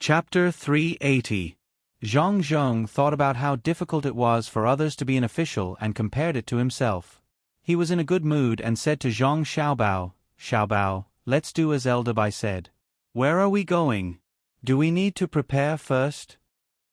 Chapter 380. Zhang Zhong thought about how difficult it was for others to be an official and compared it to himself. He was in a good mood and said to Zhang Xiaobao, "Xiaobao, let's do as Elder Bai said. Where are we going? Do we need to prepare first?"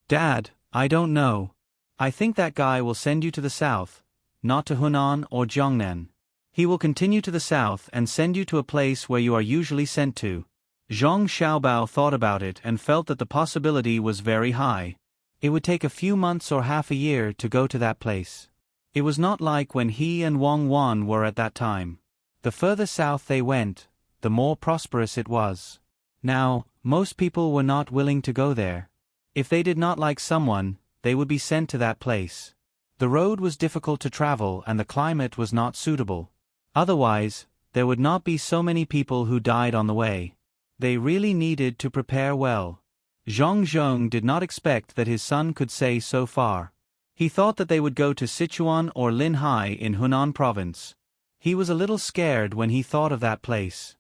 "Dad, I don't know. I think that guy will send you to the south, not to Hunan or Jiangnan. He will continue to the south and send you to a place where you are usually sent to." Zhang Xiaobao thought about it and felt that the possibility was very high. It would take a few months or half a year to go to that place. It was not like when he and Wang Wan were at that time. The further south they went, the more prosperous it was. Now, most people were not willing to go there. If they did not like someone, they would be sent to that place. The road was difficult to travel and the climate was not suitable. Otherwise, there would not be so many people who died on the way. They really needed to prepare well. Zhang Zhong did not expect that his son could say so far. He thought that they would go to Sichuan or Linhai in Hunan province. He was a little scared when he thought of that place.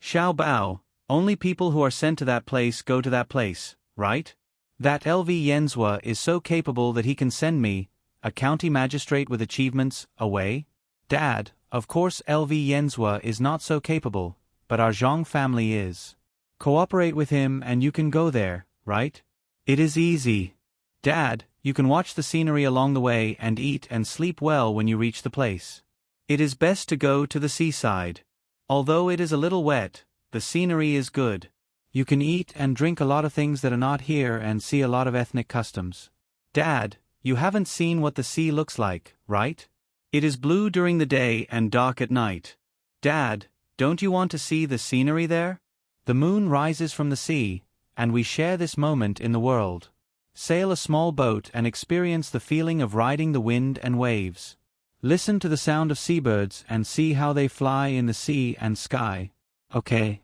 "Xiaobao, only people who are sent to that place go to that place, right? That LV Yenzhua is so capable that he can send me, a county magistrate with achievements, away?" "Dad, of course LV Yenzhua is not so capable, but our Zhang family is. Cooperate with him and you can go there, right? It is easy. Dad, you can watch the scenery along the way and eat and sleep well when you reach the place. It is best to go to the seaside. Although it is a little wet, the scenery is good. You can eat and drink a lot of things that are not here and see a lot of ethnic customs. Dad, you haven't seen what the sea looks like, right? It is blue during the day and dark at night. Dad, don't you want to see the scenery there? The moon rises from the sea, and we share this moment in the world. Sail a small boat and experience the feeling of riding the wind and waves. Listen to the sound of seabirds and see how they fly in the sea and sky. Okay."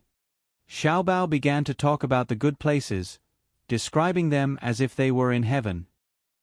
Xiaobao began to talk about the good places, describing them as if they were in heaven.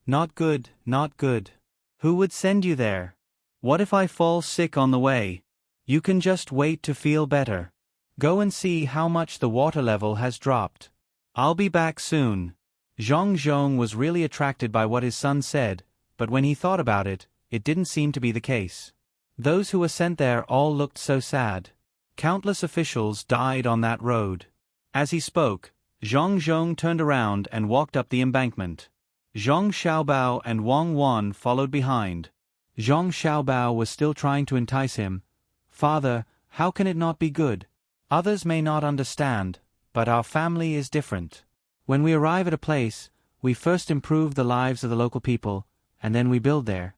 "Not good, not good. Who would send you there? What if I fall sick on the way? You can just wait to feel better. Go and see how much the water level has dropped. I'll be back soon." Zhang Zhong was really attracted by what his son said, but when he thought about it, it didn't seem to be the case. Those who were sent there all looked so sad. Countless officials died on that road. As he spoke, Zhang Zhong turned around and walked up the embankment. Zhang Xiaobao and Wang Wan followed behind. Zhang Xiaobao was still trying to entice him. "Father, how can it not be good? Others may not understand, but our family is different. When we arrive at a place, we first improve the lives of the local people, and then we build there.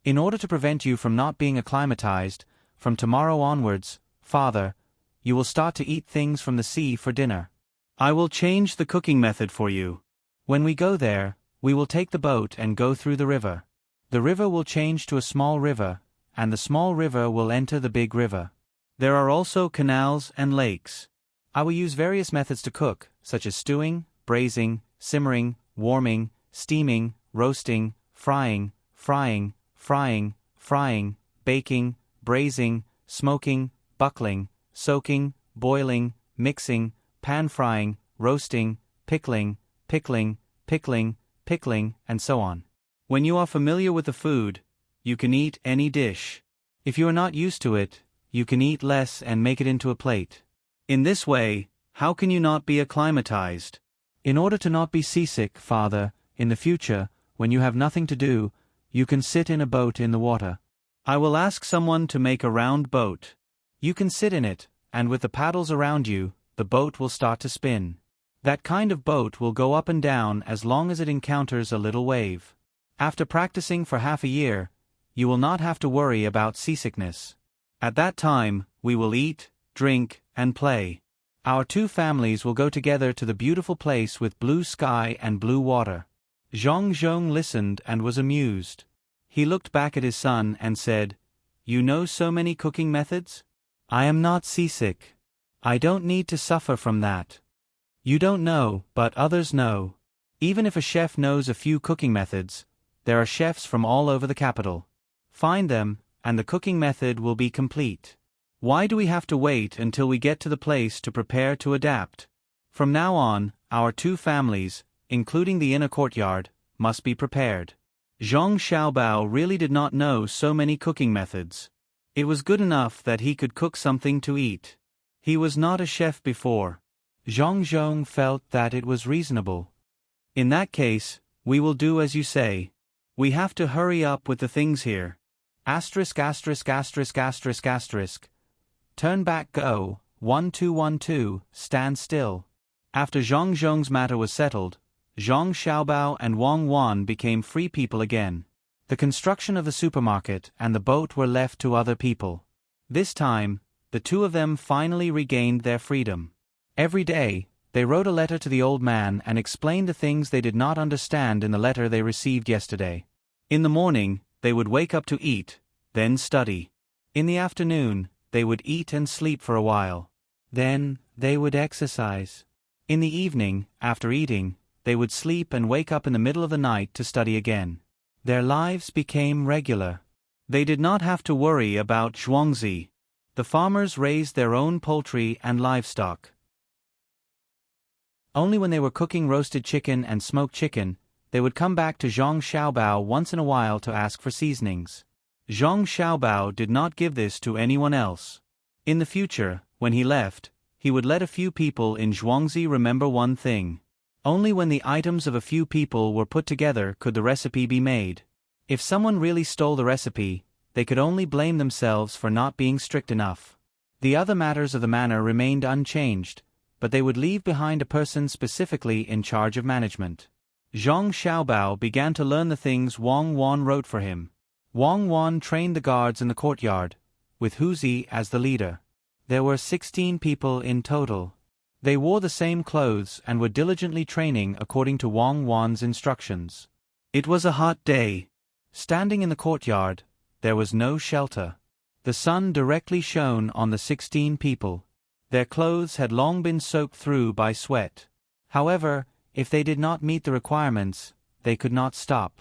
In order to prevent you from not being acclimatized, from tomorrow onwards, Father, you will start to eat things from the sea for dinner. I will change the cooking method for you. When we go there, we will take the boat and go through the river. The river will change to a small river, and the small river will enter the big river. There are also canals and lakes. I will use various methods to cook, such as stewing, braising, simmering, warming, steaming, roasting, frying, baking, braising, smoking, buckling, soaking, boiling, mixing, pan-frying, roasting, pickling, and so on. When you are familiar with the food, you can eat any dish. If you are not used to it, you can eat less and make it into a plate. In this way, how can you not be acclimatized? In order to not be seasick, Father, in the future, when you have nothing to do, you can sit in a boat in the water. I will ask someone to make a round boat. You can sit in it, and with the paddles around you, the boat will start to spin. That kind of boat will go up and down as long as it encounters a little wave. After practicing for half a year, you will not have to worry about seasickness. At that time, we will eat, drink, and play. Our two families will go together to the beautiful place with blue sky and blue water." Zhang Zhong listened and was amused. He looked back at his son and said, "You know so many cooking methods? I am not seasick. I don't need to suffer from that. You don't know, but others know. Even if a chef knows a few cooking methods, there are chefs from all over the capital. Find them, and the cooking method will be complete. Why do we have to wait until we get to the place to prepare to adapt? From now on, our two families, including the inner courtyard, must be prepared. Zhang Xiaobao really did not know so many cooking methods. It was good enough that he could cook something to eat. He was not a chef before. Zhang Zhong felt that it was reasonable. In that case, we will do as you say. We have to hurry up with the things here. Asterisk asterisk asterisk asterisk asterisk. Turn back go, 1212, stand still. After Zhang Zhong's matter was settled, Zhang Xiaobao and Wang Wan became free people again. The construction of the supermarket and the boat were left to other people. This time, the two of them finally regained their freedom. Every day, they wrote a letter to the old man and explained the things they did not understand in the letter they received yesterday. In the morning, they would wake up to eat, then study. In the afternoon, they would eat and sleep for a while. Then, they would exercise. In the evening, after eating, they would sleep and wake up in the middle of the night to study again. Their lives became regular. They did not have to worry about Zhuangzi. The farmers raised their own poultry and livestock. Only when they were cooking roasted chicken and smoked chicken, they would come back to Zhang Xiaobao once in a while to ask for seasonings. Zhang Xiaobao did not give this to anyone else. In the future, when he left, he would let a few people in Zhuangzi remember one thing. Only when the items of a few people were put together could the recipe be made. If someone really stole the recipe, they could only blame themselves for not being strict enough. The other matters of the manor remained unchanged, but they would leave behind a person specifically in charge of management. Zhang Xiaobao began to learn the things Wang Wan wrote for him. Wang Wan trained the guards in the courtyard, with Huzi as the leader. There were 16 people in total. They wore the same clothes and were diligently training according to Wang Wan's instructions. It was a hot day. Standing in the courtyard, there was no shelter. The sun directly shone on the 16 people. Their clothes had long been soaked through by sweat. However, if they did not meet the requirements, they could not stop.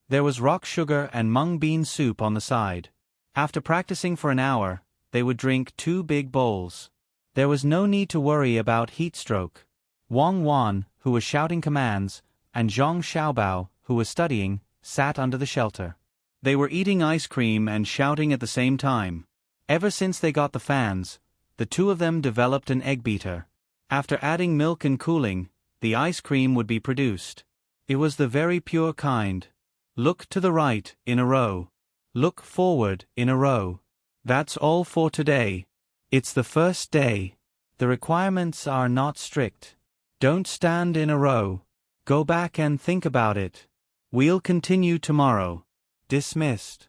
There was rock sugar and mung bean soup on the side. After practicing for an hour, they would drink 2 big bowls. There was no need to worry about heat stroke. Wang Wan, who was shouting commands, and Zhang Xiaobao, who was studying, sat under the shelter. They were eating ice cream and shouting at the same time. Ever since they got the fans, the two of them developed an egg beater. After adding milk and cooling, the ice cream would be produced. It was the very pure kind. Look to the right, in a row. Look forward, in a row. That's all for today. It's the first day. The requirements are not strict. Don't stand in a row. Go back and think about it. We'll continue tomorrow. Dismissed.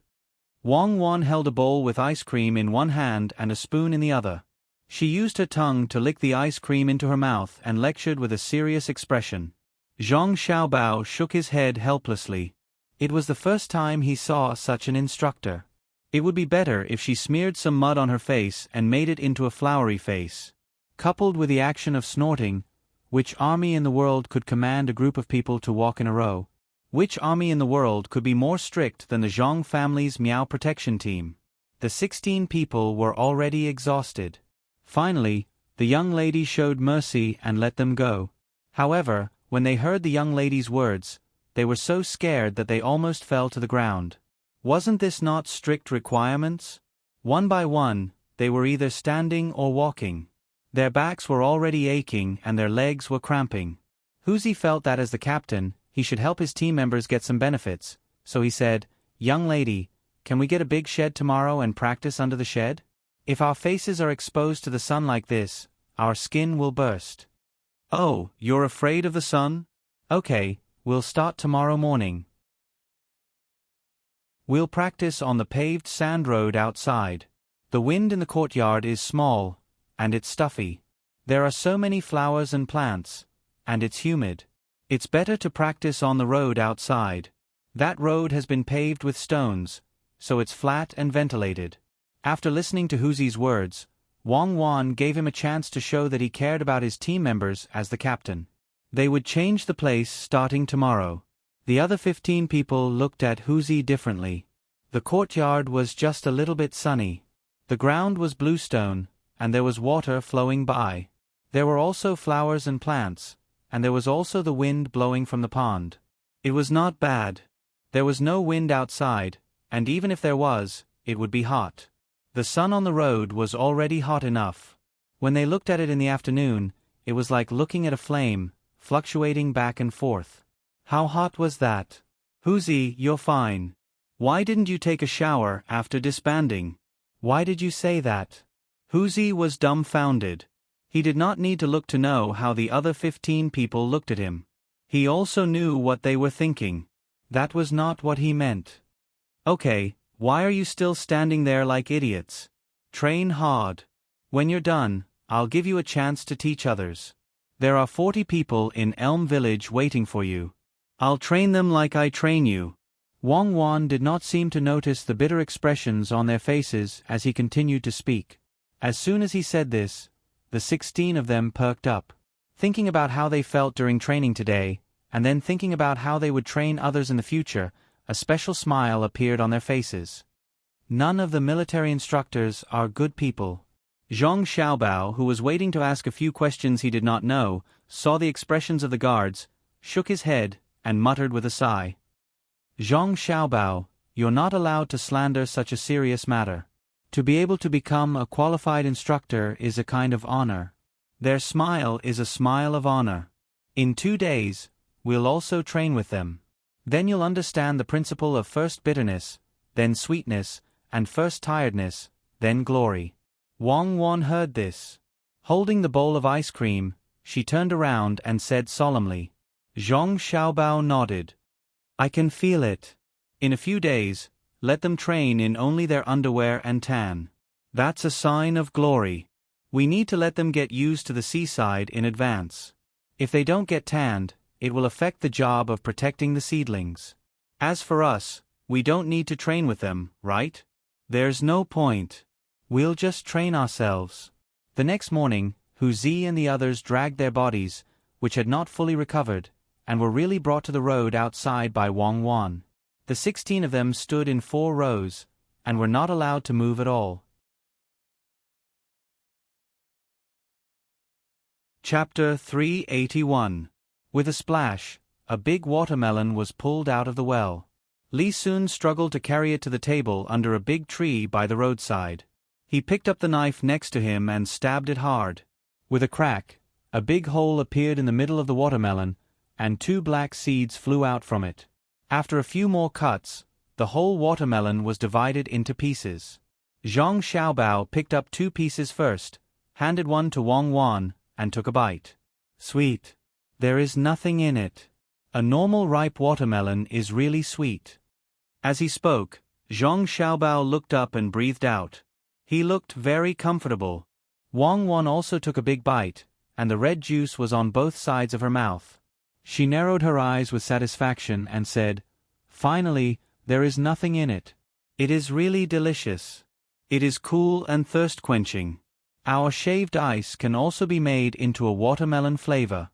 Wang Wan held a bowl with ice cream in one hand and a spoon in the other. She used her tongue to lick the ice cream into her mouth and lectured with a serious expression. Zhang Xiaobao shook his head helplessly. It was the first time he saw such an instructor. It would be better if she smeared some mud on her face and made it into a flowery face. Coupled with the action of snorting, which army in the world could command a group of people to walk in a row? Which army in the world could be more strict than the Zhang family's Miao protection team? The 16 people were already exhausted. Finally, the young lady showed mercy and let them go. However, when they heard the young lady's words, they were so scared that they almost fell to the ground. Wasn't this not strict requirements? One by one, they were either standing or walking. Their backs were already aching and their legs were cramping. Huzi felt that as the captain, he should help his team members get some benefits, so he said, "Young lady, can we get a big shed tomorrow and practice under the shed? If our faces are exposed to the sun like this, our skin will burst." "Oh, you're afraid of the sun? Okay, we'll start tomorrow morning. We'll practice on the paved sand road outside. The wind in the courtyard is small, and it's stuffy. There are so many flowers and plants, and it's humid. It's better to practice on the road outside. That road has been paved with stones, so it's flat and ventilated." After listening to Huzi's words, Wang Wan gave him a chance to show that he cared about his team members as the captain. They would change the place starting tomorrow. The other 15 people looked at Huzi differently. The courtyard was just a little bit sunny. The ground was bluestone, and there was water flowing by. There were also flowers and plants, and there was also the wind blowing from the pond. It was not bad. There was no wind outside, and even if there was, it would be hot. The sun on the road was already hot enough. When they looked at it in the afternoon, it was like looking at a flame, fluctuating back and forth. How hot was that? Huzi, you're fine. Why didn't you take a shower after disbanding? Why did you say that? Huzi was dumbfounded. He did not need to look to know how the other 15 people looked at him. He also knew what they were thinking. That was not what he meant. Okay, why are you still standing there like idiots? Train hard. When you're done, I'll give you a chance to teach others. There are 40 people in Elm Village waiting for you. I'll train them like I train you. Wang Wan did not seem to notice the bitter expressions on their faces as he continued to speak. As soon as he said this, the 16 of them perked up. Thinking about how they felt during training today, and then thinking about how they would train others in the future, a special smile appeared on their faces. None of the military instructors are good people. Zhang Xiaobao, who was waiting to ask a few questions he did not know, saw the expressions of the guards, shook his head, and muttered with a sigh. Zhang Xiaobao, you're not allowed to slander such a serious matter. To be able to become a qualified instructor is a kind of honor. Their smile is a smile of honor. In 2 days, we'll also train with them. Then you'll understand the principle of first bitterness, then sweetness, and first tiredness, then glory. Wang Wan heard this. Holding the bowl of ice cream, she turned around and said solemnly. Zhang Xiaobao nodded. I can feel it. In a few days, let them train in only their underwear and tan. That's a sign of glory. We need to let them get used to the seaside in advance. If they don't get tanned, it will affect the job of protecting the seedlings. As for us, we don't need to train with them, right? There's no point. We'll just train ourselves. The next morning, Huzi and the others dragged their bodies, which had not fully recovered, and were really brought to the road outside by Wang Wan. The 16 of them stood in 4 rows, and were not allowed to move at all. Chapter 381. With a splash, a big watermelon was pulled out of the well. Li Sun struggled to carry it to the table under a big tree by the roadside. He picked up the knife next to him and stabbed it hard. With a crack, a big hole appeared in the middle of the watermelon, and 2 black seeds flew out from it. After a few more cuts, the whole watermelon was divided into pieces. Zhang Xiaobao picked up 2 pieces first, handed one to Wang Wan, and took a bite. Sweet. There is nothing in it. A normal ripe watermelon is really sweet. As he spoke, Zhang Xiaobao looked up and breathed out. He looked very comfortable. Wang Wan also took a big bite, and the red juice was on both sides of her mouth. She narrowed her eyes with satisfaction and said, Finally, there is nothing in it. It is really delicious. It is cool and thirst-quenching. Our shaved ice can also be made into a watermelon flavor.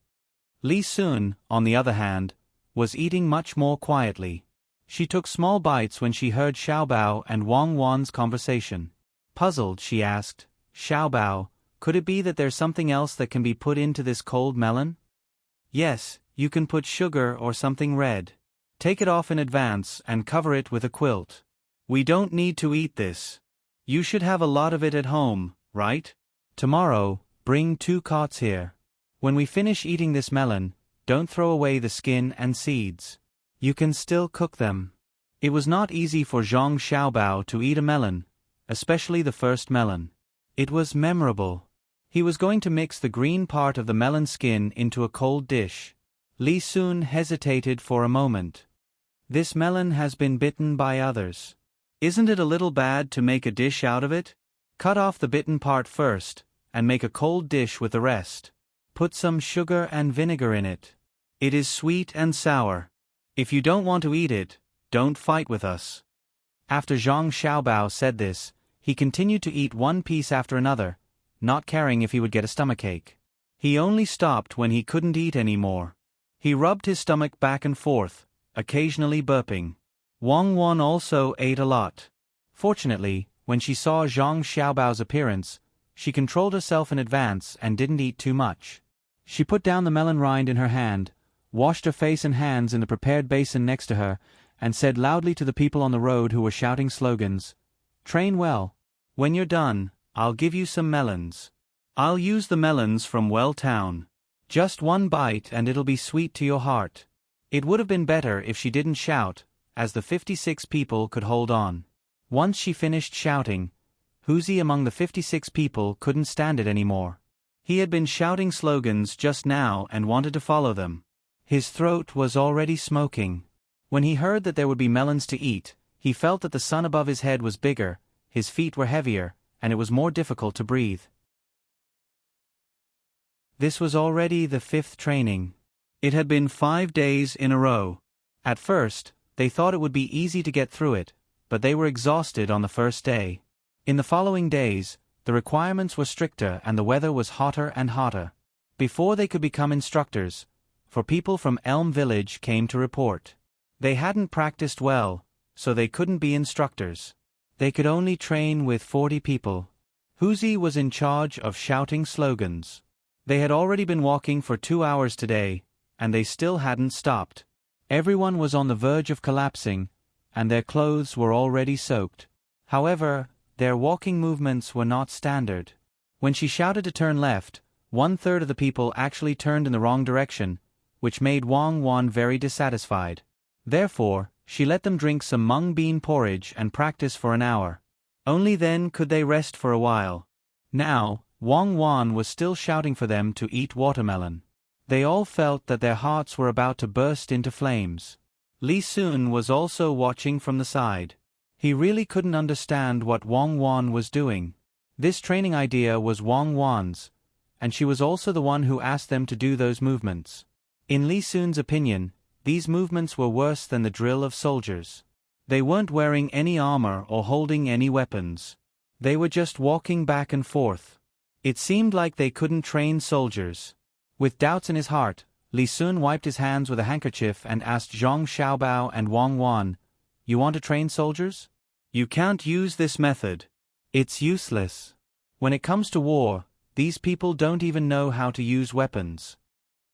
Li Sun, on the other hand, was eating much more quietly. She took small bites when she heard Xiaobao and Wang Wan's conversation. Puzzled, she asked, Xiaobao, could it be that there's something else that can be put into this cold melon? Yes, you can put sugar or something red. Take it off in advance and cover it with a quilt. We don't need to eat this. You should have a lot of it at home, right? Tomorrow, bring 2 cots here. When we finish eating this melon, don't throw away the skin and seeds. You can still cook them. It was not easy for Zhang Xiaobao to eat a melon, especially the first melon. It was memorable. He was going to mix the green part of the melon skin into a cold dish. Li Sun hesitated for a moment. This melon has been bitten by others. Isn't it a little bad to make a dish out of it? Cut off the bitten part first, and make a cold dish with the rest. Put some sugar and vinegar in it. It is sweet and sour. If you don't want to eat it, don't fight with us. After Zhang Xiaobao said this, he continued to eat 1 piece after another, not caring if he would get a stomachache. He only stopped when he couldn't eat any more. He rubbed his stomach back and forth, occasionally burping. Wang Wan also ate a lot. Fortunately, when she saw Zhang Xiaobao's appearance, She controlled herself in advance and didn't eat too much. She put down the melon rind in her hand, washed her face and hands in the prepared basin next to her, and said loudly to the people on the road who were shouting slogans, "Train well. When you're done, I'll give you some melons. I'll use the melons from Well Town. Just one bite and it'll be sweet to your heart." It would have been better if she didn't shout, as the 56 people could hold on. Once she finished shouting, Huzi among the 56 people couldn't stand it anymore. He had been shouting slogans just now and wanted to follow them. His throat was already smoking. When he heard that there would be melons to eat, he felt that the sun above his head was bigger, his feet were heavier, and it was more difficult to breathe. This was already the 5th training. It had been 5 days in a row. At first, they thought it would be easy to get through it, but they were exhausted on the first day. In the following days, the requirements were stricter and the weather was hotter and hotter. Before they could become instructors, for people from Elm Village came to report. They hadn't practiced well, so they couldn't be instructors. They could only train with 40 people. Huzi was in charge of shouting slogans. They had already been walking for 2 hours today, and they still hadn't stopped. Everyone was on the verge of collapsing, and their clothes were already soaked. However, their walking movements were not standard. When she shouted to turn left, 1/3 of the people actually turned in the wrong direction, which made Wang Wan very dissatisfied. Therefore, she let them drink some mung bean porridge and practice for an hour. Only then could they rest for a while. Now, Wang Wan was still shouting for them to eat watermelon. They all felt that their hearts were about to burst into flames. Li Sun was also watching from the side. He really couldn't understand what Wang Wan was doing. This training idea was Wang Wan's, and she was also the one who asked them to do those movements. In Li Sun's opinion, these movements were worse than the drill of soldiers. They weren't wearing any armor or holding any weapons. They were just walking back and forth. It seemed like they couldn't train soldiers. With doubts in his heart, Li Sun wiped his hands with a handkerchief and asked Zhang Xiaobao and Wang Wan, "You want to train soldiers? You can't use this method. It's useless. When it comes to war, these people don't even know how to use weapons.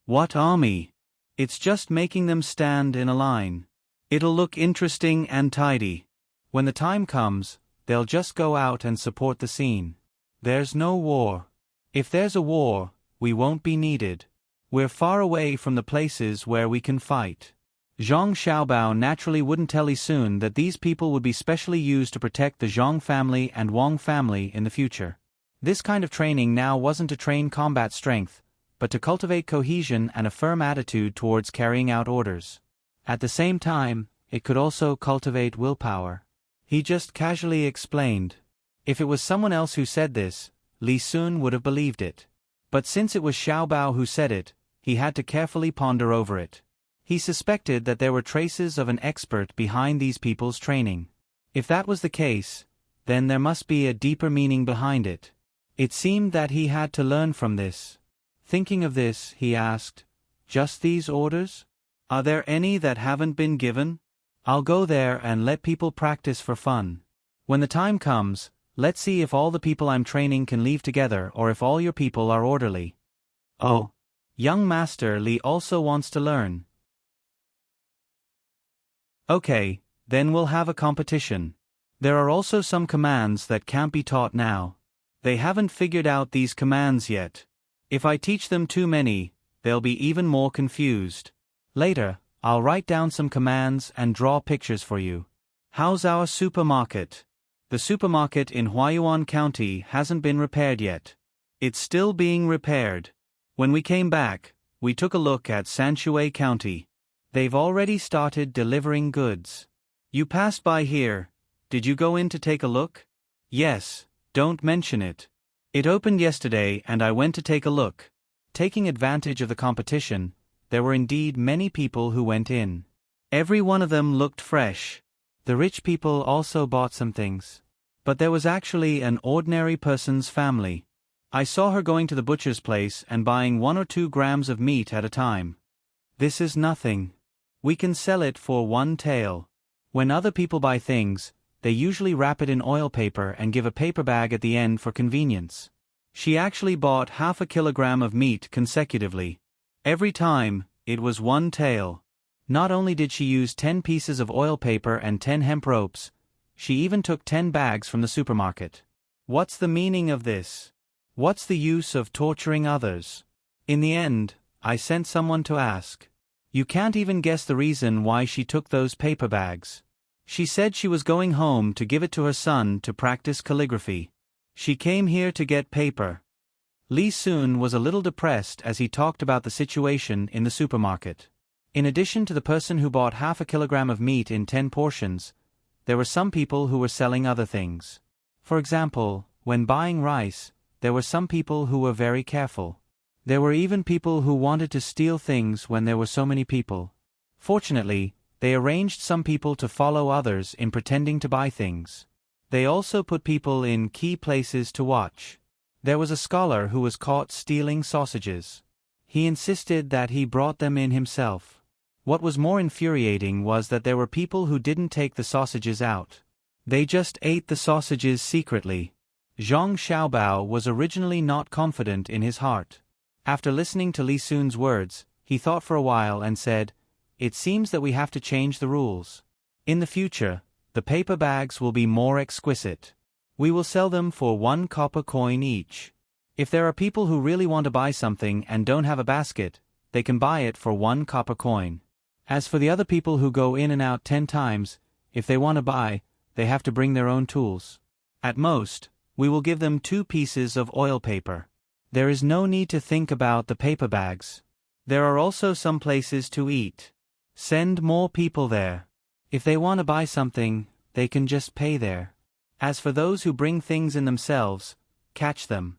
What army? It's just making them stand in a line. It'll look interesting and tidy. When the time comes, they'll just go out and support the scene. There's no war. If there's a war, we won't be needed. We're far away from the places where we can fight." Zhang Xiaobao naturally wouldn't tell Li Sun that these people would be specially used to protect the Zhang family and Wang family in the future. This kind of training now wasn't to train combat strength, but to cultivate cohesion and a firm attitude towards carrying out orders. At the same time, it could also cultivate willpower. He just casually explained. If it was someone else who said this, Li Sun would have believed it. But since it was Xiaobao who said it, he had to carefully ponder over it. He suspected that there were traces of an expert behind these people's training. If that was the case, then there must be a deeper meaning behind it. It seemed that he had to learn from this. Thinking of this, he asked, "Just these orders? Are there any that haven't been given? I'll go there and let people practice for fun. When the time comes, let's see if all the people I'm training can leave together or if all your people are orderly." "Oh, young Master Li also wants to learn." "Okay, then we'll have a competition. There are also some commands that can't be taught now. They haven't figured out these commands yet. If I teach them too many, they'll be even more confused. Later, I'll write down some commands and draw pictures for you. How's our supermarket?" The supermarket in Huayuan County hasn't been repaired yet. It's still being repaired. When we came back, we took a look at Sanshui County. They've already started delivering goods. You passed by here. Did you go in to take a look? Yes, don't mention it. It opened yesterday and I went to take a look. Taking advantage of the competition, there were indeed many people who went in. Every one of them looked fresh. The rich people also bought some things. But there was actually an ordinary person's family. I saw her going to the butcher's place and buying 1 or 2 grams of meat at a time. This is nothing. We can sell it for 1 tael. When other people buy things, they usually wrap it in oil paper and give a paper bag at the end for convenience. She actually bought half a kilogram of meat consecutively. Every time, it was one tale. Not only did she use 10 pieces of oil paper and 10 hemp ropes, she even took 10 bags from the supermarket. What's the meaning of this? What's the use of torturing others? In the end, I sent someone to ask. You can't even guess the reason why she took those paper bags. She said she was going home to give it to her son to practice calligraphy. She came here to get paper. Li Sun was a little depressed as he talked about the situation in the supermarket. In addition to the person who bought half a kilogram of meat in 10 portions, there were some people who were selling other things. For example, when buying rice, there were some people who were very careful. There were even people who wanted to steal things when there were so many people. Fortunately, they arranged some people to follow others in pretending to buy things. They also put people in key places to watch. There was a scholar who was caught stealing sausages. He insisted that he brought them in himself. What was more infuriating was that there were people who didn't take the sausages out. They just ate the sausages secretly. Zhang Xiaobao was originally not confident in his heart. After listening to Li Sun's words, he thought for a while and said, "It seems that we have to change the rules. In the future, the paper bags will be more exquisite. We will sell them for 1 copper coin each. If there are people who really want to buy something and don't have a basket, they can buy it for 1 copper coin. As for the other people who go in and out 10 times, if they want to buy, they have to bring their own tools. At most, we will give them 2 pieces of oil paper. There is no need to think about the paper bags. There are also some places to eat. Send more people there. If they want to buy something, they can just pay there. As for those who bring things in themselves, catch them.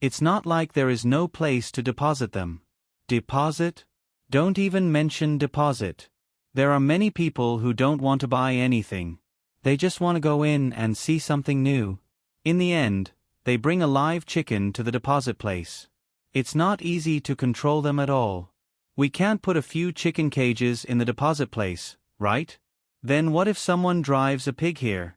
It's not like there is no place to deposit them." Deposit? Don't even mention deposit. There are many people who don't want to buy anything. They just want to go in and see something new. In the end, they bring a live chicken to the deposit place. It's not easy to control them at all. We can't put a few chicken cages in the deposit place, right? Then what if someone drives a pig here?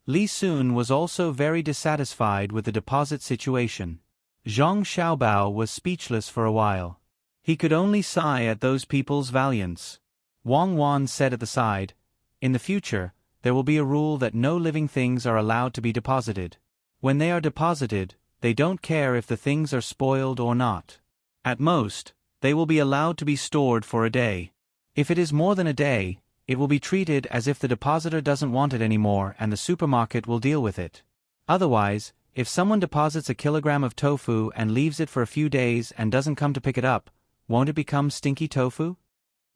Li Sun was also very dissatisfied with the deposit situation. Zhang Xiaobao was speechless for a while. He could only sigh at those people's valiance. Wang Wan said at the side, "In the future, there will be a rule that no living things are allowed to be deposited. When they are deposited, they don't care if the things are spoiled or not. At most, they will be allowed to be stored for a day. If it is more than a day, it will be treated as if the depositor doesn't want it anymore and the supermarket will deal with it. Otherwise, if someone deposits a kilogram of tofu and leaves it for a few days and doesn't come to pick it up, won't it become stinky tofu?"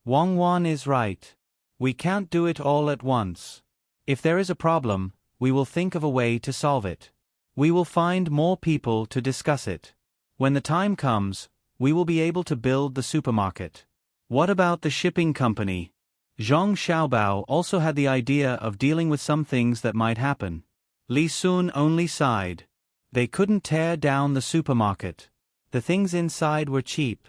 Wang Wan is right. We can't do it all at once. If there is a problem, we will think of a way to solve it. We will find more people to discuss it. When the time comes, we will be able to build the supermarket. What about the shipping company? Zhang Xiaobao also had the idea of dealing with some things that might happen. Li Sun only sighed. They couldn't tear down the supermarket. The things inside were cheap.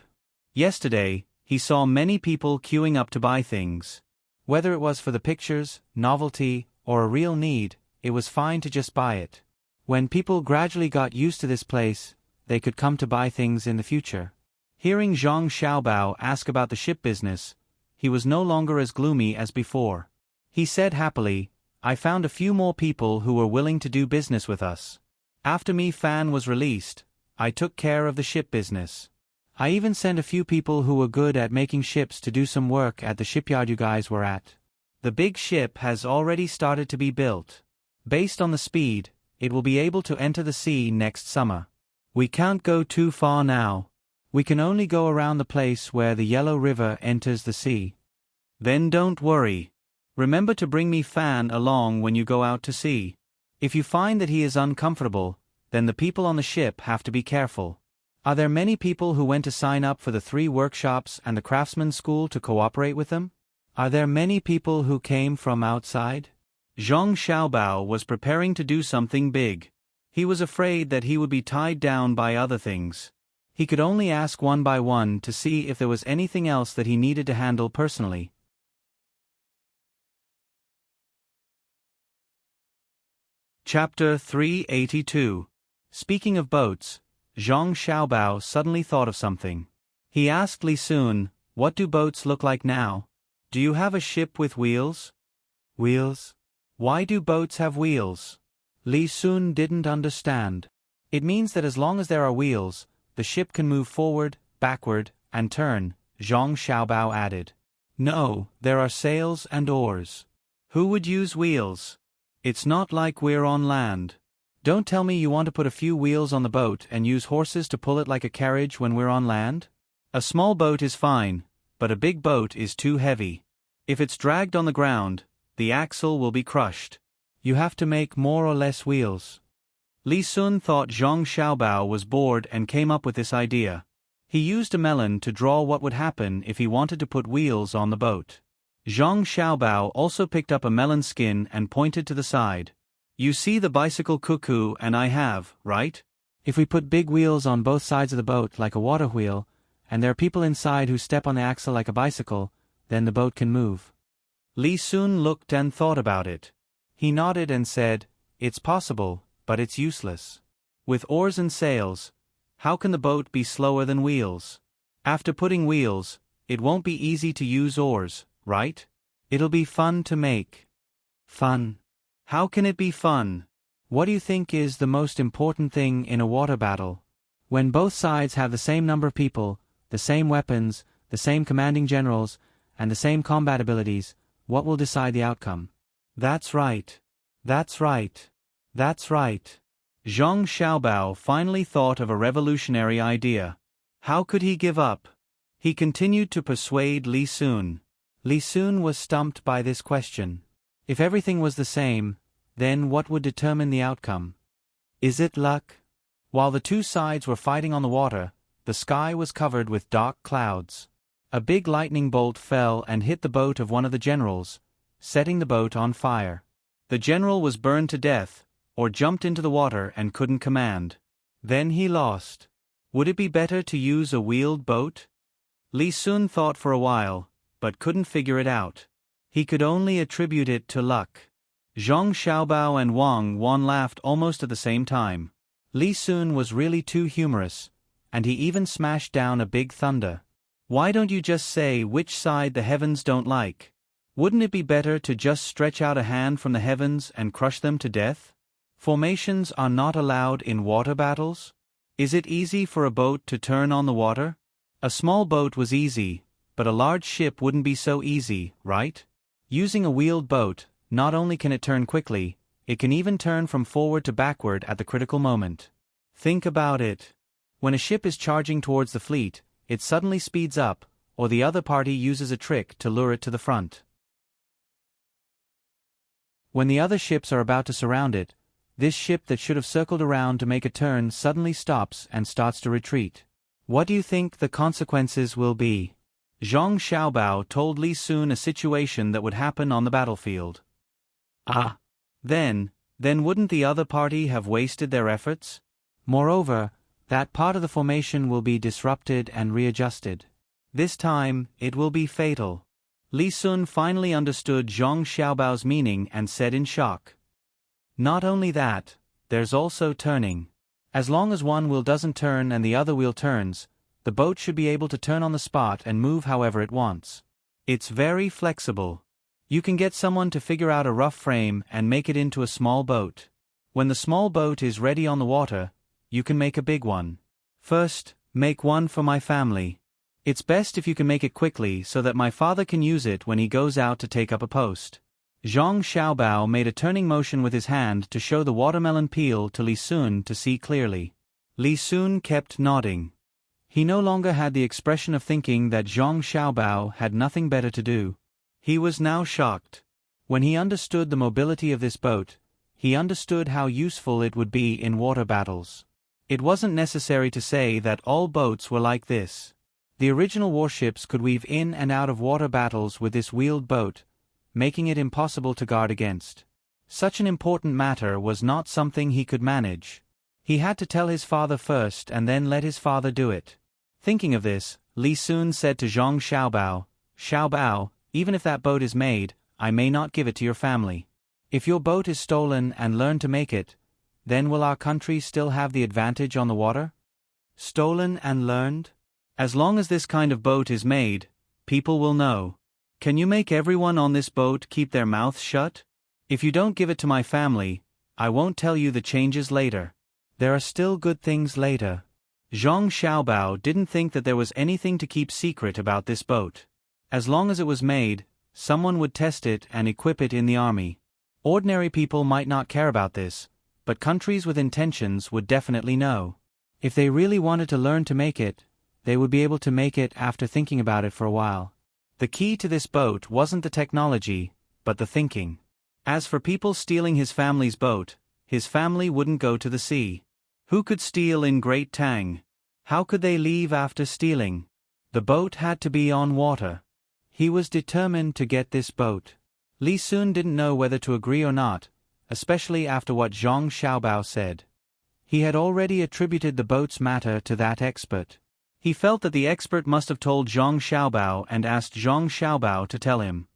Yesterday, he saw many people queuing up to buy things. Whether it was for the pictures, novelty, or a real need, it was fine to just buy it. When people gradually got used to this place, they could come to buy things in the future. Hearing Zhang Xiaobao ask about the ship business, he was no longer as gloomy as before. He said happily, "I found a few more people who were willing to do business with us. After Mi Fan was released, I took care of the ship business. I even sent a few people who were good at making ships to do some work at the shipyard you guys were at. The big ship has already started to be built. Based on the speed, it will be able to enter the sea next summer. We can't go too far now. We can only go around the place where the Yellow River enters the sea." "Then don't worry. Remember to bring Mi Fan along when you go out to sea. If you find that he is uncomfortable, then the people on the ship have to be careful. Are there many people who went to sign up for the 3 workshops and the craftsman school to cooperate with them? Are there many people who came from outside?" Zhang Xiaobao was preparing to do something big. He was afraid that he would be tied down by other things. He could only ask one by one to see if there was anything else that he needed to handle personally. Chapter 382. Speaking of boats, Zhang Xiaobao suddenly thought of something. He asked Li Sun, "What do boats look like now? Do you have a ship with wheels?" "Wheels? Why do boats have wheels?" Li Sun didn't understand. "It means that as long as there are wheels, the ship can move forward, backward, and turn," Zhang Xiaobao added. "No, there are sails and oars. Who would use wheels? It's not like we're on land. Don't tell me you want to put a few wheels on the boat and use horses to pull it like a carriage when we're on land? A small boat is fine, but a big boat is too heavy. If it's dragged on the ground, the axle will be crushed. You have to make more or less wheels." Li Sun thought Zhang Xiaobao was bored and came up with this idea. He used a melon to draw what would happen if he wanted to put wheels on the boat. Zhang Xiaobao also picked up a melon skin and pointed to the side. "You see the bicycle Cuckoo and I have, right? If we put big wheels on both sides of the boat like a water wheel, and there are people inside who step on the axle like a bicycle, then the boat can move." Li Sun looked and thought about it. He nodded and said, "It's possible, but it's useless. With oars and sails, how can the boat be slower than wheels? After putting wheels, it won't be easy to use oars, right? It'll be fun to make." "Fun? How can it be fun? What do you think is the most important thing in a water battle? When both sides have the same number of people, the same weapons, the same commanding generals, and the same combat abilities, what will decide the outcome?" "That's right. That's right. That's right." Zhang Xiaobao finally thought of a revolutionary idea. How could he give up? He continued to persuade Li Sun. Li Sun was stumped by this question. If everything was the same, then what would determine the outcome? Is it luck? While the two sides were fighting on the water, the sky was covered with dark clouds. A big lightning bolt fell and hit the boat of one of the generals, setting the boat on fire. The general was burned to death, or jumped into the water and couldn't command. Then he lost. Would it be better to use a wheeled boat? Li Sun thought for a while, but couldn't figure it out. He could only attribute it to luck. Zhang Xiaobao and Wang Wan laughed almost at the same time. Li Sun was really too humorous, and he even smashed down a big thunder. "Why don't you just say which side the heavens don't like? Wouldn't it be better to just stretch out a hand from the heavens and crush them to death? Formations are not allowed in water battles? Is it easy for a boat to turn on the water? A small boat was easy, but a large ship wouldn't be so easy, right? Using a wheeled boat, not only can it turn quickly, it can even turn from forward to backward at the critical moment. Think about it. When a ship is charging towards the fleet, it suddenly speeds up, or the other party uses a trick to lure it to the front. When the other ships are about to surround it, this ship that should have circled around to make a turn suddenly stops and starts to retreat. What do you think the consequences will be?" Zhang Xiaobao told Li Sun a situation that would happen on the battlefield. "Ah. Then wouldn't the other party have wasted their efforts? Moreover, that part of the formation will be disrupted and readjusted. This time, it will be fatal." Li Sun finally understood Zhang Xiaobao's meaning and said in shock, "Not only that, there's also turning. As long as one wheel doesn't turn and the other wheel turns, the boat should be able to turn on the spot and move however it wants. It's very flexible. You can get someone to figure out a rough frame and make it into a small boat. When the small boat is ready on the water, you can make a big one. First, make one for my family. It's best if you can make it quickly so that my father can use it when he goes out to take up a post." Zhang Xiaobao made a turning motion with his hand to show the watermelon peel to Li Sun to see clearly. Li Sun kept nodding. He no longer had the expression of thinking that Zhang Xiaobao had nothing better to do. He was now shocked. When he understood the mobility of this boat, he understood how useful it would be in water battles. It wasn't necessary to say that all boats were like this. The original warships could weave in and out of water battles with this wheeled boat, making it impossible to guard against. Such an important matter was not something he could manage. He had to tell his father first and then let his father do it. Thinking of this, Li Sun said to Zhang Xiaobao, "Xiaobao, even if that boat is made, I may not give it to your family. If your boat is stolen and learn to make it, then will our country still have the advantage on the water? Stolen and learned? As long as this kind of boat is made, people will know. Can you make everyone on this boat keep their mouths shut? If you don't give it to my family, I won't tell you the changes later. There are still good things later. Zhang Xiaobao didn't think that there was anything to keep secret about this boat. As long as it was made, someone would test it and equip it in the army. Ordinary people might not care about this, but countries with intentions would definitely know. If they really wanted to learn to make it, they would be able to make it after thinking about it for a while. The key to this boat wasn't the technology, but the thinking. As for people stealing his family's boat, his family wouldn't go to the sea. Who could steal in Great Tang? How could they leave after stealing? The boat had to be on water. He was determined to get this boat. Li Sun didn't know whether to agree or not, especially after what Zhang Xiaobao said. He had already attributed the boat's matter to that expert. He felt that the expert must have told Zhang Xiaobao and asked Zhang Xiaobao to tell him.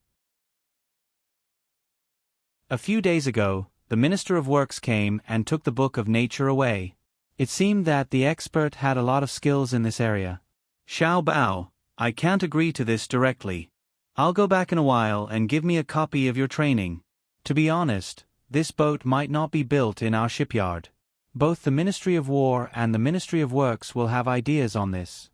A few days ago, the Minister of Works came and took the Book of Nature away. It seemed that the expert had a lot of skills in this area. Xiaobao, I can't agree to this directly. I'll go back in a while and give me a copy of your training. To be honest, this boat might not be built in our shipyard. Both the Ministry of War and the Ministry of Works will have ideas on this.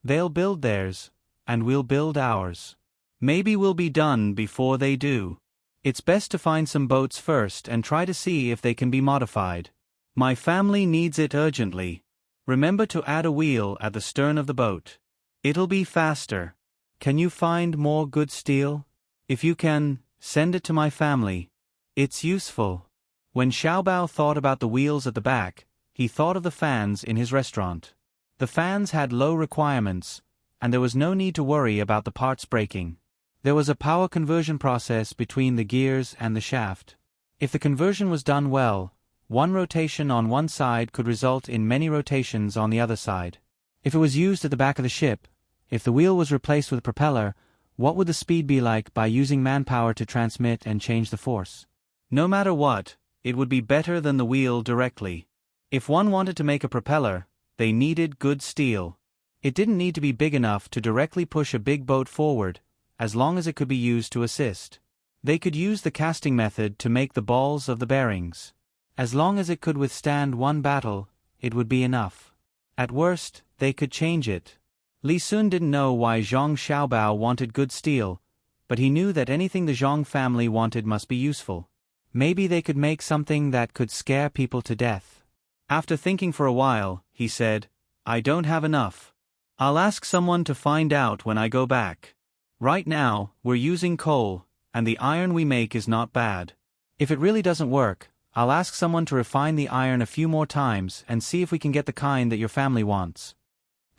They'll build theirs, and we'll build ours. Maybe we'll be done before they do. It's best to find some boats first and try to see if they can be modified. My family needs it urgently. Remember to add a wheel at the stern of the boat. It'll be faster. Can you find more good steel? If you can, send it to my family. It's useful. When Xiaobao thought about the wheels at the back, he thought of the fans in his restaurant. The fans had low requirements, and there was no need to worry about the parts breaking. There was a power conversion process between the gears and the shaft. If the conversion was done well, one rotation on one side could result in many rotations on the other side. If it was used at the back of the ship, if the wheel was replaced with a propeller, what would the speed be like by using manpower to transmit and change the force? No matter what, it would be better than the wheel directly. If one wanted to make a propeller, they needed good steel. It didn't need to be big enough to directly push a big boat forward, as long as it could be used to assist. They could use the casting method to make the balls of the bearings. As long as it could withstand one battle, it would be enough. At worst, they could change it. Li Sun didn't know why Zhang Xiaobao wanted good steel, but he knew that anything the Zhang family wanted must be useful. Maybe they could make something that could scare people to death. After thinking for a while, he said, I don't have enough. I'll ask someone to find out when I go back. Right now, we're using coal, and the iron we make is not bad. If it really doesn't work, I'll ask someone to refine the iron a few more times and see if we can get the kind that your family wants.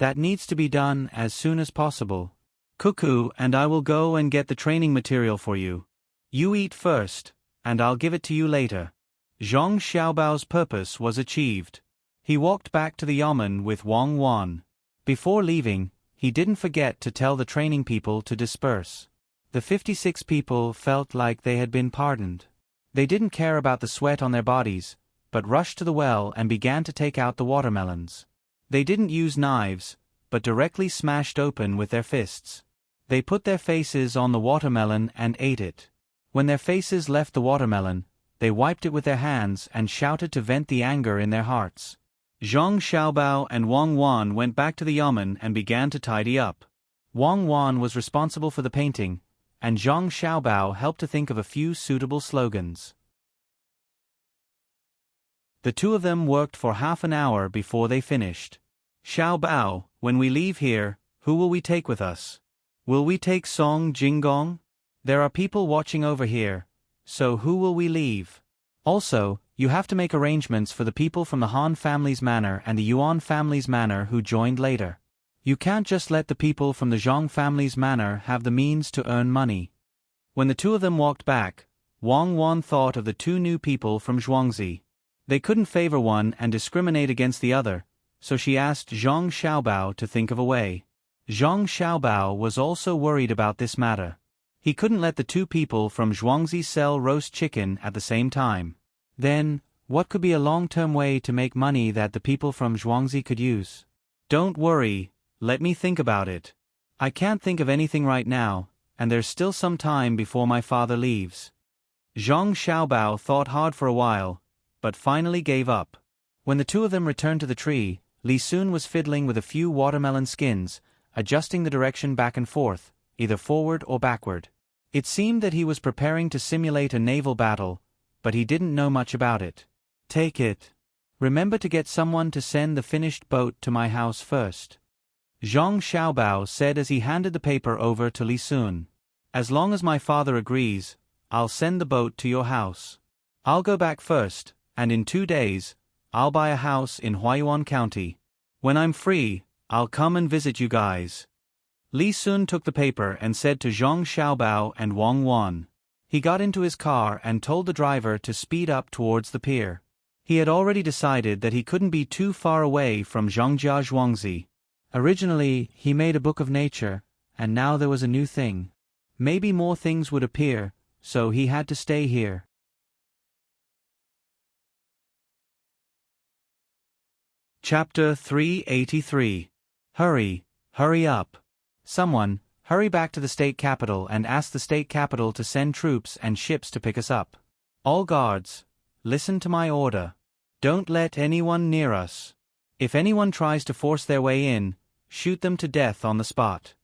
That needs to be done as soon as possible. Cuckoo and I will go and get the training material for you. You eat first, and I'll give it to you later. Zhang Xiaobao's purpose was achieved. He walked back to the yamen with Wang Wan. Before leaving, he didn't forget to tell the training people to disperse. The 56 people felt like they had been pardoned. They didn't care about the sweat on their bodies, but rushed to the well and began to take out the watermelons. They didn't use knives, but directly smashed open with their fists. They put their faces on the watermelon and ate it. When their faces left the watermelon, they wiped it with their hands and shouted to vent the anger in their hearts. Zhang Xiaobao and Wang Wan went back to the yamen and began to tidy up. Wang Wan was responsible for the painting, and Zhang Xiaobao helped to think of a few suitable slogans. The two of them worked for half an hour before they finished. Xiaobao, when we leave here, who will we take with us? Will we take Song Jinggong? There are people watching over here, so who will we leave? Also, you have to make arrangements for the people from the Han family's manor and the Yuan family's manor who joined later. You can't just let the people from the Zhang family's manor have the means to earn money. When the two of them walked back, Wang Wan thought of the two new people from Zhuangzi. They couldn't favor one and discriminate against the other, so she asked Zhang Xiaobao to think of a way. Zhang Xiaobao was also worried about this matter. He couldn't let the two people from Zhuangzi sell roast chicken at the same time. Then, what could be a long-term way to make money that the people from Zhuangzi could use? Don't worry, let me think about it. I can't think of anything right now, and there's still some time before my father leaves. Zhang Xiaobao thought hard for a while, but finally gave up. When the two of them returned to the tree, Li Sun was fiddling with a few watermelon skins, adjusting the direction back and forth, either forward or backward. It seemed that he was preparing to simulate a naval battle, but he didn't know much about it. Take it. Remember to get someone to send the finished boat to my house first. Zhang Xiaobao said as he handed the paper over to Li Sun. As long as my father agrees, I'll send the boat to your house. I'll go back first, and in 2 days, I'll buy a house in Huaiyuan County. When I'm free, I'll come and visit you guys. Li Sun took the paper and said to Zhang Xiaobao and Wang Wan. He got into his car and told the driver to speed up towards the pier. He had already decided that he couldn't be too far away from Zhongjia Zhuangzi. Originally, he made a book of nature, and now there was a new thing. Maybe more things would appear, so he had to stay here. Chapter 383. Hurry, hurry up. Someone, hurry back to the state capital and ask the state capital to send troops and ships to pick us up. All guards, listen to my order. Don't let anyone near us. If anyone tries to force their way in, shoot them to death on the spot.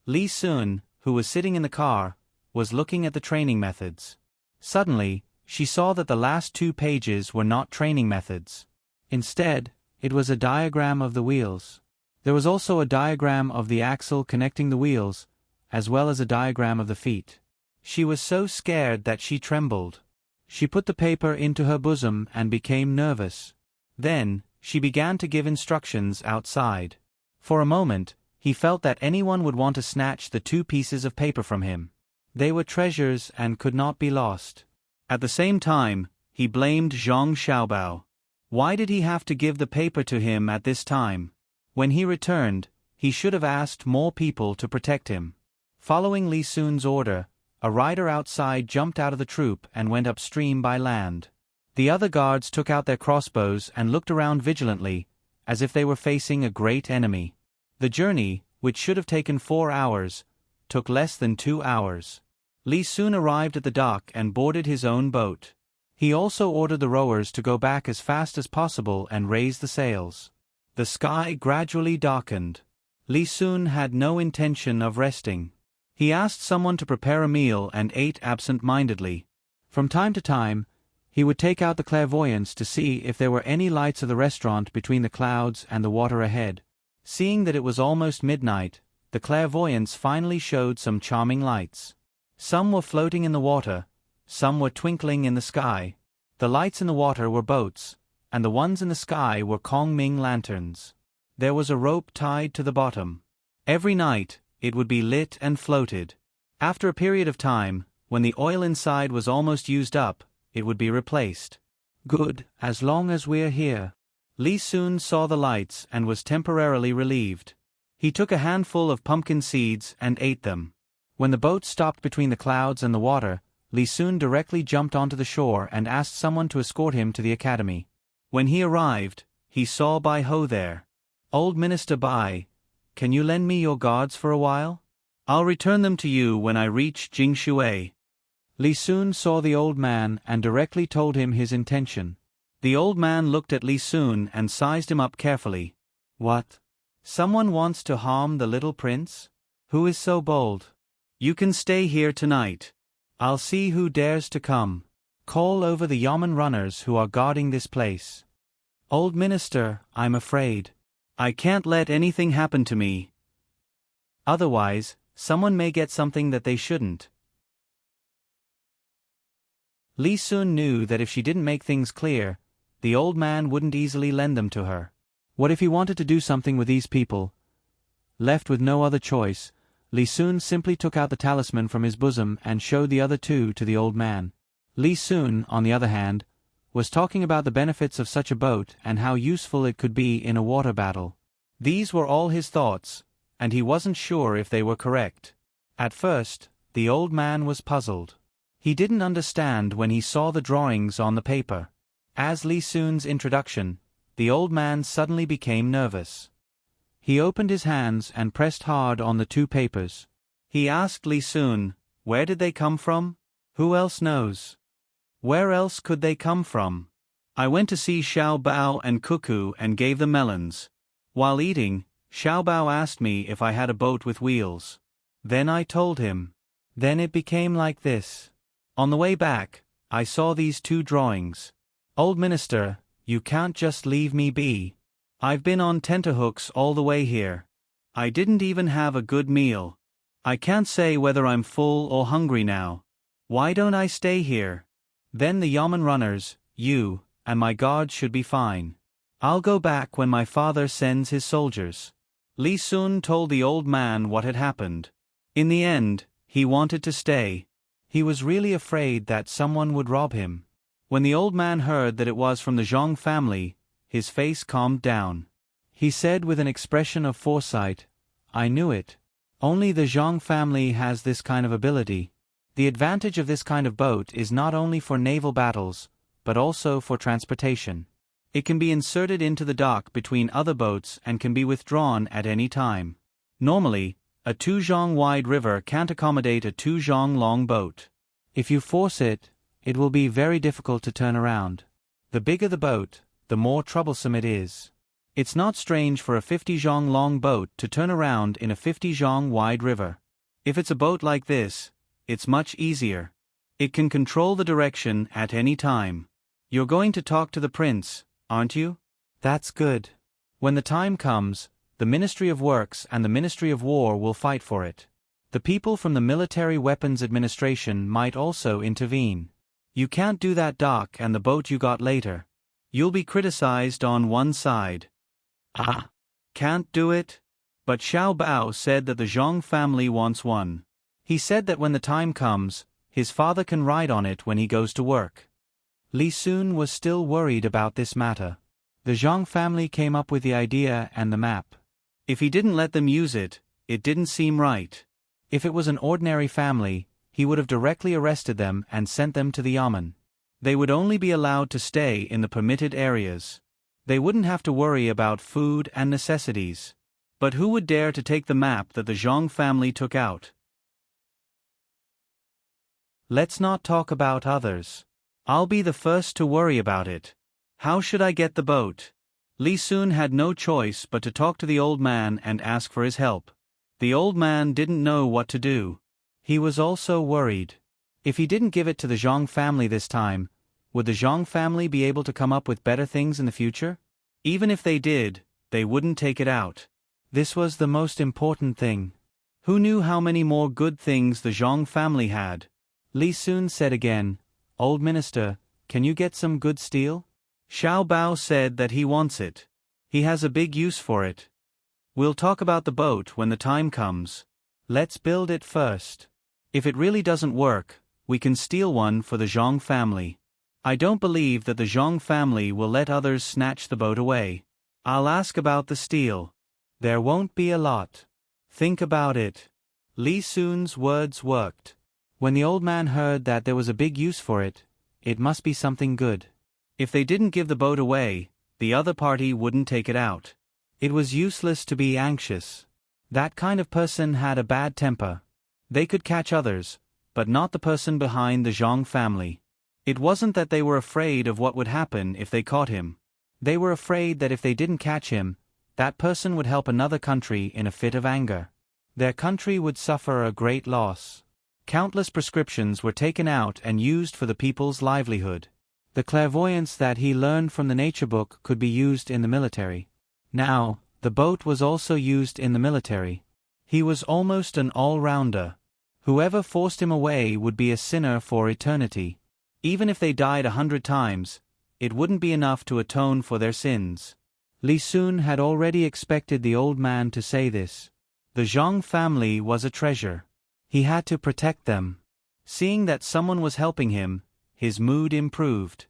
Li Sun, who was sitting in the car, was looking at the training methods. Suddenly, she saw that the last 2 pages were not training methods. Instead, it was a diagram of the wheels. There was also a diagram of the axle connecting the wheels, as well as a diagram of the feet. She was so scared that she trembled. She put the paper into her bosom and became nervous. Then, she began to give instructions outside. For a moment, he felt that anyone would want to snatch the 2 pieces of paper from him. They were treasures and could not be lost. At the same time, he blamed Zhang Xiaobao. Why did he have to give the paper to him at this time? When he returned, he should have asked more people to protect him. Following Li Sun's order, a rider outside jumped out of the troop and went upstream by land. The other guards took out their crossbows and looked around vigilantly, as if they were facing a great enemy. The journey, which should have taken 4 hours, took less than 2 hours. Li Sun arrived at the dock and boarded his own boat. He also ordered the rowers to go back as fast as possible and raise the sails. The sky gradually darkened. Li Sun had no intention of resting. He asked someone to prepare a meal and ate absent-mindedly. From time to time, he would take out the clairvoyance to see if there were any lights of the restaurant between the clouds and the water ahead. Seeing that it was almost midnight, the clairvoyance finally showed some charming lights. Some were floating in the water, some were twinkling in the sky. The lights in the water were boats, and the ones in the sky were Kongming lanterns. There was a rope tied to the bottom. Every night, it would be lit and floated. After a period of time, when the oil inside was almost used up, it would be replaced. Good, as long as we're here. Li Sun saw the lights and was temporarily relieved. He took a handful of pumpkin seeds and ate them. When the boat stopped between the clouds and the water, Li Sun directly jumped onto the shore and asked someone to escort him to the academy. When he arrived, he saw Bai Ho there. "Old Minister Bai, can you lend me your guards for a while? I'll return them to you when I reach Jingshui." Li Sun saw the old man and directly told him his intention. The old man looked at Li Sun and sized him up carefully. "What? Someone wants to harm the little prince? Who is so bold? You can stay here tonight. I'll see who dares to come. Call over the Yamen runners who are guarding this place." "Old Minister, I'm afraid. I can't let anything happen to me. Otherwise, someone may get something that they shouldn't." Li Sun knew that if she didn't make things clear, the old man wouldn't easily lend them to her. What if he wanted to do something with these people? Left with no other choice, Li Sun simply took out the talisman from his bosom and showed the other 2 to the old man. Li Sun, on the other hand, was talking about the benefits of such a boat and how useful it could be in a water battle. These were all his thoughts, and he wasn't sure if they were correct. At first, The old man was puzzled. He didn't understand when he saw the drawings on the paper. As Li Sun's introduction, the old man suddenly became nervous. He opened his hands and pressed hard on the two papers. He asked Li Sun, "Where did they come from? Who else knows? Where else could they come from? I went to see Xiao Bao and Cuckoo and gave them melons. While eating, Xiao Bao asked me if I had a boat with wheels. Then I told him. Then it became like this. On the way back, I saw these two drawings. Old minister, you can't just leave me be. I've been on tenterhooks all the way here. I didn't even have a good meal. I can't say whether I'm full or hungry now. Why don't I stay here? Then the yamen runners, you, and my guards should be fine. I'll go back when my father sends his soldiers." Li Sun told the old man what had happened. In the end, he wanted to stay. He was really afraid that someone would rob him. When the old man heard that it was from the Zhang family, his face calmed down. He said with an expression of foresight, "I knew it. Only the Zhang family has this kind of ability. The advantage of this kind of boat is not only for naval battles, but also for transportation. It can be inserted into the dock between other boats and can be withdrawn at any time. Normally, a 2-zhang wide river can't accommodate a 2-zhang long boat. If you force it, it will be very difficult to turn around. The bigger the boat, the more troublesome it is. It's not strange for a 50-zhang long boat to turn around in a 50-zhang wide river. If it's a boat like this, it's much easier. It can control the direction at any time. You're going to talk to the prince, aren't you? That's good. When the time comes, the Ministry of Works and the Ministry of War will fight for it. The people from the Military Weapons Administration might also intervene. You can't do that dock and the boat you got later. You'll be criticized on one side." "Ah, can't do it?" But Xiao Bao said that the Zhang family wants one. He said that when the time comes, his father can ride on it when he goes to work. Li Sun was still worried about this matter. The Zhang family came up with the idea and the map. If he didn't let them use it, it didn't seem right. If it was an ordinary family, he would have directly arrested them and sent them to the yamen. They would only be allowed to stay in the permitted areas. They wouldn't have to worry about food and necessities. But who would dare to take the map that the Zhang family took out? Let's not talk about others. I'll be the first to worry about it. How should I get the boat? Li Sun had no choice but to talk to the old man and ask for his help. The old man didn't know what to do. He was also worried. If he didn't give it to the Zhang family this time, would the Zhang family be able to come up with better things in the future? Even if they did, they wouldn't take it out. This was the most important thing. Who knew how many more good things the Zhang family had? Li Sun said again, "Old minister, can you get some good steel?" Xiao Bao said that he wants it. He has a big use for it. We'll talk about the boat when the time comes. Let's build it first. If it really doesn't work, we can steal one for the Zhang family. I don't believe that the Zhang family will let others snatch the boat away. I'll ask about the steel. There won't be a lot. Think about it. Li Sun's words worked. When the old man heard that there was a big use for it, it must be something good. If they didn't give the boat away, the other party wouldn't take it out. It was useless to be anxious. That kind of person had a bad temper. They could catch others, but not the person behind the Zhang family. It wasn't that they were afraid of what would happen if they caught him. They were afraid that if they didn't catch him, that person would help another country in a fit of anger. Their country would suffer a great loss. Countless prescriptions were taken out and used for the people's livelihood. The clairvoyance that he learned from the nature book could be used in the military. Now, the boat was also used in the military. He was almost an all-rounder. Whoever forced him away would be a sinner for eternity. Even if they died 100 times, it wouldn't be enough to atone for their sins. Li Sun had already expected the old man to say this. The Zhang family was a treasure. He had to protect them. Seeing that someone was helping him, his mood improved.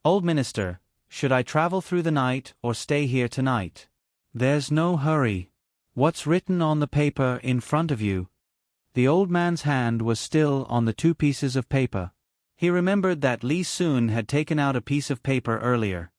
"Old minister, should I travel through the night or stay here tonight?" "There's no hurry. What's written on the paper in front of you?" The old man's hand was still on the 2 pieces of paper. He remembered that Li Sun had taken out a piece of paper earlier.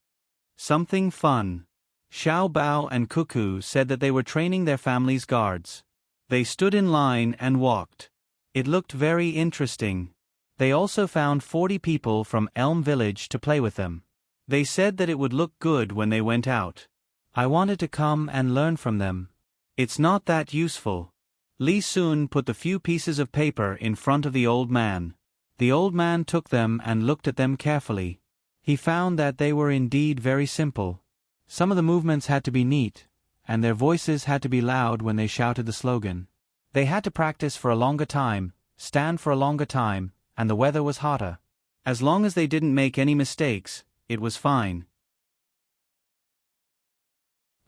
Something fun. Xiao Bao and Cuckoo said that they were training their family's guards. They stood in line and walked. It looked very interesting. They also found 40 people from Elm Village to play with them. They said that it would look good when they went out. I wanted to come and learn from them. It's not that useful. Li Sun put the few pieces of paper in front of the old man. The old man took them and looked at them carefully. He found that they were indeed very simple. Some of the movements had to be neat, and their voices had to be loud when they shouted the slogan. They had to practice for a longer time, stand for a longer time, and the weather was hotter. As long as they didn't make any mistakes, it was fine.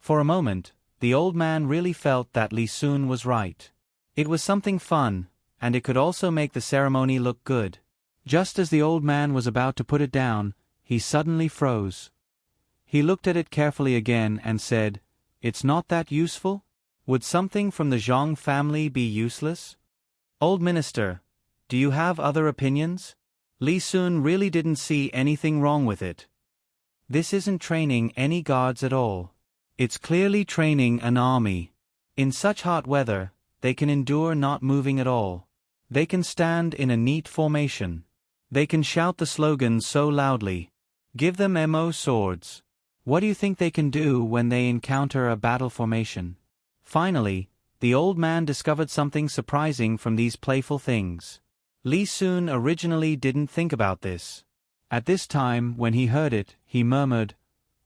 For a moment, the old man really felt that Li Sun was right. It was something fun, and it could also make the ceremony look good. Just as the old man was about to put it down, he suddenly froze. He looked at it carefully again and said, "It's not that useful? Would something from the Zhang family be useless?" "Old minister, do you have other opinions?" Li Sun really didn't see anything wrong with it. This isn't training any guards at all. It's clearly training an army. In such hot weather, they can endure not moving at all. They can stand in a neat formation. They can shout the slogan so loudly. Give them mo swords. What do you think they can do when they encounter a battle formation? Finally, the old man discovered something surprising from these playful things. Li Sun originally didn't think about this. At this time, when he heard it, he murmured,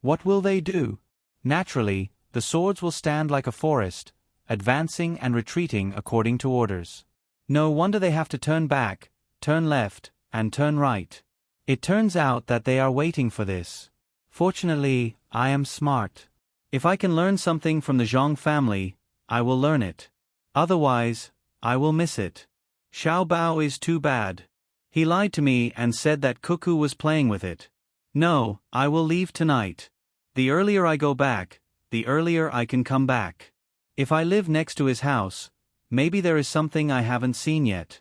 "What will they do?" Naturally, the swords will stand like a forest, advancing and retreating according to orders. No wonder they have to turn back, turn left, and turn right. It turns out that they are waiting for this. Fortunately, I am smart. If I can learn something from the Zhang family, I will learn it. Otherwise, I will miss it. Xiao Bao is too bad. He lied to me and said that Cuckoo was playing with it. No, I will leave tonight. The earlier I go back, the earlier I can come back. If I live next to his house, maybe there is something I haven't seen yet.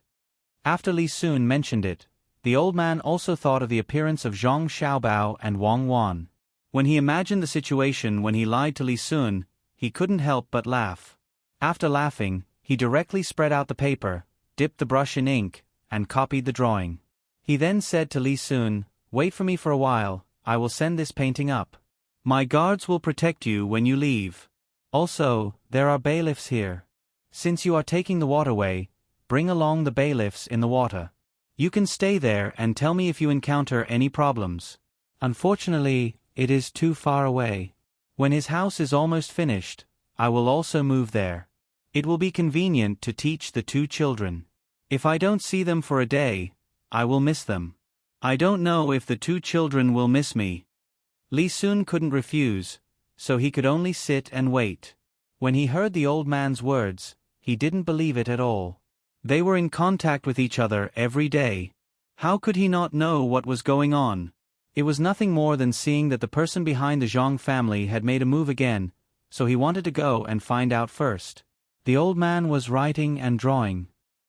After Li Sun mentioned it, the old man also thought of the appearance of Zhang Xiaobao and Wang Wan. When he imagined the situation when he lied to Li Sun, he couldn't help but laugh. After laughing, he directly spread out the paper, dipped the brush in ink, and copied the drawing. He then said to Li Sun, "Wait for me for a while, I will send this painting up. My guards will protect you when you leave. Also, there are bailiffs here. Since you are taking the waterway, bring along the bailiffs in the water. You can stay there and tell me if you encounter any problems. Unfortunately, it is too far away. When his house is almost finished, I will also move there. It will be convenient to teach the 2 children. If I don't see them for a day, I will miss them. I don't know if the 2 children will miss me." Li Sun couldn't refuse, so he could only sit and wait. When he heard the old man's words, he didn't believe it at all. They were in contact with each other every day. How could he not know what was going on? It was nothing more than seeing that the person behind the Zhang family had made a move again, so he wanted to go and find out first. The old man was writing and drawing.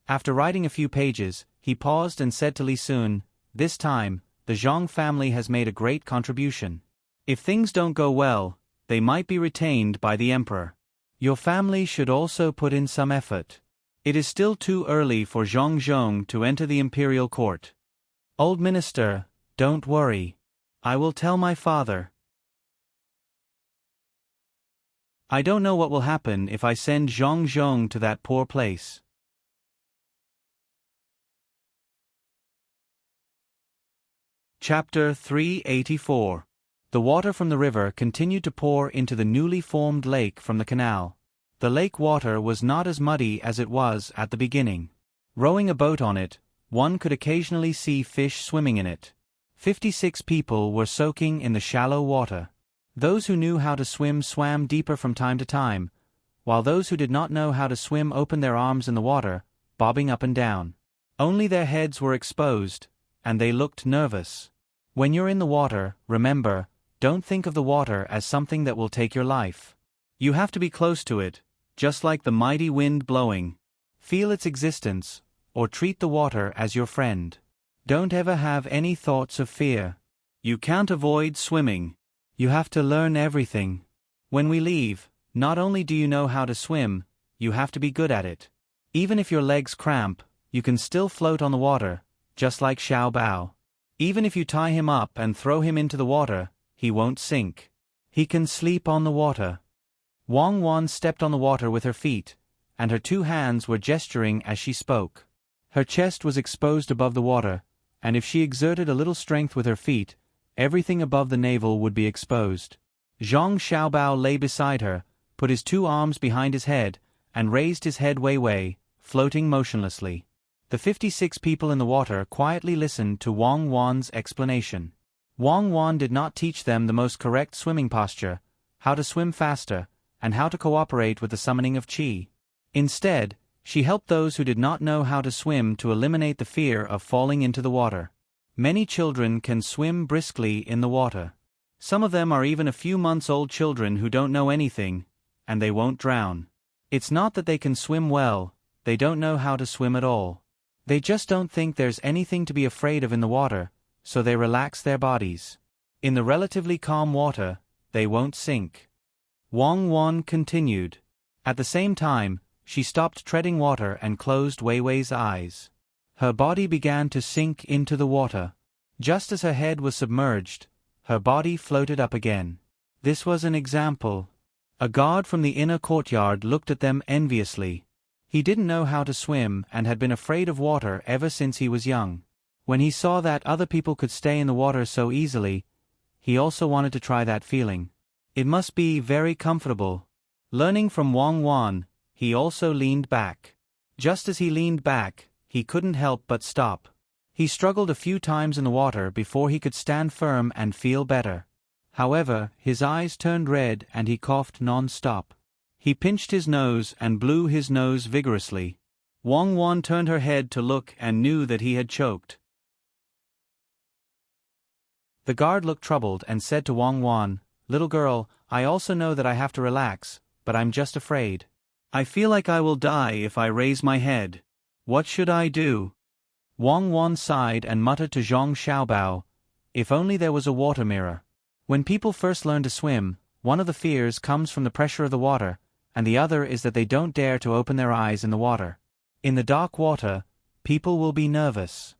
After writing a few pages, he paused and said to Li Sun, "This time, the Zhang family has made a great contribution. If things don't go well, they might be retained by the emperor. Your family should also put in some effort. It is still too early for Zhang Zhong to enter the imperial court. Old minister, don't worry. I will tell my father. I don't know what will happen if I send Zhang Zhong to that poor place." Chapter 384. The water from the river continued to pour into the newly formed lake from the canal. The lake water was not as muddy as it was at the beginning. Rowing a boat on it, one could occasionally see fish swimming in it. 56 people were soaking in the shallow water. Those who knew how to swim swam deeper from time to time, while those who did not know how to swim opened their arms in the water, bobbing up and down. Only their heads were exposed, and they looked nervous. When you're in the water, remember, don't think of the water as something that will take your life. You have to be close to it, just like the mighty wind blowing. Feel its existence, or treat the water as your friend. Don't ever have any thoughts of fear. You can't avoid swimming. You have to learn everything. When we leave, not only do you know how to swim, you have to be good at it. Even if your legs cramp, you can still float on the water, just like Xiao Bao. Even if you tie him up and throw him into the water, he won't sink. He can sleep on the water. Wang Wan stepped on the water with her feet, and her 2 hands were gesturing as she spoke. Her chest was exposed above the water, and if she exerted a little strength with her feet, everything above the navel would be exposed. Zhang Xiaobao lay beside her, put his 2 arms behind his head, and raised his head Wei, floating motionlessly. The 56 people in the water quietly listened to Wang Wan's explanation. Wang Wan did not teach them the most correct swimming posture, how to swim faster, and how to cooperate with the summoning of qi. Instead, she helped those who did not know how to swim to eliminate the fear of falling into the water. Many children can swim briskly in the water. Some of them are even a few months old children who don't know anything, and they won't drown. It's not that they can swim well, they don't know how to swim at all. They just don't think there's anything to be afraid of in the water, so they relax their bodies. In the relatively calm water, they won't sink. Wang Wan continued. At the same time, she stopped treading water and closed Wei's eyes. Her body began to sink into the water. Just as her head was submerged, her body floated up again. This was an example. A guard from the inner courtyard looked at them enviously. He didn't know how to swim and had been afraid of water ever since he was young. When he saw that other people could stay in the water so easily, he also wanted to try that feeling. It must be very comfortable. Learning from Wang Wan, he also leaned back. Just as he leaned back, he couldn't help but stop. He struggled a few times in the water before he could stand firm and feel better. However, his eyes turned red and he coughed non-stop. He pinched his nose and blew his nose vigorously. Wang Wan turned her head to look and knew that he had choked. The guard looked troubled and said to Wang Wan, "Little girl, I also know that I have to relax, but I'm just afraid. I feel like I will die if I raise my head. What should I do?" Wang Wan sighed and muttered to Zhang Xiaobao, "If only there was a water mirror." When people first learn to swim, one of the fears comes from the pressure of the water, and the other is that they don't dare to open their eyes in the water. In the dark water, people will be nervous.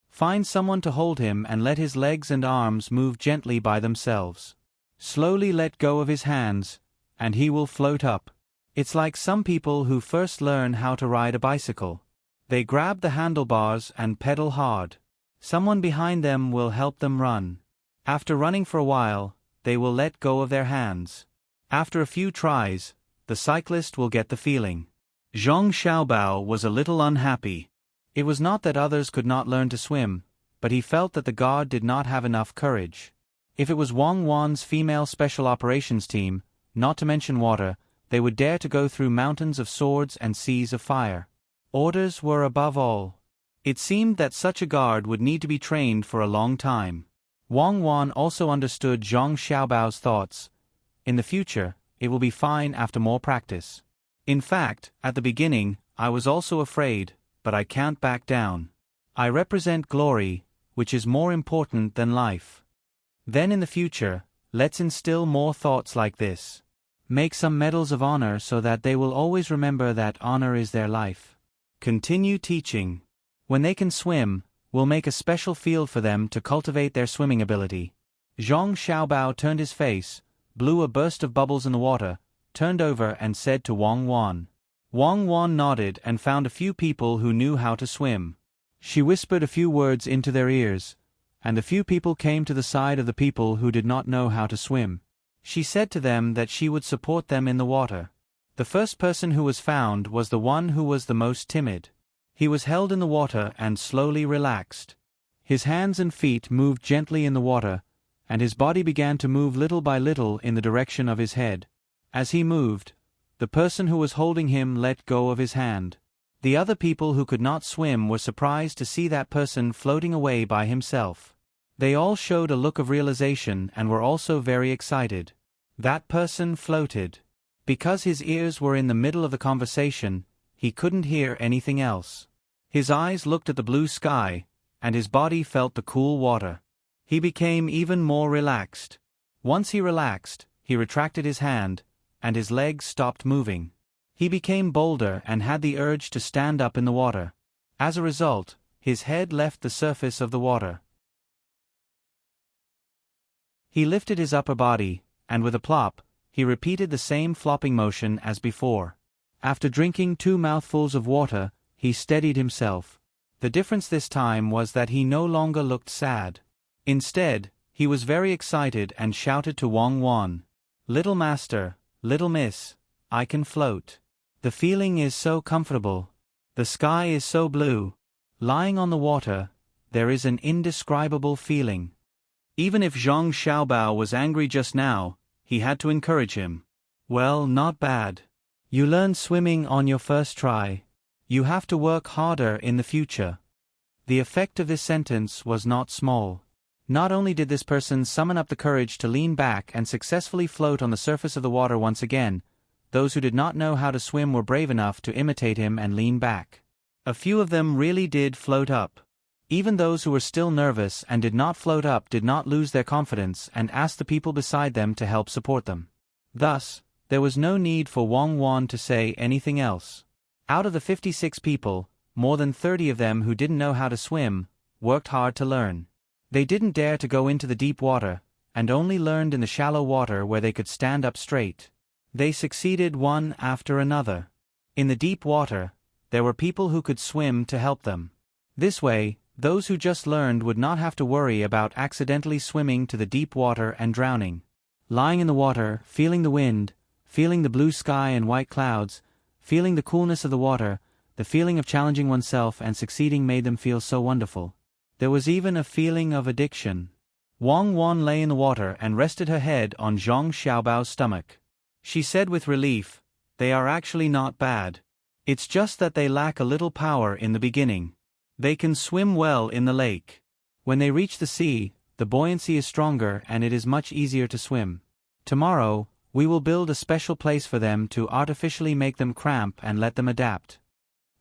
Find someone to hold him and let his legs and arms move gently by themselves. Slowly let go of his hands, and he will float up. It's like some people who first learn how to ride a bicycle. They grab the handlebars and pedal hard. Someone behind them will help them run. After running for a while, they will let go of their hands. After a few tries, the cyclist will get the feeling. Zhang Xiaobao was a little unhappy. It was not that others could not learn to swim, but he felt that the guard did not have enough courage. If it was Wang Wan's female special operations team, not to mention water, they would dare to go through mountains of swords and seas of fire. Orders were above all. It seemed that such a guard would need to be trained for a long time. Wang Wan also understood Zhang Xiaobao's thoughts. In the future, it will be fine after more practice. In fact, at the beginning, I was also afraid, but I can't back down. I represent glory, which is more important than life. Then in the future, let's instill more thoughts like this. Make some medals of honor so that they will always remember that honor is their life. Continue teaching. When they can swim, we'll make a special field for them to cultivate their swimming ability. Zhang Xiaobao turned his face, blew a burst of bubbles in the water, turned over and said to Wang Wan. Wang Wan nodded and found a few people who knew how to swim. She whispered a few words into their ears, and a few people came to the side of the people who did not know how to swim. She said to them that she would support them in the water. The first person who was found was the one who was the most timid. He was held in the water and slowly relaxed. His hands and feet moved gently in the water, and his body began to move little by little in the direction of his head. As he moved, the person who was holding him let go of his hand. The other people who could not swim were surprised to see that person floating away by himself. They all showed a look of realization and were also very excited. That person floated. Because his ears were in the middle of the conversation, he couldn't hear anything else. His eyes looked at the blue sky, and his body felt the cool water. He became even more relaxed. Once he relaxed, he retracted his hand, and his legs stopped moving. He became bolder and had the urge to stand up in the water. As a result, his head left the surface of the water. He lifted his upper body, and with a plop, he repeated the same flopping motion as before. After drinking 2 mouthfuls of water, he steadied himself. The difference this time was that he no longer looked sad. Instead, he was very excited and shouted to Wang Wan, "Little master, little miss, I can float. The feeling is so comfortable. The sky is so blue. Lying on the water, there is an indescribable feeling." Even if Zhang Xiaobao was angry just now, he had to encourage him. "Well, not bad. You learned swimming on your first try. You have to work harder in the future." The effect of this sentence was not small. Not only did this person summon up the courage to lean back and successfully float on the surface of the water once again, those who did not know how to swim were brave enough to imitate him and lean back. A few of them really did float up. Even those who were still nervous and did not float up did not lose their confidence and asked the people beside them to help support them. Thus, there was no need for Wang Wan to say anything else. Out of the 56 people, more than 30 of them who didn't know how to swim, worked hard to learn. They didn't dare to go into the deep water, and only learned in the shallow water where they could stand up straight. They succeeded one after another. In the deep water, there were people who could swim to help them. This way, those who just learned would not have to worry about accidentally swimming to the deep water and drowning. Lying in the water, feeling the wind, feeling the blue sky and white clouds, feeling the coolness of the water, the feeling of challenging oneself and succeeding made them feel so wonderful. There was even a feeling of addiction. Wang Wan lay in the water and rested her head on Zhang Xiaobao's stomach. She said with relief, "They are actually not bad. It's just that they lack a little power in the beginning. They can swim well in the lake. When they reach the sea, the buoyancy is stronger and it is much easier to swim. Tomorrow, we will build a special place for them to artificially make them cramp and let them adapt.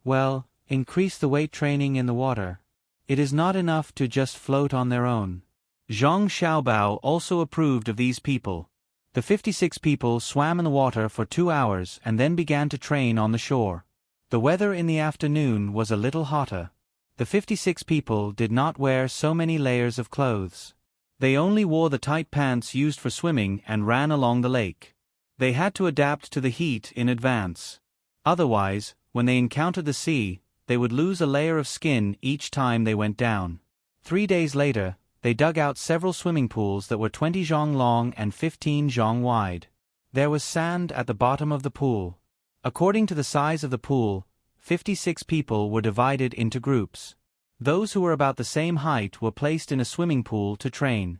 Well, increase the weight training in the water. It is not enough to just float on their own." Zhang Xiaobao also approved of these people. The 56 people swam in the water for 2 hours and then began to train on the shore. The weather in the afternoon was a little hotter. The 56 people did not wear so many layers of clothes. They only wore the tight pants used for swimming and ran along the lake. They had to adapt to the heat in advance. Otherwise, when they encountered the sea, they would lose a layer of skin each time they went down. 3 days later, they dug out several swimming pools that were 20 zhong long and 15 zhong wide. There was sand at the bottom of the pool. According to the size of the pool, 56 people were divided into groups. Those who were about the same height were placed in a swimming pool to train.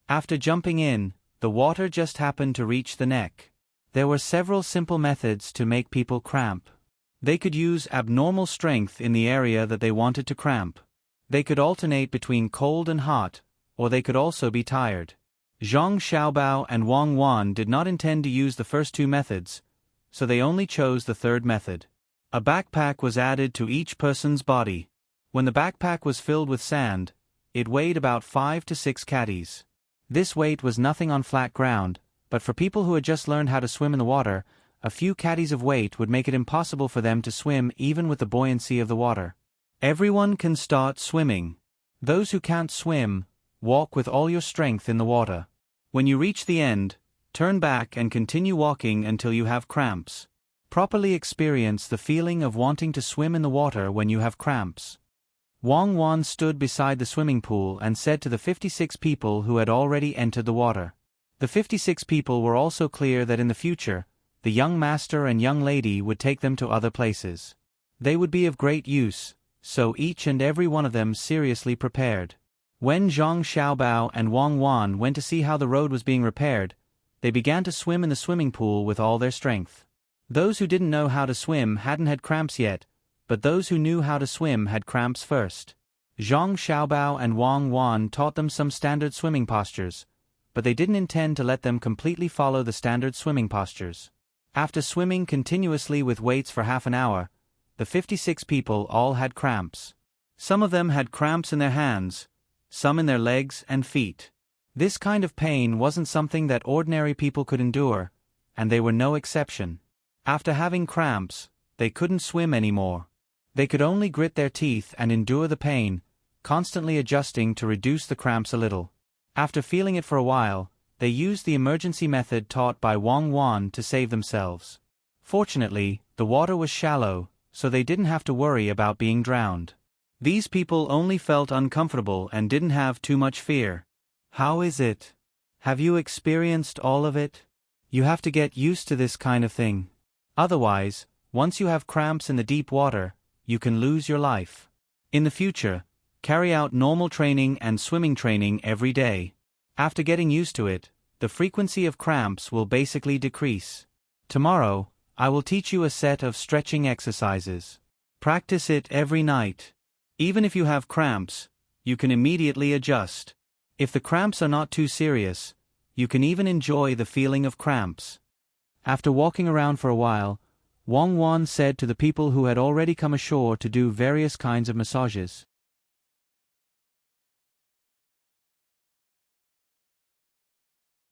After jumping in, the water just happened to reach the neck. There were several simple methods to make people cramp. They could use abnormal strength in the area that they wanted to cramp. They could alternate between cold and hot, or they could also be tired. Zhang Xiaobao and Wang Wan did not intend to use the first 2 methods, so they only chose the third method. A backpack was added to each person's body. When the backpack was filled with sand, it weighed about 5 to 6 caddies. This weight was nothing on flat ground, but for people who had just learned how to swim in the water, a few caddies of weight would make it impossible for them to swim even with the buoyancy of the water. Everyone can start swimming. Those who can't swim, walk with all your strength in the water. When you reach the end, turn back and continue walking until you have cramps. Properly experience the feeling of wanting to swim in the water when you have cramps. Wang Wan stood beside the swimming pool and said to the 56 people who had already entered the water. The 56 people were also clear that in the future, the young master and young lady would take them to other places. They would be of great use, so each and every one of them seriously prepared. When Zhang Xiaobao and Wang Wan went to see how the road was being repaired, they began to swim in the swimming pool with all their strength. Those who didn't know how to swim hadn't had cramps yet, but those who knew how to swim had cramps first. Zhang Xiaobao and Wang Wan taught them some standard swimming postures, but they didn't intend to let them completely follow the standard swimming postures. After swimming continuously with weights for half an hour, the 56 people all had cramps. Some of them had cramps in their hands, some in their legs and feet. This kind of pain wasn't something that ordinary people could endure, and they were no exception. After having cramps, they couldn't swim anymore. They could only grit their teeth and endure the pain, constantly adjusting to reduce the cramps a little. After feeling it for a while, they used the emergency method taught by Wang Wan to save themselves. Fortunately, the water was shallow, so they didn't have to worry about being drowned. These people only felt uncomfortable and didn't have too much fear. How is it? Have you experienced all of it? You have to get used to this kind of thing. Otherwise, once you have cramps in the deep water, you can lose your life. In the future, carry out normal training and swimming training every day. After getting used to it, the frequency of cramps will basically decrease. Tomorrow, I will teach you a set of stretching exercises. Practice it every night. Even if you have cramps, you can immediately adjust. If the cramps are not too serious, you can even enjoy the feeling of cramps. After walking around for a while, Wang Wan said to the people who had already come ashore to do various kinds of massages.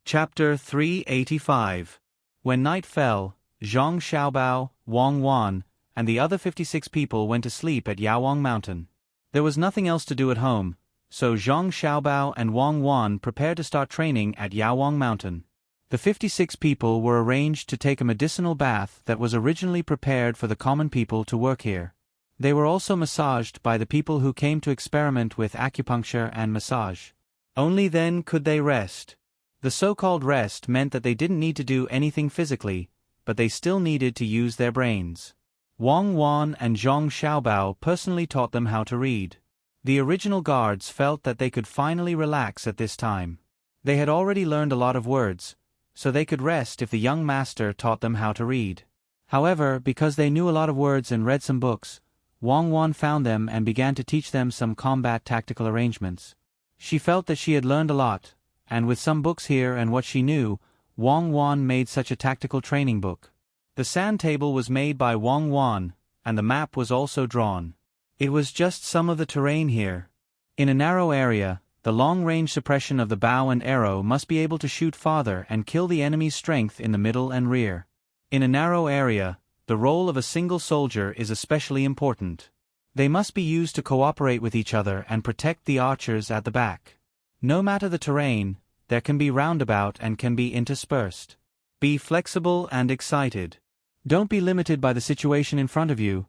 Chapter 385. When night fell, Zhang Xiaobao, Wang Wan, and the other 56 people went to sleep at Yawang Mountain. There was nothing else to do at home, so Zhang Xiaobao and Wang Wan prepared to start training at Yawang Mountain. The 56 people were arranged to take a medicinal bath that was originally prepared for the common people to work here. They were also massaged by the people who came to experiment with acupuncture and massage. Only then could they rest. The so-called rest meant that they didn't need to do anything physically, but they still needed to use their brains. Wang Wan and Zhang Xiaobao personally taught them how to read. The original guards felt that they could finally relax at this time. They had already learned a lot of words, so they could rest if the young master taught them how to read. However, because they knew a lot of words and read some books, Wang Wan found them and began to teach them some combat tactical arrangements. She felt that she had learned a lot, and with some books here and what she knew, Wang Wan made such a tactical training book. The sand table was made by Wang Wan, and the map was also drawn. It was just some of the terrain here. In a narrow area, the long-range suppression of the bow and arrow must be able to shoot farther and kill the enemy's strength in the middle and rear. In a narrow area, the role of a single soldier is especially important. They must be used to cooperate with each other and protect the archers at the back. No matter the terrain, there can be roundabout and can be interspersed. Be flexible and excited. Don't be limited by the situation in front of you.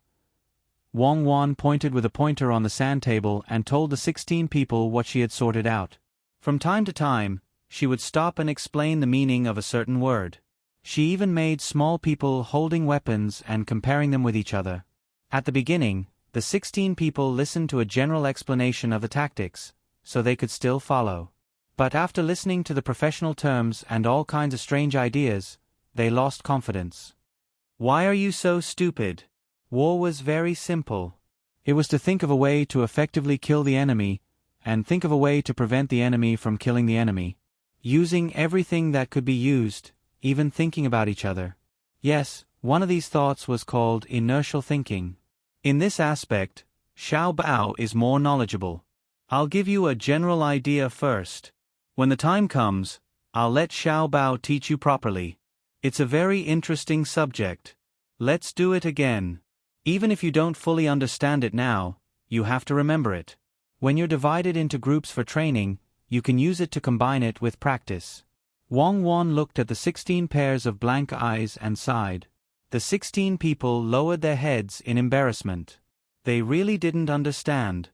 Wang Wan pointed with a pointer on the sand table and told the 16 people what she had sorted out. From time to time, she would stop and explain the meaning of a certain word. She even made small people holding weapons and comparing them with each other. At the beginning, the 16 people listened to a general explanation of the tactics, so they could still follow. But after listening to the professional terms and all kinds of strange ideas, they lost confidence. Why are you so stupid? War was very simple. It was to think of a way to effectively kill the enemy, and think of a way to prevent the enemy from killing the enemy. Using everything that could be used, even thinking about each other. Yes, one of these thoughts was called inertial thinking. In this aspect, Xiao Bao is more knowledgeable. I'll give you a general idea first. When the time comes, I'll let Xiao Bao teach you properly. It's a very interesting subject. Let's do it again. Even if you don't fully understand it now, you have to remember it. When you're divided into groups for training, you can use it to combine it with practice. Wang Wan looked at the 16 pairs of blank eyes and sighed. The 16 people lowered their heads in embarrassment. They really didn't understand.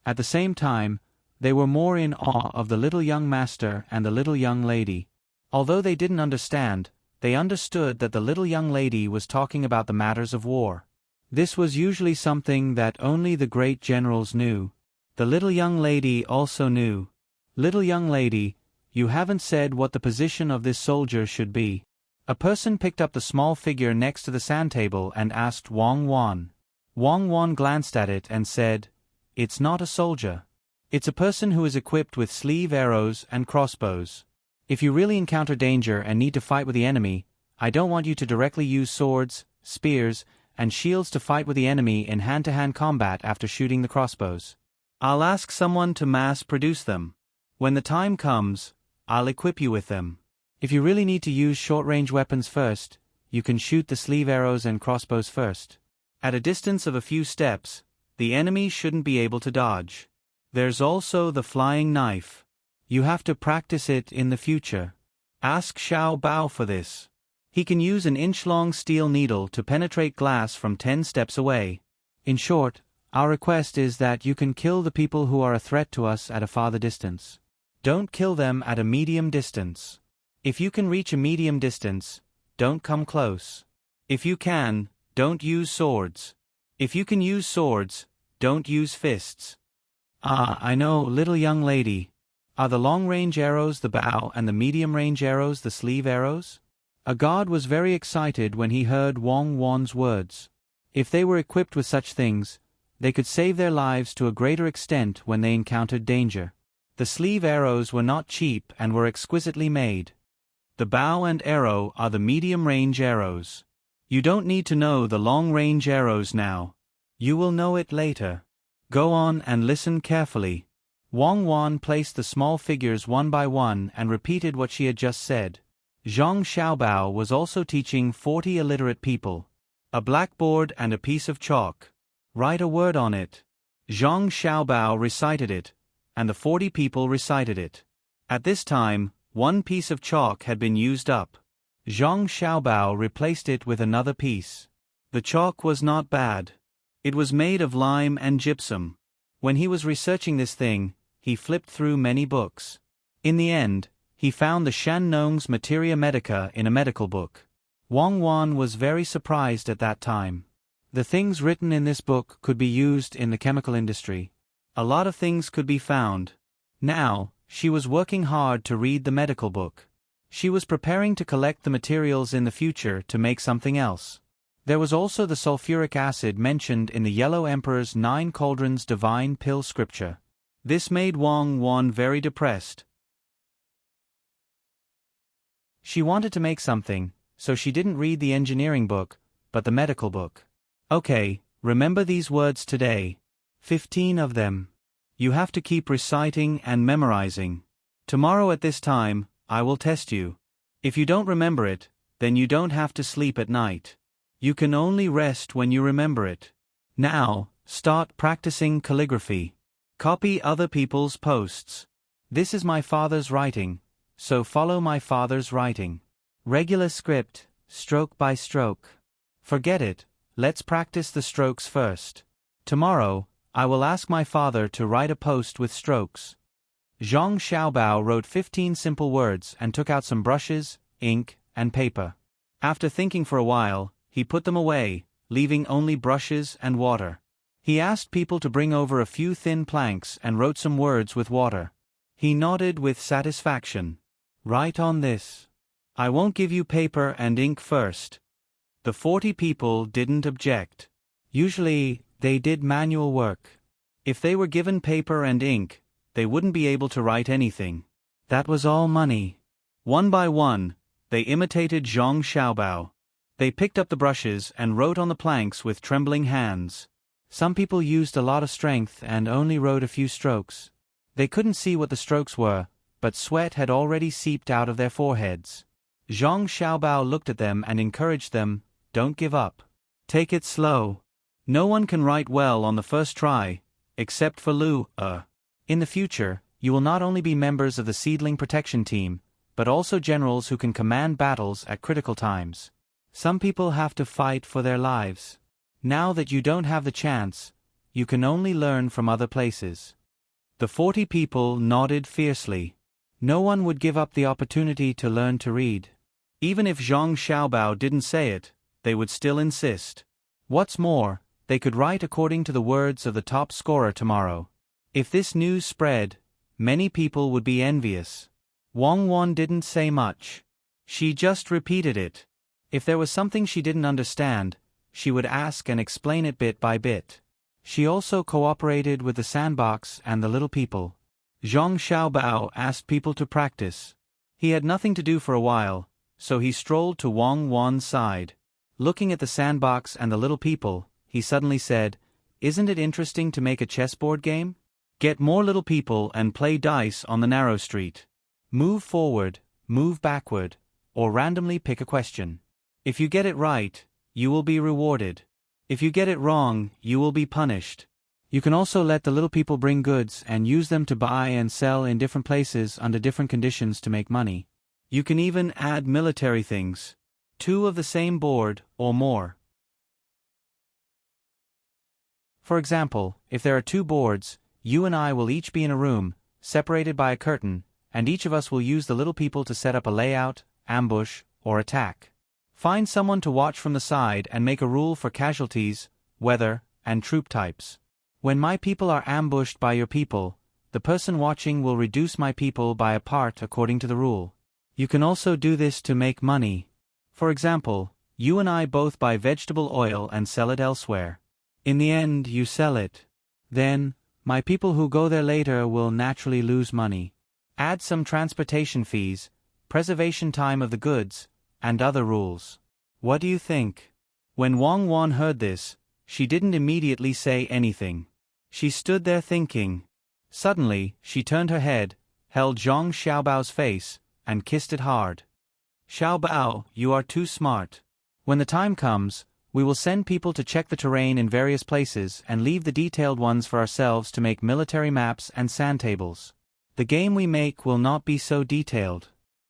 At the same time, they were more in awe of the little young master and the little young lady. Although they didn't understand, they understood that the little young lady was talking about the matters of war. This was usually something that only the great generals knew. The little young lady also knew. Little young lady, you haven't said what the position of this soldier should be. A person picked up the small figure next to the sand table and asked Wang Wan. Wang Wan glanced at it and said, "It's not a soldier. It's a person who is equipped with sleeve arrows and crossbows." If you really encounter danger and need to fight with the enemy, I don't want you to directly use swords, spears, and shields to fight with the enemy in hand-to-hand combat after shooting the crossbows. I'll ask someone to mass-produce them. When the time comes, I'll equip you with them. If you really need to use short-range weapons first, you can shoot the sleeve arrows and crossbows first. At a distance of a few steps, the enemy shouldn't be able to dodge. There's also the flying knife. You have to practice it in the future. Ask Xiao Bao for this. He can use an inch-long steel needle to penetrate glass from 10 steps away. In short, our request is that you can kill the people who are a threat to us at a farther distance. Don't kill them at a medium distance. If you can reach a medium distance, don't come close. If you can, don't use swords. If you can use swords, don't use fists. Ah, I know, little young lady. Are the long-range arrows the bow and the medium-range arrows the sleeve arrows? A god was very excited when he heard Wang Wan's words. If they were equipped with such things, they could save their lives to a greater extent when they encountered danger. The sleeve arrows were not cheap and were exquisitely made. The bow and arrow are the medium-range arrows. You don't need to know the long-range arrows now. You will know it later. Go on and listen carefully. Wang Wan placed the small figures one by one and repeated what she had just said. Zhang Xiaobao was also teaching 40 illiterate people. A blackboard and a piece of chalk. Write a word on it. Zhang Xiaobao recited it, and the 40 people recited it. At this time, one piece of chalk had been used up. Zhang Xiaobao replaced it with another piece. The chalk was not bad. It was made of lime and gypsum. When he was researching this thing, he flipped through many books. In the end, he found the Shan Nong's Materia Medica in a medical book. Wang Wan was very surprised at that time. The things written in this book could be used in the chemical industry. A lot of things could be found. Now, she was working hard to read the medical book. She was preparing to collect the materials in the future to make something else. There was also the sulfuric acid mentioned in the Yellow Emperor's 9 Cauldrons divine pill scripture. This made Wang Wan very depressed. She wanted to make something, so she didn't read the engineering book, but the medical book. Okay, remember these words today. 15 of them. You have to keep reciting and memorizing. Tomorrow at this time, I will test you. If you don't remember it, then you don't have to sleep at night. You can only rest when you remember it. Now, start practicing calligraphy. Copy other people's posts. This is my father's writing, so follow my father's writing. Regular script, stroke by stroke. Forget it, let's practice the strokes first. Tomorrow, I will ask my father to write a post with strokes. Zhang Xiaobao wrote 15 simple words and took out some brushes, ink, and paper. After thinking for a while, he put them away, leaving only brushes and water. He asked people to bring over a few thin planks and wrote some words with water. He nodded with satisfaction. Write on this. I won't give you paper and ink first. The 40 people didn't object. Usually, they did manual work. If they were given paper and ink, they wouldn't be able to write anything. That was all money. One by one, they imitated Zhang Xiaobao. They picked up the brushes and wrote on the planks with trembling hands. Some people used a lot of strength and only wrote a few strokes. They couldn't see what the strokes were, but sweat had already seeped out of their foreheads. Zhang Xiaobao looked at them and encouraged them, don't give up. Take it slow. No one can write well on the first try, except for Lu. In the future, you will not only be members of the Seedling Protection Team, but also generals who can command battles at critical times. Some people have to fight for their lives. Now that you don't have the chance, you can only learn from other places. The 40 people nodded fiercely. No one would give up the opportunity to learn to read. Even if Zhang Xiaobao didn't say it, they would still insist. What's more, they could write according to the words of the top scorer tomorrow. If this news spread, many people would be envious. Wang Wan didn't say much. She just repeated it. If there was something she didn't understand, she would ask and explain it bit by bit. She also cooperated with the sandbox and the little people. Zhang Xiaobao asked people to practice. He had nothing to do for a while, so he strolled to Wang Wan's side. Looking at the sandbox and the little people, he suddenly said, "Isn't it interesting to make a chessboard game? Get more little people and play dice on the narrow street. Move forward, move backward, or randomly pick a question. If you get it right, you will be rewarded. If you get it wrong, you will be punished. You can also let the little people bring goods and use them to buy and sell in different places under different conditions to make money. You can even add military things. 2 of the same board, or more. For example, if there are 2 boards, you and I will each be in a room, separated by a curtain, and each of us will use the little people to set up a layout, ambush, or attack. Find someone to watch from the side and make a rule for casualties, weather, and troop types. When my people are ambushed by your people, the person watching will reduce my people by a part according to the rule. You can also do this to make money. For example, you and I both buy vegetable oil and sell it elsewhere. In the end, you sell it. Then, my people who go there later will naturally lose money. Add some transportation fees, preservation time of the goods, and other rules. What do you think? When Wang Wan heard this, she didn't immediately say anything. She stood there thinking. Suddenly, she turned her head, held Zhang Xiaobao's face, and kissed it hard. "Xiaobao, you are too smart. When the time comes, we will send people to check the terrain in various places and leave the detailed ones for ourselves to make military maps and sand tables. The game we make will not be so detailed.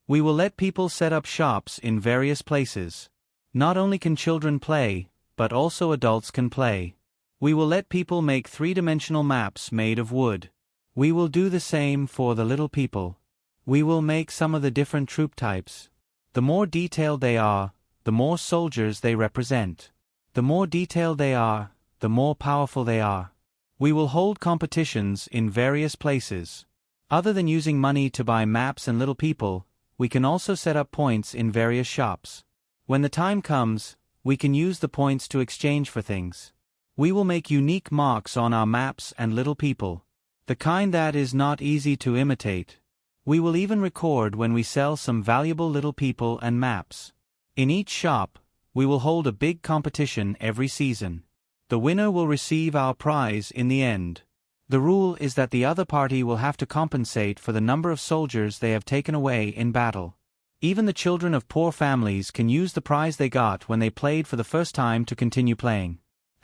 We will let people set up shops in various places. Not only can children play, but also adults can play. We will let people make 3-dimensional maps made of wood. We will do the same for the little people. We will make some of the different troop types. The more detailed they are, the more soldiers they represent. The more detailed they are, the more powerful they are. We will hold competitions in various places. Other than using money to buy maps and little people, we can also set up points in various shops. When the time comes, we can use the points to exchange for things. We will make unique marks on our maps and little people, the kind that is not easy to imitate. We will even record when we sell some valuable little people and maps. In each shop, we will hold a big competition every season. The winner will receive our prize in the end. The rule is that the other party will have to compensate for the number of soldiers they have taken away in battle. Even the children of poor families can use the prize they got when they played for the first time to continue playing.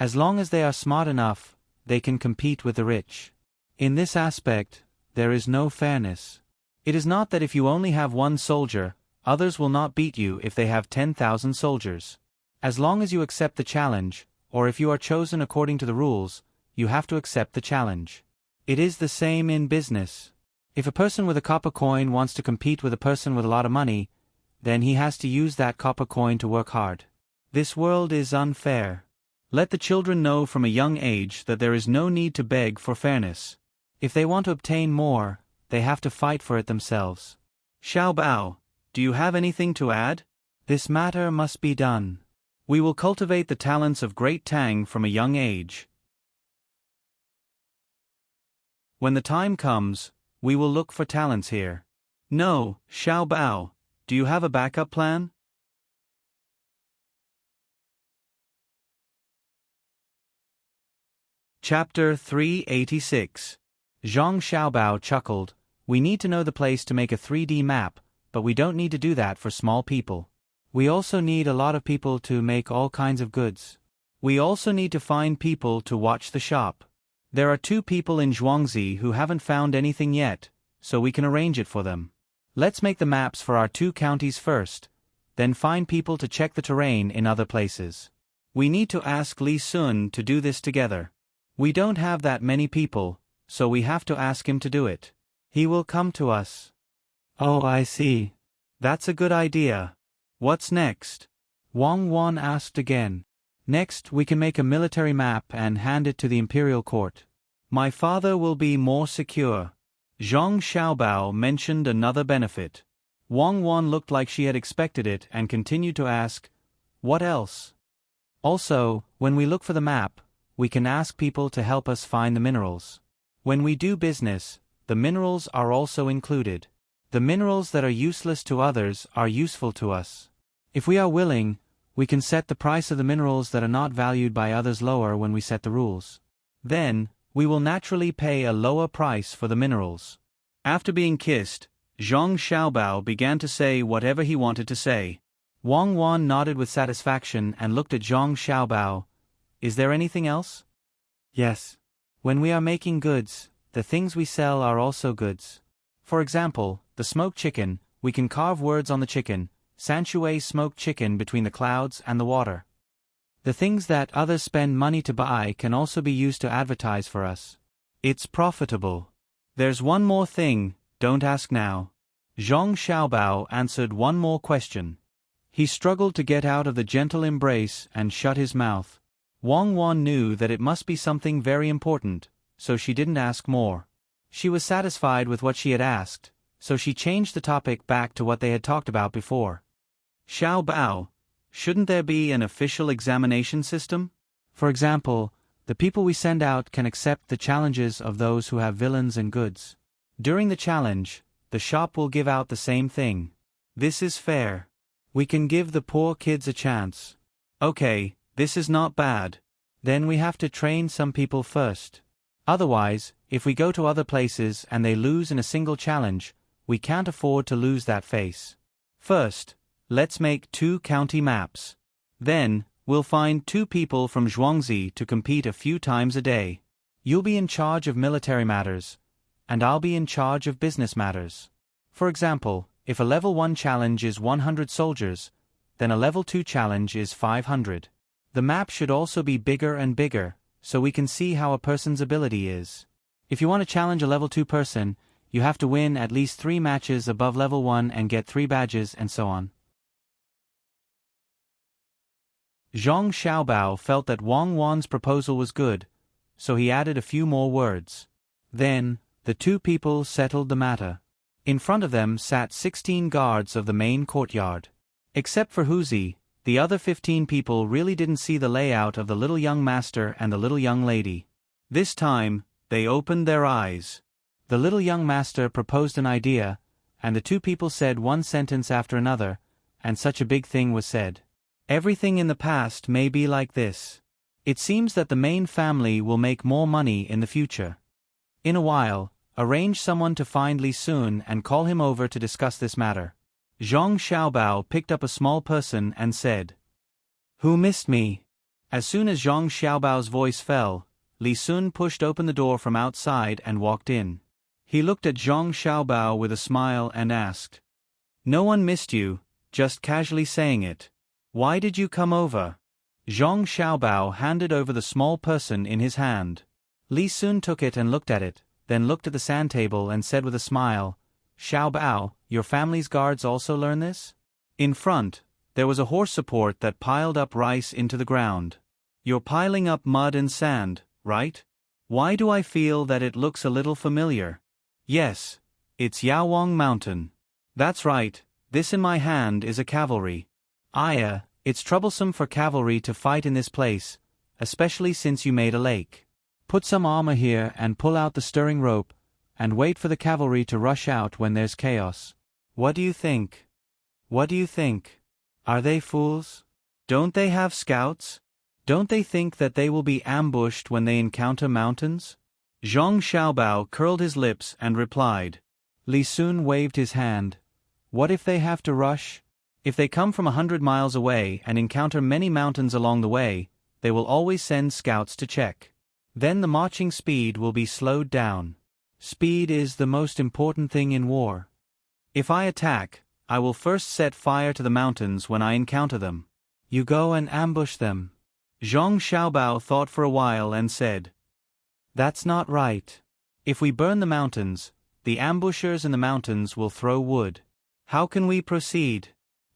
As long as they are smart enough, they can compete with the rich. In this aspect, there is no fairness. It is not that if you only have 1 soldier, others will not beat you if they have 10,000 soldiers. As long as you accept the challenge, or if you are chosen according to the rules, you have to accept the challenge. It is the same in business. If a person with a copper coin wants to compete with a person with a lot of money, then he has to use that copper coin to work hard. This world is unfair. Let the children know from a young age that there is no need to beg for fairness. If they want to obtain more, they have to fight for it themselves. Xiaobao, do you have anything to add? This matter must be done. We will cultivate the talents of great Tang from a young age. When the time comes, we will look for talents here. No, Xiaobao, do you have a backup plan? Chapter 386. Zhang Xiaobao chuckled. We need to know the place to make a 3D map, but we don't need to do that for small people. We also need a lot of people to make all kinds of goods. We also need to find people to watch the shop. There are 2 people in Zhuangzi who haven't found anything yet, so we can arrange it for them. Let's make the maps for our 2 counties first, then find people to check the terrain in other places. We need to ask Li Sun to do this together. We don't have that many people, so we have to ask him to do it. He will come to us. Oh, I see. That's a good idea. What's next? Wang Wan asked again. Next, we can make a military map and hand it to the imperial court. My father will be more secure. Zhang Xiaobao mentioned another benefit. Wang Wan looked like she had expected it and continued to ask, what else? Also, when we look for the map, we can ask people to help us find the minerals. When we do business, the minerals are also included. The minerals that are useless to others are useful to us. If we are willing, we can set the price of the minerals that are not valued by others lower when we set the rules. Then, we will naturally pay a lower price for the minerals. After being kissed, Zhang Xiaobao began to say whatever he wanted to say. Wang Wan nodded with satisfaction and looked at Zhang Xiaobao. Is there anything else? Yes. When we are making goods, the things we sell are also goods. For example, the smoked chicken, we can carve words on the chicken, Sanctuary smoked chicken between the clouds and the water. The things that others spend money to buy can also be used to advertise for us. It's profitable. There's one more thing, don't ask now. Zhang Xiaobao answered one more question. He struggled to get out of the gentle embrace and shut his mouth. Wang Wan knew that it must be something very important, so she didn't ask more. She was satisfied with what she had asked, so she changed the topic back to what they had talked about before. Xiaobao, shouldn't there be an official examination system? For example, the people we send out can accept the challenges of those who have villains and goods. During the challenge, the shop will give out the same thing. This is fair. We can give the poor kids a chance. Okay, this is not bad. Then we have to train some people first. Otherwise, if we go to other places and they lose in a single challenge, we can't afford to lose that face. First, let's make 2 county maps. Then, we'll find 2 people from Zhuangzi to compete a few times a day. You'll be in charge of military matters, and I'll be in charge of business matters. For example, if a level 1 challenge is 100 soldiers, then a level 2 challenge is 500. The map should also be bigger and bigger, so we can see how a person's ability is. If you want to challenge a level 2 person, you have to win at least 3 matches above level 1 and get 3 badges and so on. Zhang Xiaobao felt that Wang Wan's proposal was good, so he added a few more words. Then, the 2 people settled the matter. In front of them sat 16 guards of the main courtyard. Except for Huzi, the other 15 people really didn't see the layout of the little young master and the little young lady. This time, they opened their eyes. The little young master proposed an idea, and the 2 people said one sentence after another, and such a big thing was said. Everything in the past may be like this. It seems that the main family will make more money in the future. In a while, arrange someone to find Li Sun and call him over to discuss this matter. Zhang Xiaobao picked up a small person and said, "Who missed me?" As soon as Zhang Xiaobao's voice fell, Li Sun pushed open the door from outside and walked in. He looked at Zhang Xiaobao with a smile and asked, "No one missed you, just casually saying it. Why did you come over?" Zhang Xiaobao handed over the small person in his hand. Li Sun took it and looked at it, then looked at the sand table and said with a smile, "Xiaobao, your family's guards also learn this?" In front, there was a horse support that piled up rice into the ground. "You're piling up mud and sand, right? Why do I feel that it looks a little familiar?" "Yes, it's Yaowang Mountain." "That's right, this in my hand is a cavalry." "Aya, it's troublesome for cavalry to fight in this place, especially since you made a lake. Put some armor here and pull out the stirring rope, and wait for the cavalry to rush out when there's chaos. What do you think? What do you think? Are they fools? Don't they have scouts? Don't they think that they will be ambushed when they encounter mountains?" Zhang Xiaobao curled his lips and replied. Li Sun waved his hand. "What if they have to rush? If they come from 100 miles away and encounter many mountains along the way, they will always send scouts to check. Then the marching speed will be slowed down. Speed is the most important thing in war. If I attack, I will first set fire to the mountains when I encounter them. You go and ambush them." Zhang Xiaobao thought for a while and said, "That's not right. If we burn the mountains, the ambushers in the mountains will throw wood. How can we proceed?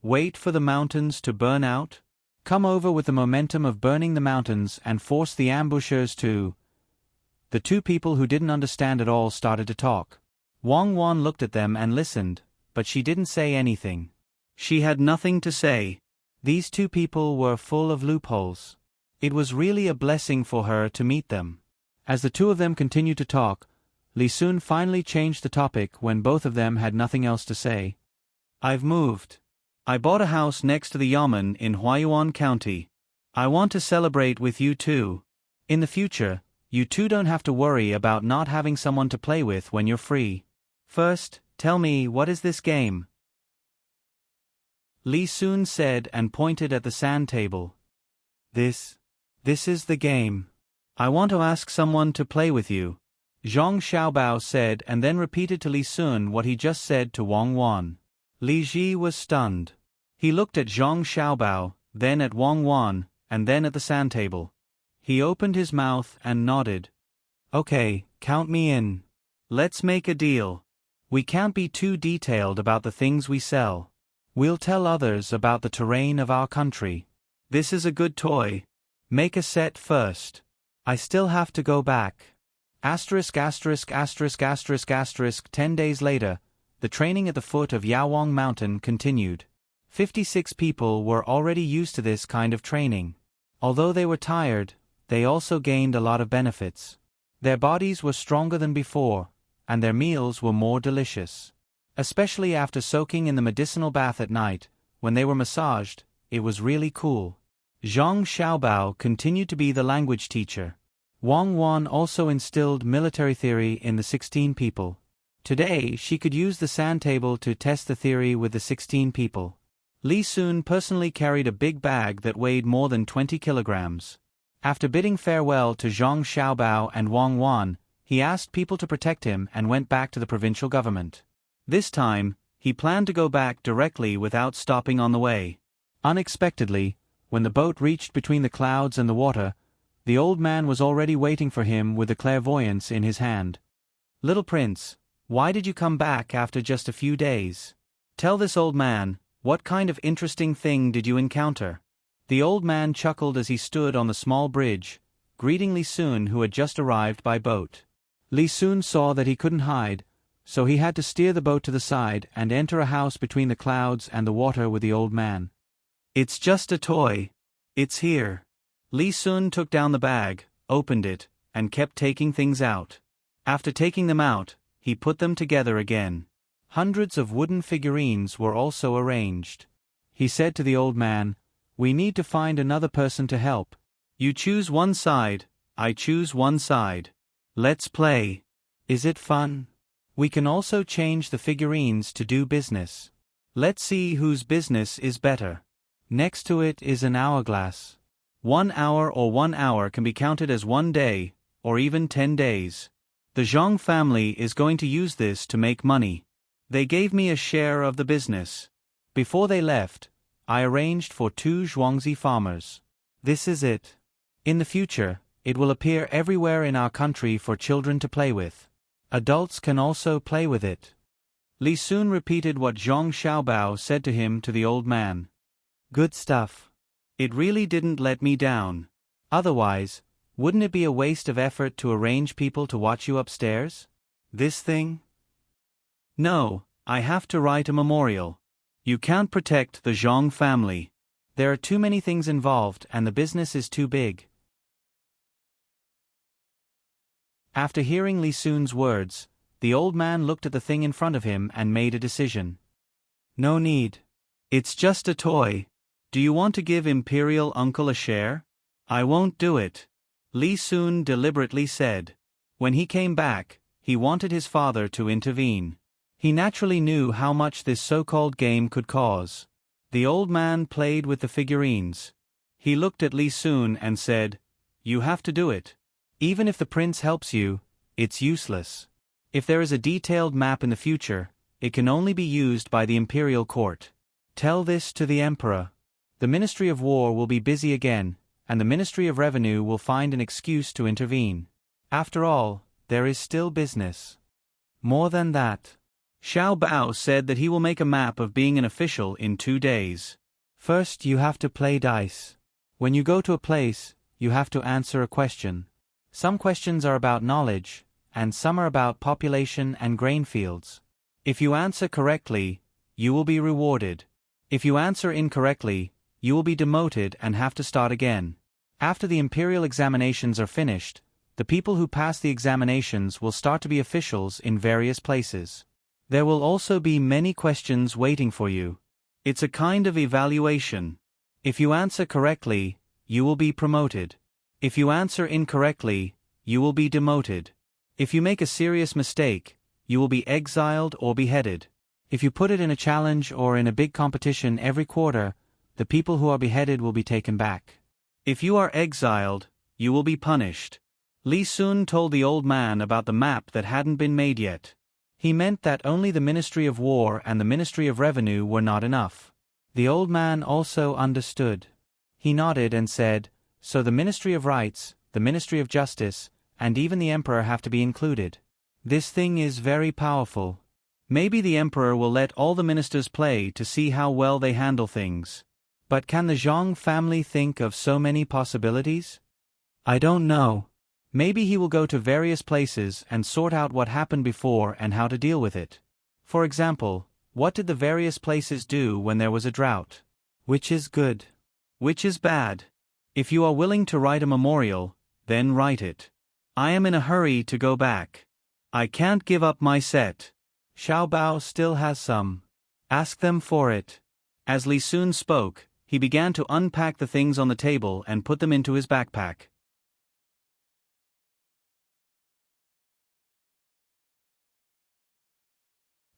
Wait for the mountains to burn out? Come over with the momentum of burning the mountains and force the ambushers to—" The 2 people who didn't understand at all started to talk. Wang Wan looked at them and listened, but she didn't say anything. She had nothing to say. These 2 people were full of loopholes. It was really a blessing for her to meet them. As the 2 of them continued to talk, Li Sun finally changed the topic when both of them had nothing else to say. I've moved. I bought a house next to the Yamen in Huayuan County. I want to celebrate with you too. In the future, you two don't have to worry about not having someone to play with when you're free. First, tell me, what is this game? Li Sun said and pointed at the sand table. This is the game. I want to ask someone to play with you. Zhang Xiaobao said and then repeated to Li Sun what he just said to Wang Wan. Li Ji was stunned. He looked at Zhang Xiaobao, then at Wang Wan, and then at the sand table. He opened his mouth and nodded. Okay, count me in. Let's make a deal. We can't be too detailed about the things we sell. We'll tell others about the terrain of our country. This is a good toy. Make a set first. I still have to go back. **********. 10 days later, the training at the foot of Yawang Mountain continued. 56 people were already used to this kind of training. Although they were tired, they also gained a lot of benefits. Their bodies were stronger than before, and their meals were more delicious. Especially after soaking in the medicinal bath at night, when they were massaged, it was really cool. Zhang Xiaobao continued to be the language teacher. Wang Wan also instilled military theory in the 16 people. Today, she could use the sand table to test the theory with the 16 people. Li Sun personally carried a big bag that weighed more than 20 kilograms. After bidding farewell to Zhang Xiaobao and Wang Wan, he asked people to protect him and went back to the provincial government. This time, he planned to go back directly without stopping on the way. Unexpectedly, when the boat reached between the clouds and the water, the old man was already waiting for him with the clairvoyance in his hand. Little prince, why did you come back after just a few days? Tell this old man, what kind of interesting thing did you encounter? The old man chuckled as he stood on the small bridge, greeting Li Sun who had just arrived by boat. Li Sun saw that he couldn't hide, so he had to steer the boat to the side and enter a house between the clouds and the water with the old man. It's just a toy. It's here. Li Sun took down the bag, opened it, and kept taking things out. After taking them out, he put them together again. Hundreds of wooden figurines were also arranged. He said to the old man, "We need to find another person to help. You choose one side, I choose one side. Let's play. Is it fun? We can also change the figurines to do business. Let's see whose business is better." Next to it is an hourglass. 1 hour or 1 hour can be counted as 1 day, or even 10 days. The Zhang family is going to use this to make money. They gave me a share of the business. Before they left, I arranged for 2 Zhuangzi farmers. This is it. In the future, it will appear everywhere in our country for children to play with. Adults can also play with it. Li Sun repeated what Zhang Xiaobao said to him to the old man. Good stuff. It really didn't let me down. Otherwise, wouldn't it be a waste of effort to arrange people to watch you upstairs? This thing? No, I have to write a memorial. You can't protect the Zhang family. There are too many things involved and the business is too big. After hearing Li Sun's words, the old man looked at the thing in front of him and made a decision. No need. It's just a toy. Do you want to give Imperial Uncle a share? I won't do it. Li Sun deliberately said. When he came back, he wanted his father to intervene. He naturally knew how much this so-called game could cause. The old man played with the figurines. He looked at Li Sun and said, "You have to do it. Even if the prince helps you, it's useless. If there is a detailed map in the future, it can only be used by the imperial court. Tell this to the emperor. The Ministry of War will be busy again, and the Ministry of Revenue will find an excuse to intervene. After all, there is still business. More than that." Xiao Bao said that he will make a map of being an official in 2 days. First you have to play dice. When you go to a place, you have to answer a question. Some questions are about knowledge, and some are about population and grain fields. If you answer correctly, you will be rewarded. If you answer incorrectly, you will be demoted and have to start again. After the imperial examinations are finished, the people who pass the examinations will start to be officials in various places. There will also be many questions waiting for you. It's a kind of evaluation. If you answer correctly, you will be promoted. If you answer incorrectly, you will be demoted. If you make a serious mistake, you will be exiled or beheaded. If you put it in a challenge or in a big competition every quarter, the people who are beheaded will be taken back. If you are exiled, you will be punished. Li Sun told the old man about the map that hadn't been made yet. He meant that only the Ministry of War and the Ministry of Revenue were not enough. The old man also understood. He nodded and said, "So the Ministry of Rights, the Ministry of Justice, and even the Emperor have to be included. This thing is very powerful. Maybe the Emperor will let all the ministers play to see how well they handle things. But can the Zhang family think of so many possibilities? I don't know. Maybe he will go to various places and sort out what happened before and how to deal with it. For example, what did the various places do when there was a drought? Which is good? Which is bad? If you are willing to write a memorial, then write it. I am in a hurry to go back. I can't give up my set. Xiao Bao still has some. Ask them for it." As Li Sun spoke, he began to unpack the things on the table and put them into his backpack.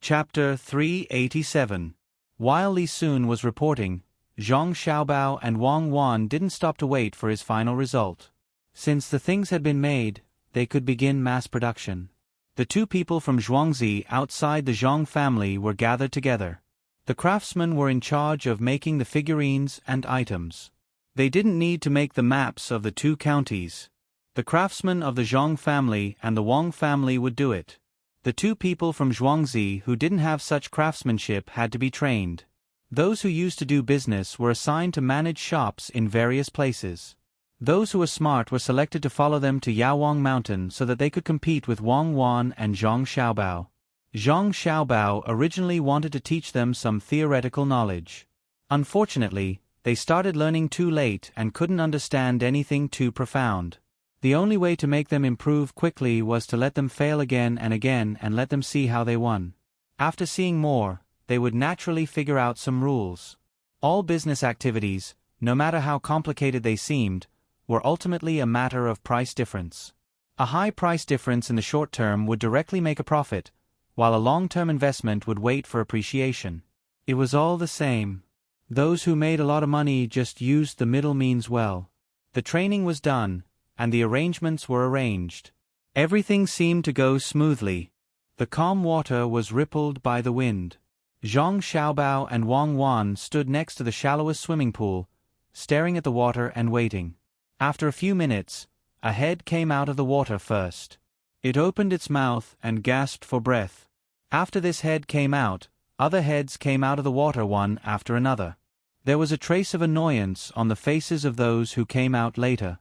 Chapter 387. While Li Sun was reporting, Zhang Xiaobao and Wang Wan didn't stop to wait for his final result. Since the things had been made, they could begin mass production. The two people from Zhuangzi outside the Zhang family were gathered together. The craftsmen were in charge of making the figurines and items. They didn't need to make the maps of the two counties. The craftsmen of the Zhang family and the Wang family would do it. The two people from Zhuangzi who didn't have such craftsmanship had to be trained. Those who used to do business were assigned to manage shops in various places. Those who were smart were selected to follow them to Yawang Mountain so that they could compete with Wang Wan and Zhang Xiaobao. Zhang Xiaobao originally wanted to teach them some theoretical knowledge. Unfortunately, they started learning too late and couldn't understand anything too profound. The only way to make them improve quickly was to let them fail again and let them see how they won. After seeing more, they would naturally figure out some rules. All business activities, no matter how complicated they seemed, were ultimately a matter of price difference. A high price difference in the short term would directly make a profit, while a long-term investment would wait for appreciation. It was all the same. Those who made a lot of money just used the middle means well. The training was done, and the arrangements were arranged. Everything seemed to go smoothly. The calm water was rippled by the wind. Zhang Xiaobao and Wang Wan stood next to the shallowest swimming pool, staring at the water and waiting. After a few minutes, a head came out of the water first. It opened its mouth and gasped for breath. After this head came out, other heads came out of the water one after another. There was a trace of annoyance on the faces of those who came out later.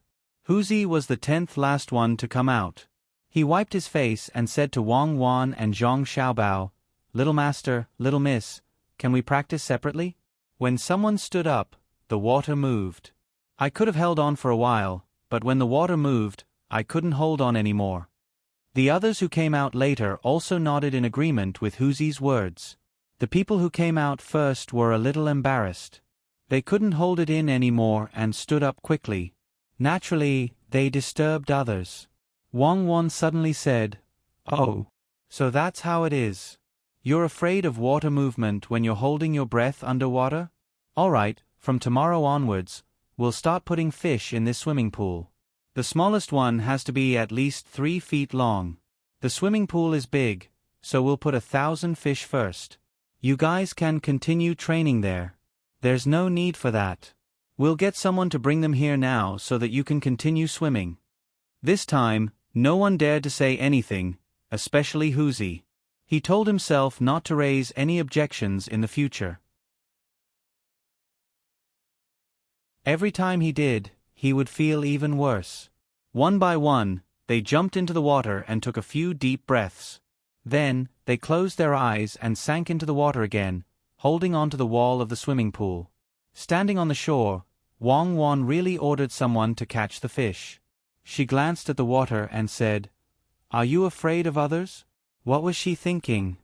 Huzi was the 10th last one to come out. He wiped his face and said to Wang Wan and Zhang Xiaobao, "Little master, little miss, can we practice separately?" When someone stood up, the water moved. I could have held on for a while, but when the water moved, I couldn't hold on anymore. The others who came out later also nodded in agreement with Huzi's words. The people who came out first were a little embarrassed. They couldn't hold it in anymore and stood up quickly. Naturally, they disturbed others. Wang Wan suddenly said, "Oh, so that's how it is. You're afraid of water movement when you're holding your breath underwater? All right, from tomorrow onwards, we'll start putting fish in this swimming pool. The smallest one has to be at least 3 feet long. The swimming pool is big, so we'll put 1,000 fish first. You guys can continue training there. There's no need for that. We'll get someone to bring them here now so that you can continue swimming." This time, no one dared to say anything, especially Huzi. He told himself not to raise any objections in the future. Every time he did, he would feel even worse. One by one, they jumped into the water and took a few deep breaths. Then, they closed their eyes and sank into the water again, holding onto the wall of the swimming pool. Standing on the shore, Wang Wan really ordered someone to catch the fish. She glanced at the water and said, "Are you afraid of others?" What was she thinking?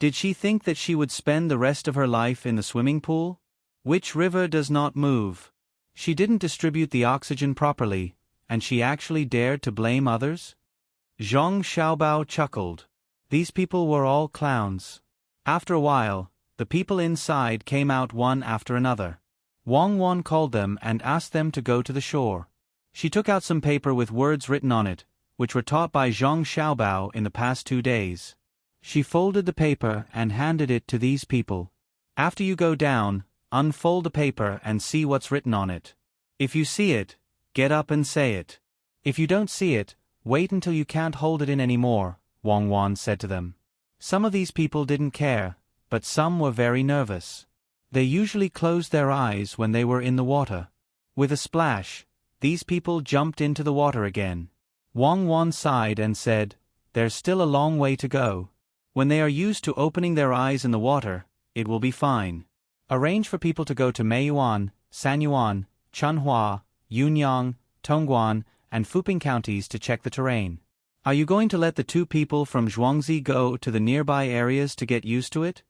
Did she think that she would spend the rest of her life in the swimming pool? Which river does not move? She didn't distribute the oxygen properly, and she actually dared to blame others? Zhang Xiaobao chuckled. These people were all clowns. After a while, the people inside came out one after another. Wang Wan called them and asked them to go to the shore. She took out some paper with words written on it, which were taught by Zhang Xiaobao in the past 2 days. She folded the paper and handed it to these people. After you go down, unfold the paper and see what's written on it. If you see it, get up and say it. If you don't see it, wait until you can't hold it in anymore, Wang Wan said to them. Some of these people didn't care, but some were very nervous. They usually closed their eyes when they were in the water. With a splash, these people jumped into the water again. Wang Wan sighed and said, "There's still a long way to go. When they are used to opening their eyes in the water, it will be fine. Arrange for people to go to Meiyuan, Sanyuan, Chanhua, Yunyang, Tongguan, and Fuping counties to check the terrain. Are you going to let the 2 people from Zhuangzi go to the nearby areas to get used to it?"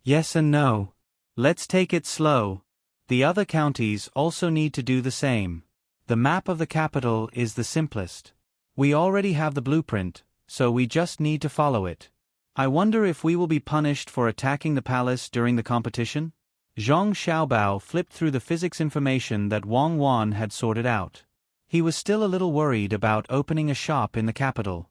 "Yes and no. Let's take it slow. The other counties also need to do the same. The map of the capital is the simplest. We already have the blueprint, so we just need to follow it. I wonder if we will be punished for attacking the palace during the competition?" Zhang Xiaobao flipped through the physics information that Wang Wan had sorted out. He was still a little worried about opening a shop in the capital.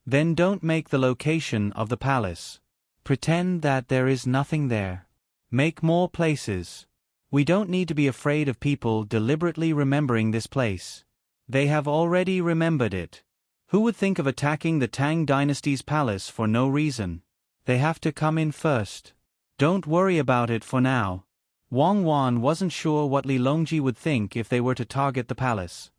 "Then don't make the location of the palace. Pretend that there is nothing there. Make more places. We don't need to be afraid of people deliberately remembering this place. They have already remembered it. Who would think of attacking the Tang Dynasty's palace for no reason? They have to come in first. Don't worry about it for now." Wang Wan wasn't sure what Li Longji would think if they were to target the palace.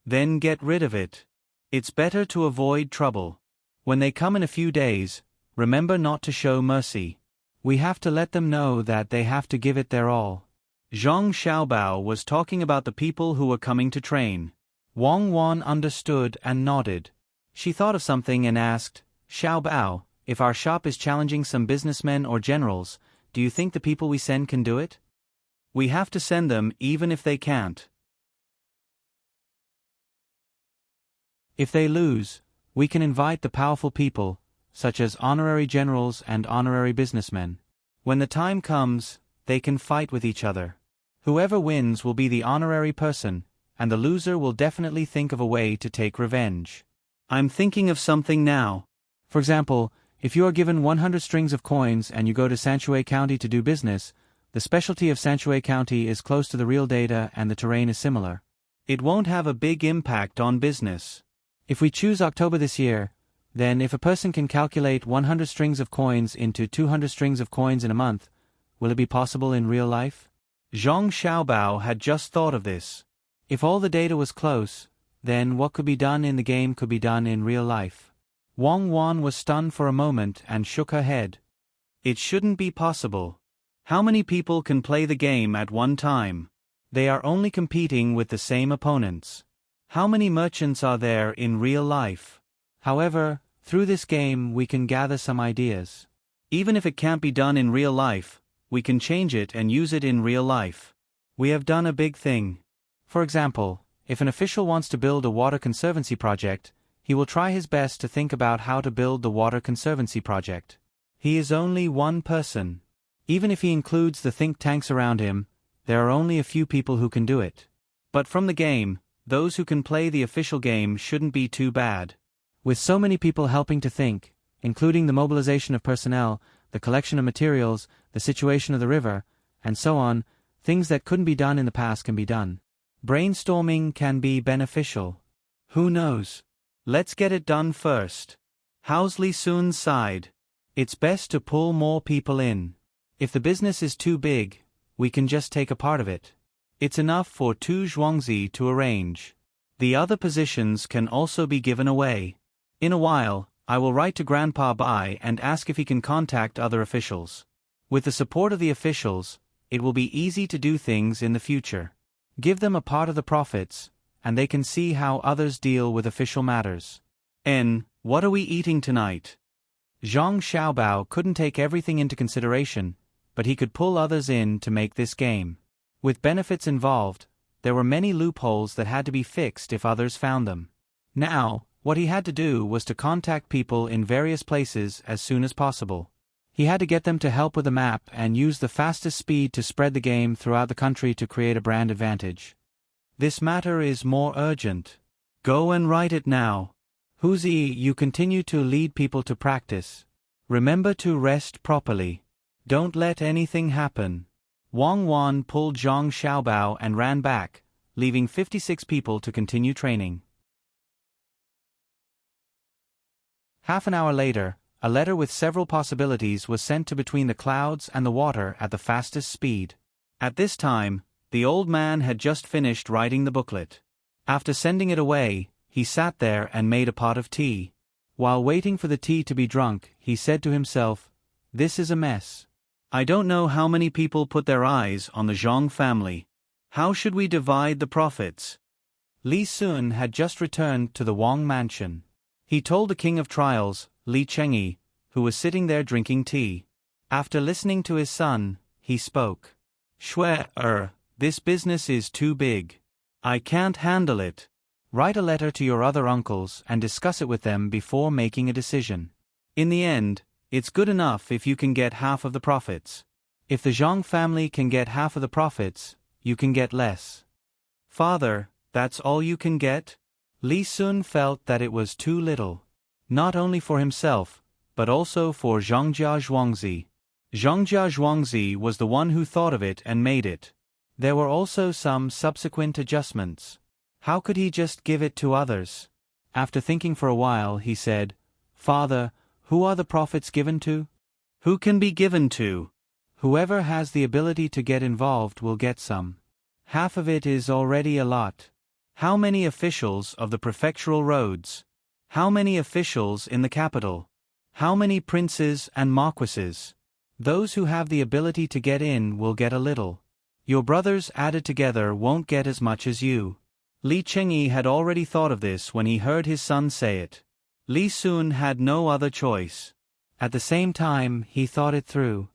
"Then get rid of it. It's better to avoid trouble. When they come in a few days, remember not to show mercy. We have to let them know that they have to give it their all." Zhang Xiaobao was talking about the people who were coming to train. Wang Wan understood and nodded. She thought of something and asked, "Xiaobao, if our shop is challenging some businessmen or generals, do you think the people we send can do it?" "We have to send them even if they can't. If they lose, we can invite the powerful people, such as honorary generals and honorary businessmen. When the time comes, they can fight with each other. Whoever wins will be the honorary person, and the loser will definitely think of a way to take revenge. I'm thinking of something now. For example, if you are given 100 strings of coins and you go to Sanchuei County to do business, the specialty of Sanchuei County is close to the real data and the terrain is similar. It won't have a big impact on business. If we choose October this year, then if a person can calculate 100 strings of coins into 200 strings of coins in a month, will it be possible in real life?" Zhang Xiaobao had just thought of this. If all the data was close, then what could be done in the game could be done in real life. Wang Wan was stunned for a moment and shook her head. It shouldn't be possible. How many people can play the game at one time? They are only competing with the same opponents. How many merchants are there in real life? However, through this game we can gather some ideas. Even if it can't be done in real life, we can change it and use it in real life. We have done a big thing. For example, if an official wants to build a water conservancy project, he will try his best to think about how to build the water conservancy project. He is only one person. Even if he includes the think tanks around him, there are only a few people who can do it. But from the game, those who can play the official game shouldn't be too bad. With so many people helping to think, including the mobilization of personnel, the collection of materials, the situation of the river, and so on, things that couldn't be done in the past can be done. Brainstorming can be beneficial. Who knows? Let's get it done first. Housley soon sighed. It's best to pull more people in. If the business is too big, we can just take a part of it. It's enough for 2 Zhuangzi to arrange. The other positions can also be given away. In a while, I will write to Grandpa Bai and ask if he can contact other officials. With the support of the officials, it will be easy to do things in the future. Give them a part of the profits, and they can see how others deal with official matters. What are we eating tonight? Zhang Xiaobao couldn't take everything into consideration, but he could pull others in to make this game. With benefits involved, there were many loopholes that had to be fixed if others found them. Now, what he had to do was to contact people in various places as soon as possible. He had to get them to help with the map and use the fastest speed to spread the game throughout the country to create a brand advantage. This matter is more urgent. Go and write it now. Huzi, you continue to lead people to practice. Remember to rest properly. Don't let anything happen. Wang Wan pulled Zhang Xiaobao and ran back, leaving 56 people to continue training. Half an hour later, a letter with several possibilities was sent to between the clouds and the water at the fastest speed. At this time, the old man had just finished writing the booklet. After sending it away, he sat there and made a pot of tea. While waiting for the tea to be drunk, he said to himself, "This is a mess. I don't know how many people put their eyes on the Zhang family. How should we divide the profits?" Li Sun had just returned to the Wang mansion. He told the King of Trials, Li Chengyi, who was sitting there drinking tea. After listening to his son, he spoke. "Shui, this business is too big. I can't handle it. Write a letter to your other uncles and discuss it with them before making a decision. In the end, it's good enough if you can get half of the profits. If the Zhang family can get half of the profits, you can get less." "Father, that's all you can get?" Li Sun felt that it was too little. Not only for himself, but also for Zhangjia Zhuangzi. Zhangjia Zhuangzi was the one who thought of it and made it. There were also some subsequent adjustments. How could he just give it to others? After thinking for a while, he said, "Father, who are the profits given to?" "Who can be given to?" "Whoever has the ability to get involved will get some. Half of it is already a lot." "How many officials of the prefectural roads? How many officials in the capital? How many princes and marquises?" "Those who have the ability to get in will get a little. Your brothers added together won't get as much as you." Li Chengyi had already thought of this when he heard his son say it. Li Sun had no other choice. At the same time, he thought it through.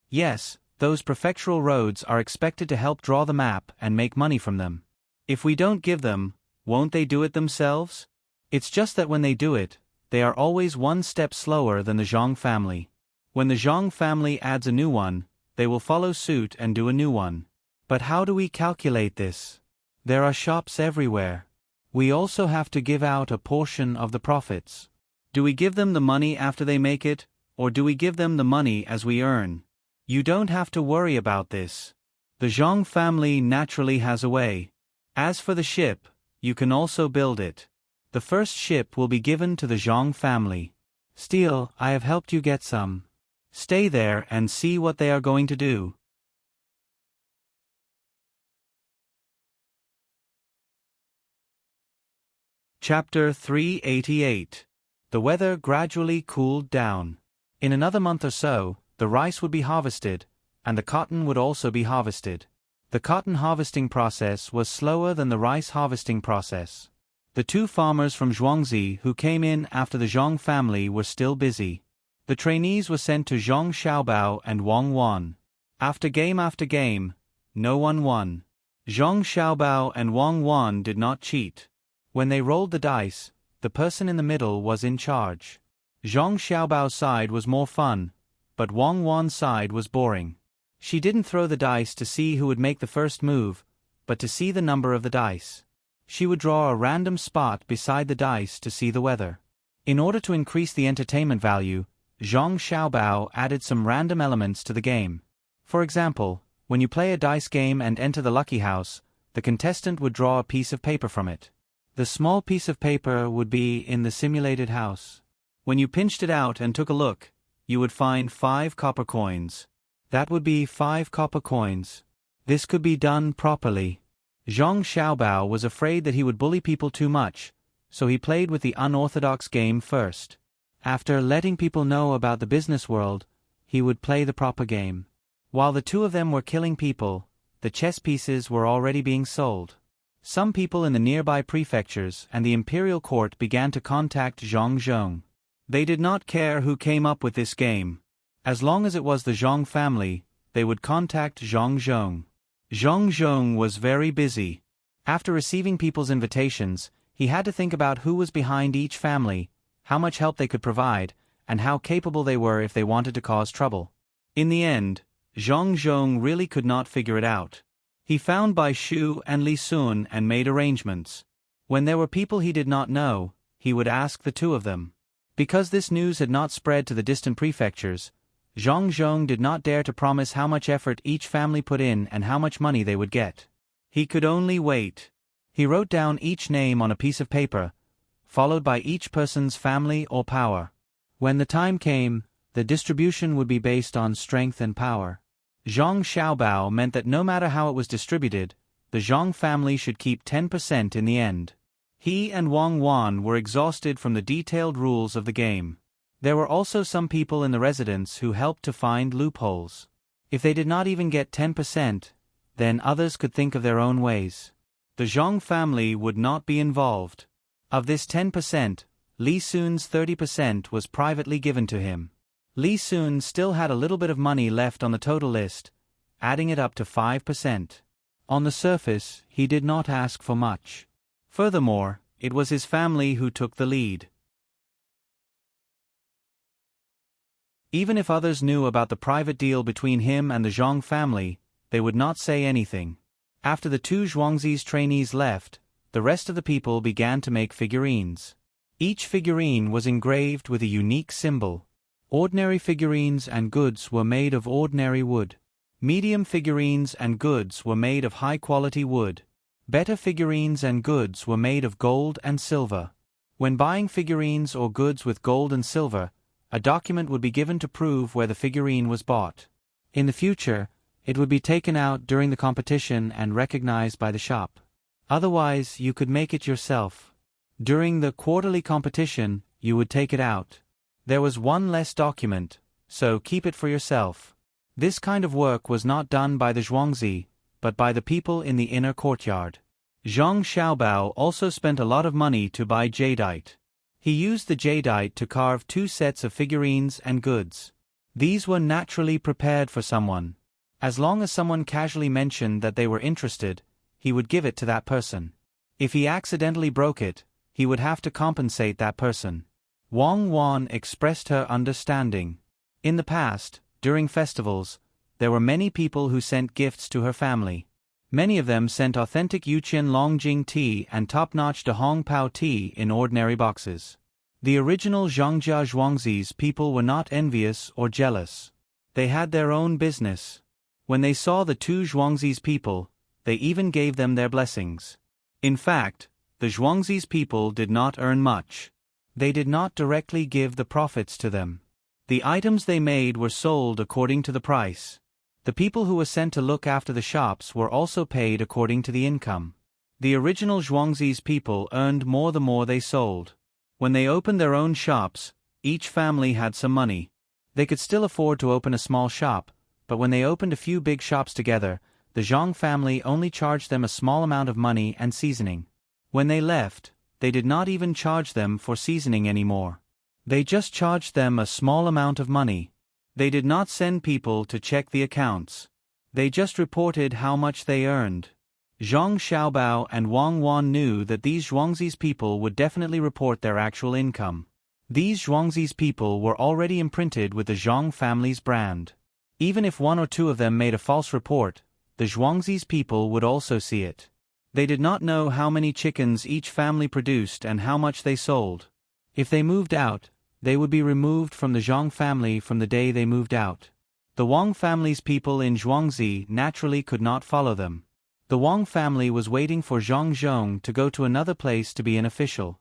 Yes, those prefectural roads are expected to help draw the map and make money from them. If we don't give them, won't they do it themselves? It's just that when they do it, they are always one step slower than the Zhang family. When the Zhang family adds a new one, they will follow suit and do a new one. But how do we calculate this? There are shops everywhere. We also have to give out a portion of the profits. Do we give them the money after they make it, or do we give them the money as we earn? You don't have to worry about this. The Zhang family naturally has a way. As for the ship, you can also build it. The first ship will be given to the Zhang family. Still, I have helped you get some. Stay there and see what they are going to do. Chapter 388. The weather gradually cooled down. In another month or so, the rice would be harvested, and the cotton would also be harvested. The cotton harvesting process was slower than the rice harvesting process. The two farmers from Zhuangzi who came in after the Zhang family were still busy. The trainees were sent to Zhang Xiaobao and Wang Wan. After game, no one won. Zhang Xiaobao and Wang Wan did not cheat. When they rolled the dice, the person in the middle was in charge. Zhang Xiaobao's side was more fun, but Wang Wan's side was boring. She didn't throw the dice to see who would make the first move, but to see the number of the dice. She would draw a random spot beside the dice to see the weather. In order to increase the entertainment value, Zhang Xiaobao added some random elements to the game. For example, when you play a dice game and enter the lucky house, the contestant would draw a piece of paper from it. The small piece of paper would be in the simulated house. When you pinched it out and took a look, you would find 5 copper coins. That would be 5 copper coins. This could be done properly. Zhang Xiaobao was afraid that he would bully people too much, so he played with the unorthodox game first. After letting people know about the business world, he would play the proper game. While the two of them were killing people, the chess pieces were already being sold. Some people in the nearby prefectures and the imperial court began to contact Zhang Zhong. They did not care who came up with this game. As long as it was the Zhang family, they would contact Zhang Zhong. Zhang Zhong was very busy. After receiving people's invitations, he had to think about who was behind each family, how much help they could provide, and how capable they were if they wanted to cause trouble. In the end, Zhang Zhong really could not figure it out. He found Bai Shu and Li Sun and made arrangements. When there were people he did not know, he would ask the two of them. Because this news had not spread to the distant prefectures, Zhang Zhong did not dare to promise how much effort each family put in and how much money they would get. He could only wait. He wrote down each name on a piece of paper, followed by each person's family or power. When the time came, the distribution would be based on strength and power. Zhang Xiaobao meant that no matter how it was distributed, the Zhang family should keep 10% in the end. He and Wang Wan were exhausted from the detailed rules of the game. There were also some people in the residence who helped to find loopholes. If they did not even get 10%, then others could think of their own ways. The Zhang family would not be involved. Of this 10%, Li Sun's 30% was privately given to him. Li Sun still had a little bit of money left on the total list, adding it up to 5%. On the surface, he did not ask for much. Furthermore, it was his family who took the lead. Even if others knew about the private deal between him and the Zhang family, they would not say anything. After the two Zhuangzi's trainees left, the rest of the people began to make figurines. Each figurine was engraved with a unique symbol. Ordinary figurines and goods were made of ordinary wood. Medium figurines and goods were made of high-quality wood. Better figurines and goods were made of gold and silver. When buying figurines or goods with gold and silver, a document would be given to prove where the figurine was bought. In the future, it would be taken out during the competition and recognized by the shop. Otherwise, you could make it yourself. During the quarterly competition, you would take it out. There was one less document, so keep it for yourself. This kind of work was not done by the Zhuangzi, but by the people in the inner courtyard. Zhang Xiaobao also spent a lot of money to buy jadeite. He used the jadeite to carve 2 sets of figurines and goods. These were naturally prepared for someone. As long as someone casually mentioned that they were interested, he would give it to that person. If he accidentally broke it, he would have to compensate that person. Wang Wan expressed her understanding. In the past, during festivals, there were many people who sent gifts to her family. Many of them sent authentic Yuqian Longjing tea and top-notch Dehong Pao tea in ordinary boxes. The original Zhangjia Zhuangzi's people were not envious or jealous. They had their own business. When they saw the two Zhuangzi's people, they even gave them their blessings. In fact, the Zhuangzi's people did not earn much. They did not directly give the profits to them. The items they made were sold according to the price. The people who were sent to look after the shops were also paid according to the income. The original Zhuangzi's people earned more the more they sold. When they opened their own shops, each family had some money. They could still afford to open a small shop, but when they opened a few big shops together, the Zhang family only charged them a small amount of money and seasoning. When they left, they did not even charge them for seasoning anymore. They just charged them a small amount of money. They did not send people to check the accounts. They just reported how much they earned. Zhang Xiaobao and Wang Wan knew that these Zhuangzi's people would definitely report their actual income. These Zhuangzi's people were already imprinted with the Zhang family's brand. Even if 1 or 2 of them made a false report, the Zhuangzi's people would also see it. They did not know how many chickens each family produced and how much they sold. If they moved out, they would be removed from the Zhang family from the day they moved out. The Wang family's people in Zhuangzi naturally could not follow them. The Wang family was waiting for Zhang Zhong to go to another place to be an official.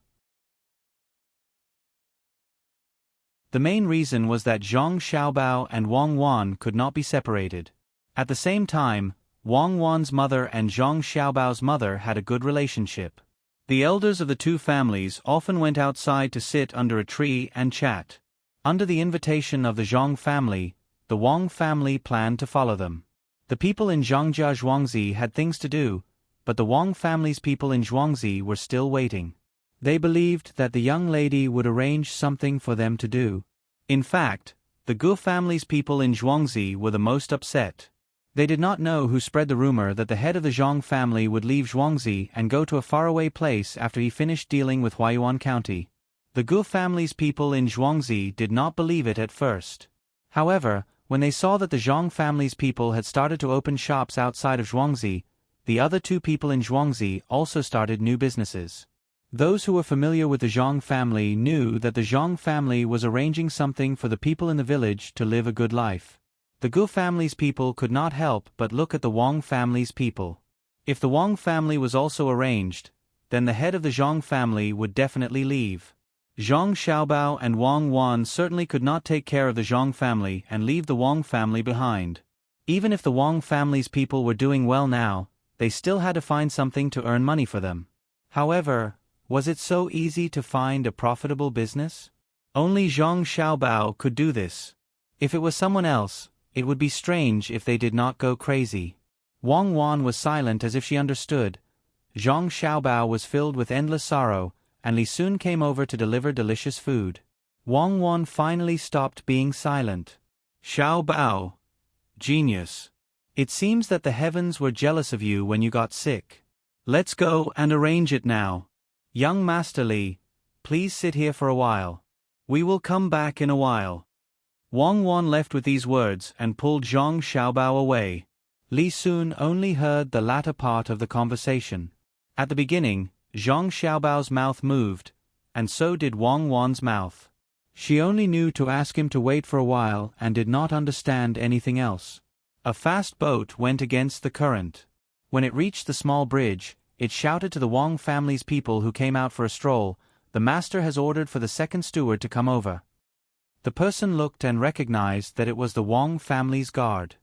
The main reason was that Zhang Xiaobao and Wang Wan could not be separated. At the same time, Wang Wan's mother and Zhang Xiaobao's mother had a good relationship. The elders of the two families often went outside to sit under a tree and chat. Under the invitation of the Zhang family, the Wang family planned to follow them. The people in Zhangjia Zhuangzi had things to do, but the Wang family's people in Zhuangzi were still waiting. They believed that the young lady would arrange something for them to do. In fact, the Gu family's people in Zhuangzi were the most upset. They did not know who spread the rumor that the head of the Zhang family would leave Zhuangzi and go to a faraway place after he finished dealing with Huayuan County. The Gu family's people in Zhuangzi did not believe it at first. However, when they saw that the Zhang family's people had started to open shops outside of Zhuangzi, the other two people in Zhuangzi also started new businesses. Those who were familiar with the Zhang family knew that the Zhang family was arranging something for the people in the village to live a good life. The Gu family's people could not help but look at the Wang family's people. If the Wang family was also arranged, then the head of the Zhang family would definitely leave. Zhang Xiaobao and Wang Wan certainly could not take care of the Zhang family and leave the Wang family behind. Even if the Wang family's people were doing well now, they still had to find something to earn money for them. However, was it so easy to find a profitable business? Only Zhang Xiaobao could do this. If it was someone else, it would be strange if they did not go crazy. Wang Wan was silent as if she understood. Zhang Xiaobao was filled with endless sorrow, and Li soon came over to deliver delicious food. Wang Wan finally stopped being silent. Xiaobao. Genius. It seems that the heavens were jealous of you when you got sick. Let's go and arrange it now. Young Master Li, please sit here for a while. We will come back in a while. Wang Wan left with these words and pulled Zhang Xiaobao away. Li soon only heard the latter part of the conversation. At the beginning, Zhang Xiaobao's mouth moved, and so did Wang Wan's mouth. She only knew to ask him to wait for a while and did not understand anything else. A fast boat went against the current. When it reached the small bridge, it shouted to the Wang family's people who came out for a stroll, "The master has ordered for the second steward to come over." The person looked and recognized that it was the Wang family's guard.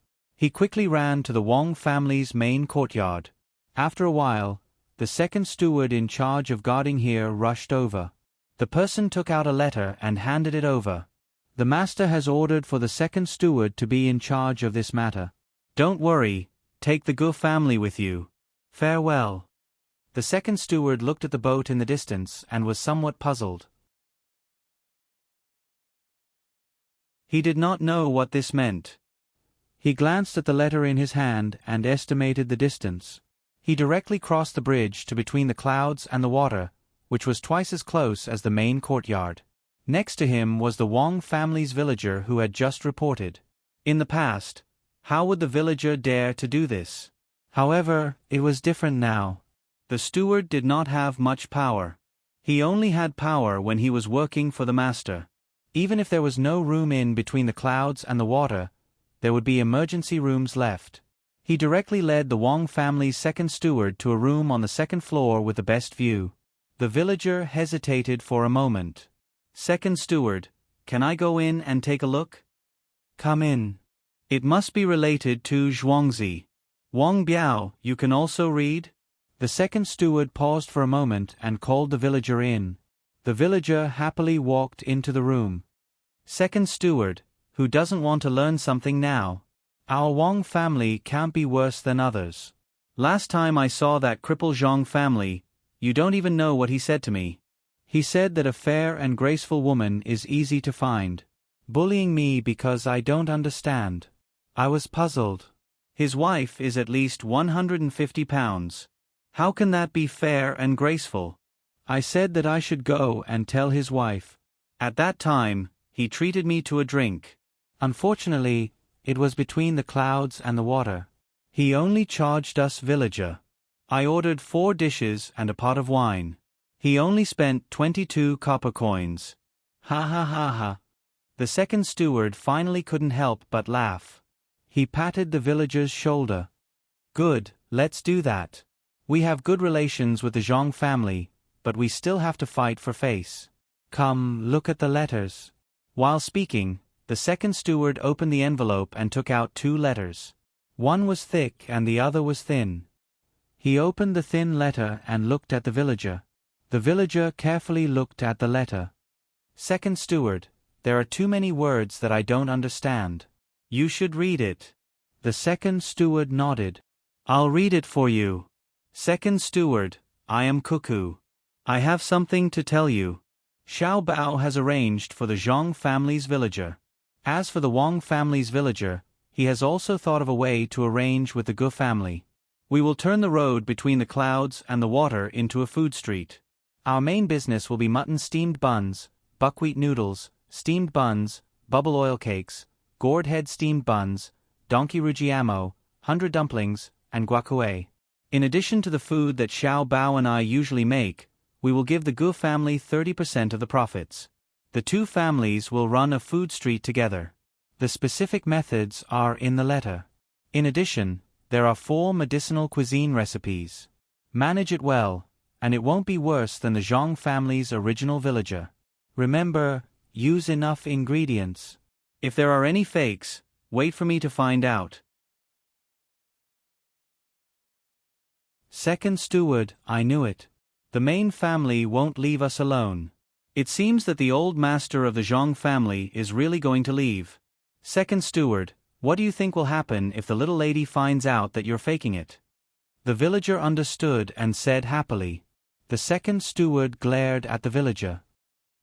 He quickly ran to the Wang family's main courtyard. After a while, the second steward in charge of guarding here rushed over. The person took out a letter and handed it over. "The master has ordered for the second steward to be in charge of this matter. Don't worry, take the Gu family with you. Farewell." The second steward looked at the boat in the distance and was somewhat puzzled. He did not know what this meant. He glanced at the letter in his hand and estimated the distance. He directly crossed the bridge to between the clouds and the water, which was twice as close as the main courtyard. Next to him was the Wang family's villager who had just reported. In the past, how would the villager dare to do this? However, it was different now. The steward did not have much power. He only had power when he was working for the master. Even if there was no room in between the clouds and the water, there would be emergency rooms left. He directly led the Wang family's second steward to a room on the second floor with the best view. The villager hesitated for a moment. "Second steward, can I go in and take a look?" "Come in. It must be related to Zhuangzi. Wang Biao, you can also read?" The second steward paused for a moment and called the villager in. The villager happily walked into the room. "Second steward, who doesn't want to learn something now? Our Wang family can't be worse than others. Last time I saw that cripple Zhang family, you don't even know what he said to me. He said that a fair and graceful woman is easy to find. Bullying me because I don't understand. I was puzzled. His wife is at least 150 pounds. How can that be fair and graceful? I said that I should go and tell his wife. At that time, he treated me to a drink. Unfortunately, it was between the clouds and the water. He only charged us villager. I ordered 4 dishes and a pot of wine. He only spent 22 copper coins. Ha ha ha ha." The second steward finally couldn't help but laugh. He patted the villager's shoulder. "Good, let's do that. We have good relations with the Zhang family, but we still have to fight for face. Come, look at the letters." While speaking, the second steward opened the envelope and took out 2 letters. One was thick and the other was thin. He opened the thin letter and looked at the villager. The villager carefully looked at the letter. "Second steward, there are too many words that I don't understand. You should read it." The second steward nodded. "I'll read it for you." Second steward, I am Cuckoo. I have something to tell you. Xiao Bao has arranged for the Zhang family's villager. As for the Wang family's villager, he has also thought of a way to arrange with the Gu family. We will turn the road between the clouds and the water into a food street. Our main business will be mutton steamed buns, buckwheat noodles, steamed buns, bubble oil cakes, gourd head steamed buns, donkey rujiamo, 100 dumplings, and guacamole. In addition to the food that Xiao Bao and I usually make, we will give the Gu family 30% of the profits. The two families will run a food street together. The specific methods are in the letter. In addition, there are 4 medicinal cuisine recipes. Manage it well, and it won't be worse than the Zhang family's original villager. Remember, use enough ingredients. If there are any fakes, wait for me to find out. Second steward, I knew it. The main family won't leave us alone. It seems that the old master of the Zhang family is really going to leave. Second steward, what do you think will happen if the little lady finds out that you're faking it? The villager understood and said happily. The second steward glared at the villager.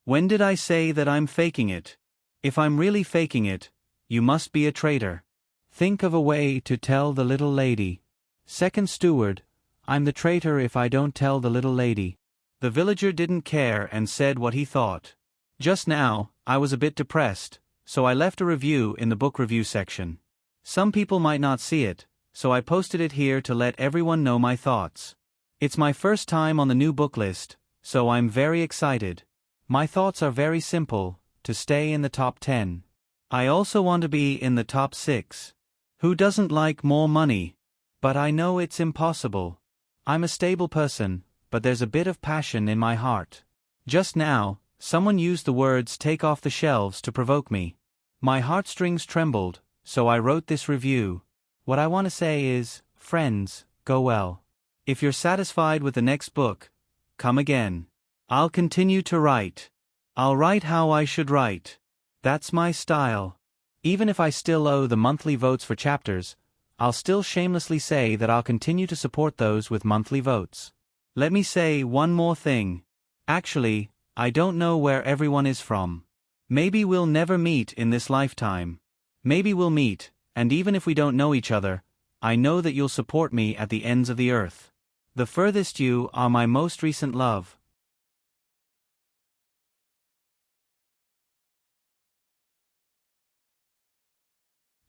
When did I say that I'm faking it? If I'm really faking it, you must be a traitor. Think of a way to tell the little lady. Second steward, I'm the traitor if I don't tell the little lady. The villager didn't care and said what he thought. Just now, I was a bit depressed, so I left a review in the book review section. Some people might not see it, so I posted it here to let everyone know my thoughts. It's my first time on the new book list, so I'm very excited. My thoughts are very simple, to stay in the top 10. I also want to be in the top 6. Who doesn't like more money? But I know it's impossible. I'm a stable person, but there's a bit of passion in my heart. Just now, someone used the words "take off the shelves" to provoke me. My heartstrings trembled, so I wrote this review. What I want to say is, friends, go well. If you're satisfied with the next book, come again. I'll continue to write. I'll write how I should write. That's my style. Even if I still owe the monthly votes for chapters, I'll still shamelessly say that I'll continue to support those with monthly votes. Let me say one more thing. Actually, I don't know where everyone is from. Maybe we'll never meet in this lifetime. Maybe we'll meet, and even if we don't know each other, I know that you'll support me at the ends of the earth. The furthest you are my most recent love.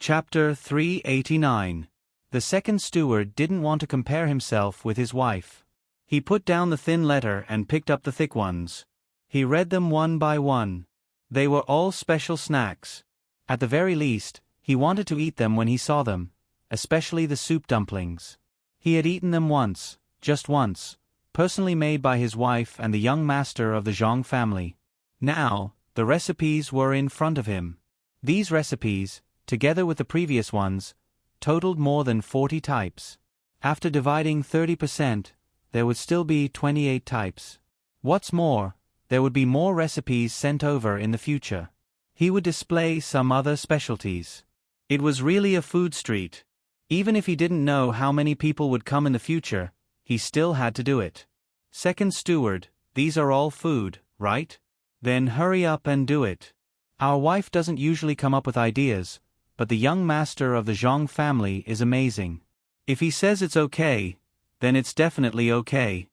Chapter 389. The second steward didn't want to compare himself with his wife. He put down the thin letter and picked up the thick ones. He read them one by one. They were all special snacks. At the very least, he wanted to eat them when he saw them, especially the soup dumplings. He had eaten them once, just once, personally made by his wife and the young master of the Zhang family. Now, the recipes were in front of him. These recipes, together with the previous ones, totaled more than 40 types. After dividing 30%, there would still be 28 types. What's more, there would be more recipes sent over in the future. He would display some other specialties. It was really a food street. Even if he didn't know how many people would come in the future, he still had to do it. Second steward, these are all food, right? Then hurry up and do it. Our wife doesn't usually come up with ideas, but the young master of the Zhang family is amazing. If he says it's okay, then it's definitely okay.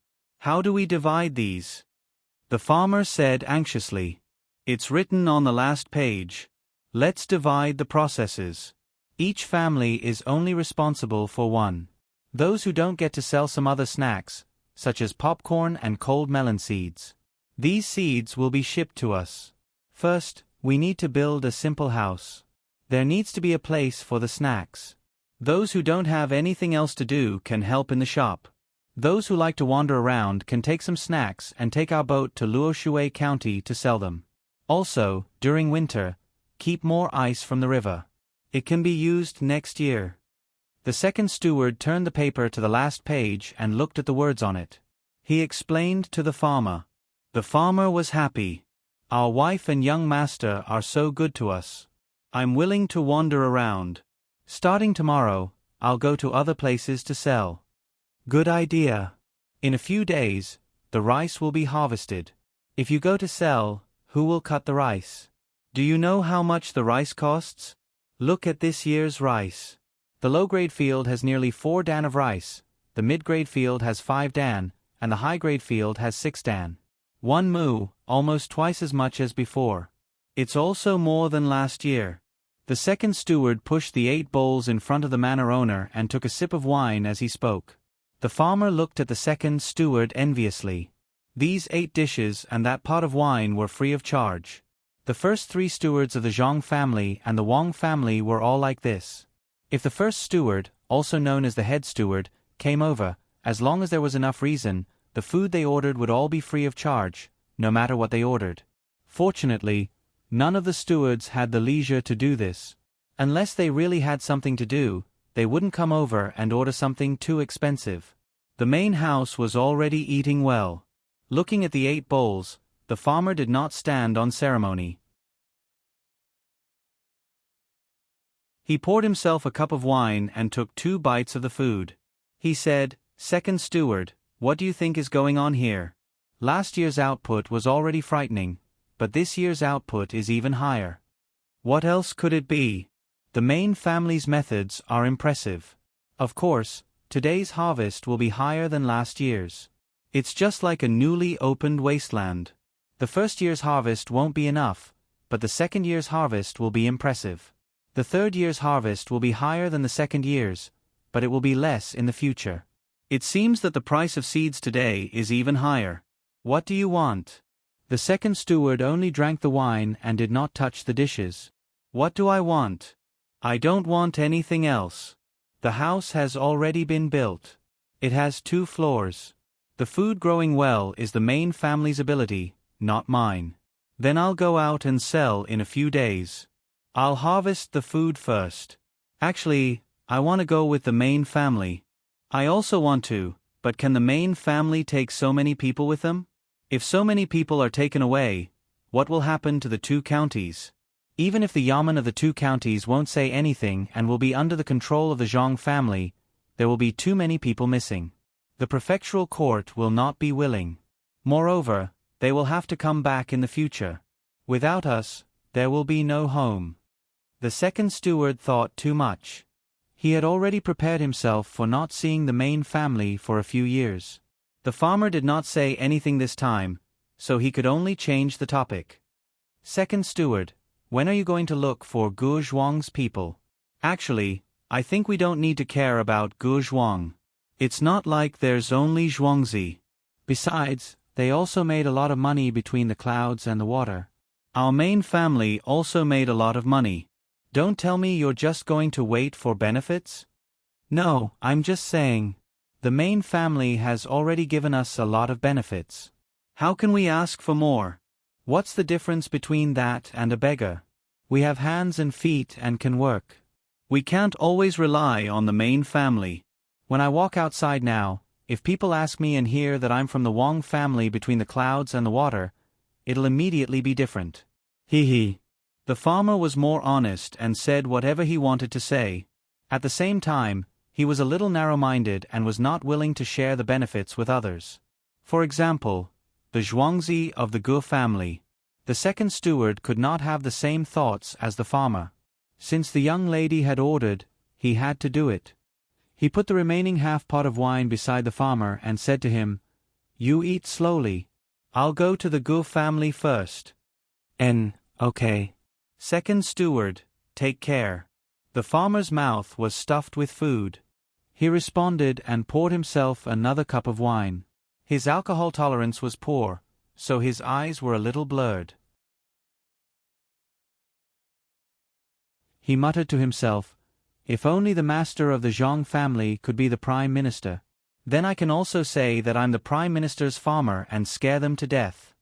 How do we divide these? The farmer said anxiously. It's written on the last page. Let's divide the processes. Each family is only responsible for one. Those who don't get to sell some other snacks, such as popcorn and cold melon seeds. These seeds will be shipped to us. First, we need to build a simple house. There needs to be a place for the snacks. Those who don't have anything else to do can help in the shop. Those who like to wander around can take some snacks and take our boat to Luoshui County to sell them. Also, during winter, keep more ice from the river. It can be used next year. The second steward turned the paper to the last page and looked at the words on it. He explained to the farmer. The farmer was happy. Our wife and young master are so good to us. I'm willing to wander around. Starting tomorrow, I'll go to other places to sell. Good idea. In a few days, the rice will be harvested. If you go to sell, who will cut the rice? Do you know how much the rice costs? Look at this year's rice. The low-grade field has nearly 4 dan of rice, the mid-grade field has 5 dan, and the high-grade field has 6 dan. 1 mu, almost twice as much as before. It's also more than last year. The second steward pushed the 8 bowls in front of the manor owner and took a sip of wine as he spoke. The farmer looked at the second steward enviously. These 8 dishes and that pot of wine were free of charge. The first 3 stewards of the Zhang family and the Wang family were all like this. If the first steward, also known as the head steward, came over, as long as there was enough reason, the food they ordered would all be free of charge, no matter what they ordered. Fortunately, none of the stewards had the leisure to do this. Unless they really had something to do, they wouldn't come over and order something too expensive. The main house was already eating well. Looking at the 8 bowls, the farmer did not stand on ceremony. He poured himself a cup of wine and took 2 bites of the food. He said, "Second steward, what do you think is going on here? Last year's output was already frightening, but this year's output is even higher. What else could it be? The main family's methods are impressive. Of course, today's harvest will be higher than last year's. It's just like a newly opened wasteland. The first year's harvest won't be enough, but the second year's harvest will be impressive. The third year's harvest will be higher than the second year's, but it will be less in the future. It seems that the price of seeds today is even higher. What do you want?" The second steward only drank the wine and did not touch the dishes. "What do I want? I don't want anything else. The house has already been built. It has 2 floors. The food growing well is the main family's ability, not mine. Then I'll go out and sell in a few days. I'll harvest the food first. Actually, I want to go with the main family. I also want to, but can the main family take so many people with them? If so many people are taken away, what will happen to the 2 counties? Even if the yamen of the 2 counties won't say anything and will be under the control of the Zhang family, there will be too many people missing. The prefectural court will not be willing. Moreover, they will have to come back in the future. Without us, there will be no home." The second steward thought too much. He had already prepared himself for not seeing the main family for a few years. The farmer did not say anything this time, so he could only change the topic. "Second steward, when are you going to look for Gu Zhuang's people? Actually, I think we don't need to care about Gu Zhuang. It's not like there's only Zhuangzi. Besides, they also made a lot of money between the clouds and the water. Our main family also made a lot of money. Don't tell me you're just going to wait for benefits?" "No, I'm just saying. The main family has already given us a lot of benefits. How can we ask for more? What's the difference between that and a beggar? We have hands and feet and can work. We can't always rely on the main family. When I walk outside now, if people ask me and hear that I'm from the Wang family between the clouds and the water, it'll immediately be different." He. The farmer was more honest and said whatever he wanted to say. At the same time, he was a little narrow-minded and was not willing to share the benefits with others. For example, the Zhuangzi of the Gu family. The second steward could not have the same thoughts as the farmer. Since the young lady had ordered, he had to do it. He put the remaining half-pot of wine beside the farmer and said to him, "You eat slowly. I'll go to the Gu family first." Okay. Second steward, take care. The farmer's mouth was stuffed with food. He responded and poured himself another cup of wine. His alcohol tolerance was poor, so his eyes were a little blurred. He muttered to himself, "If only the master of the Zhang family could be the prime minister. Then I can also say that I'm the prime minister's farmer and scare them to death."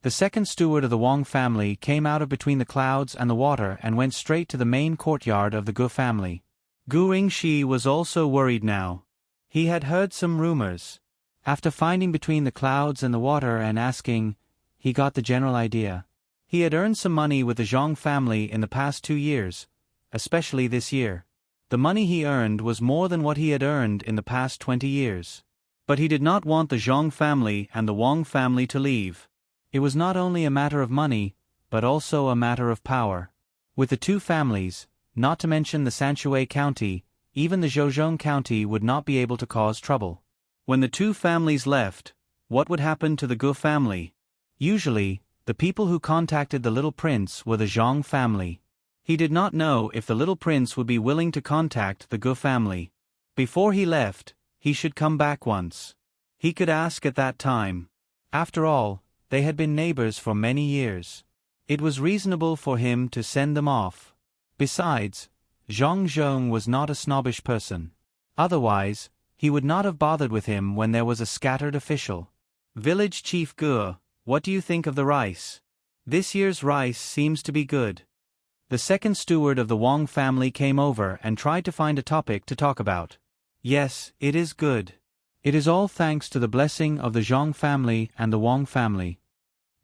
The second steward of the Wang family came out of between the clouds and the water and went straight to the main courtyard of the Gu family. Gu Yingxi was also worried now. He had heard some rumors. After finding between the clouds and the water and asking, he got the general idea. He had earned some money with the Zhang family in the past 2 years, especially this year. The money he earned was more than what he had earned in the past 20 years. But he did not want the Zhang family and the Wang family to leave. It was not only a matter of money, but also a matter of power. With the two families, not to mention the Sanshui County, even the Zhejiang County would not be able to cause trouble. When the two families left, what would happen to the Gu family? Usually, the people who contacted the little prince were the Zhang family. He did not know if the little prince would be willing to contact the Gu family. Before he left, he should come back once. He could ask at that time. After all, they had been neighbors for many years. It was reasonable for him to send them off. Besides, Zhang Zhong was not a snobbish person. Otherwise, he would not have bothered with him when there was a scattered official. Village Chief Gu, what do you think of the rice? This year's rice seems to be good. The second steward of the Wang family came over and tried to find a topic to talk about. Yes, it is good. It is all thanks to the blessing of the Zhang family and the Wang family.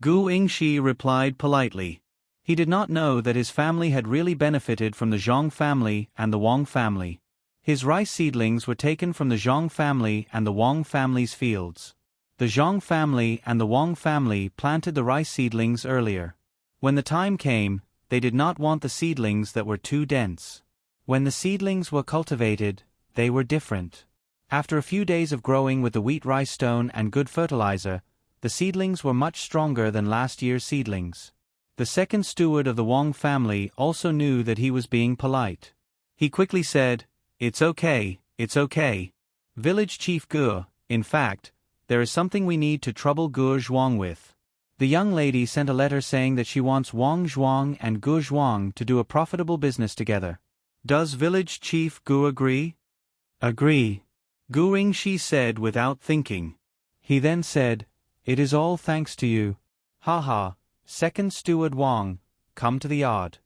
Gu Yingxi replied politely. He did not know that his family had really benefited from the Zhang family and the Wang family. His rice seedlings were taken from the Zhang family and the Wang family's fields. The Zhang family and the Wang family planted the rice seedlings earlier. When the time came, they did not want the seedlings that were too dense. When the seedlings were cultivated, they were different. After a few days of growing with the wheat rice stone and good fertilizer, the seedlings were much stronger than last year's seedlings. The second steward of the Wang family also knew that he was being polite. He quickly said, "It's okay, it's okay. Village Chief Gu, in fact, there is something we need to trouble Gu Zhuang with." The young lady sent a letter saying that she wants Wang Zhuang and Gu Zhuang to do a profitable business together. Does Village Chief Gu agree? Agree. Gu Yingxi said without thinking. He then said, "It is all thanks to you. Ha. Second Steward Wang, come to the yard."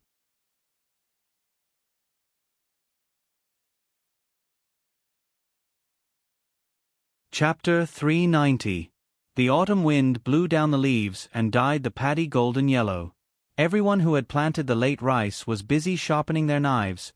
Chapter 390. The autumn wind blew down the leaves and dyed the paddy golden yellow. Everyone who had planted the late rice was busy sharpening their knives,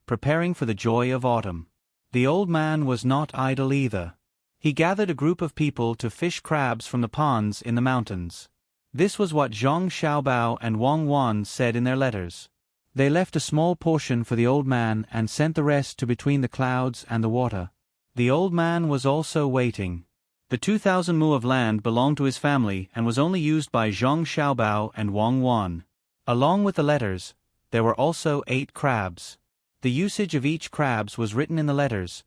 preparing for the joy of autumn. The old man was not idle either. He gathered a group of people to fish crabs from the ponds in the mountains. This was what Zhang Xiaobao and Wang Wan said in their letters. They left a small portion for the old man and sent the rest to between the clouds and the water. The old man was also waiting. The 2,000 mu of land belonged to his family and was only used by Zhang Xiaobao and Wang Wan. Along with the letters, there were also 8 crabs. The usage of each crabs was written in the letters,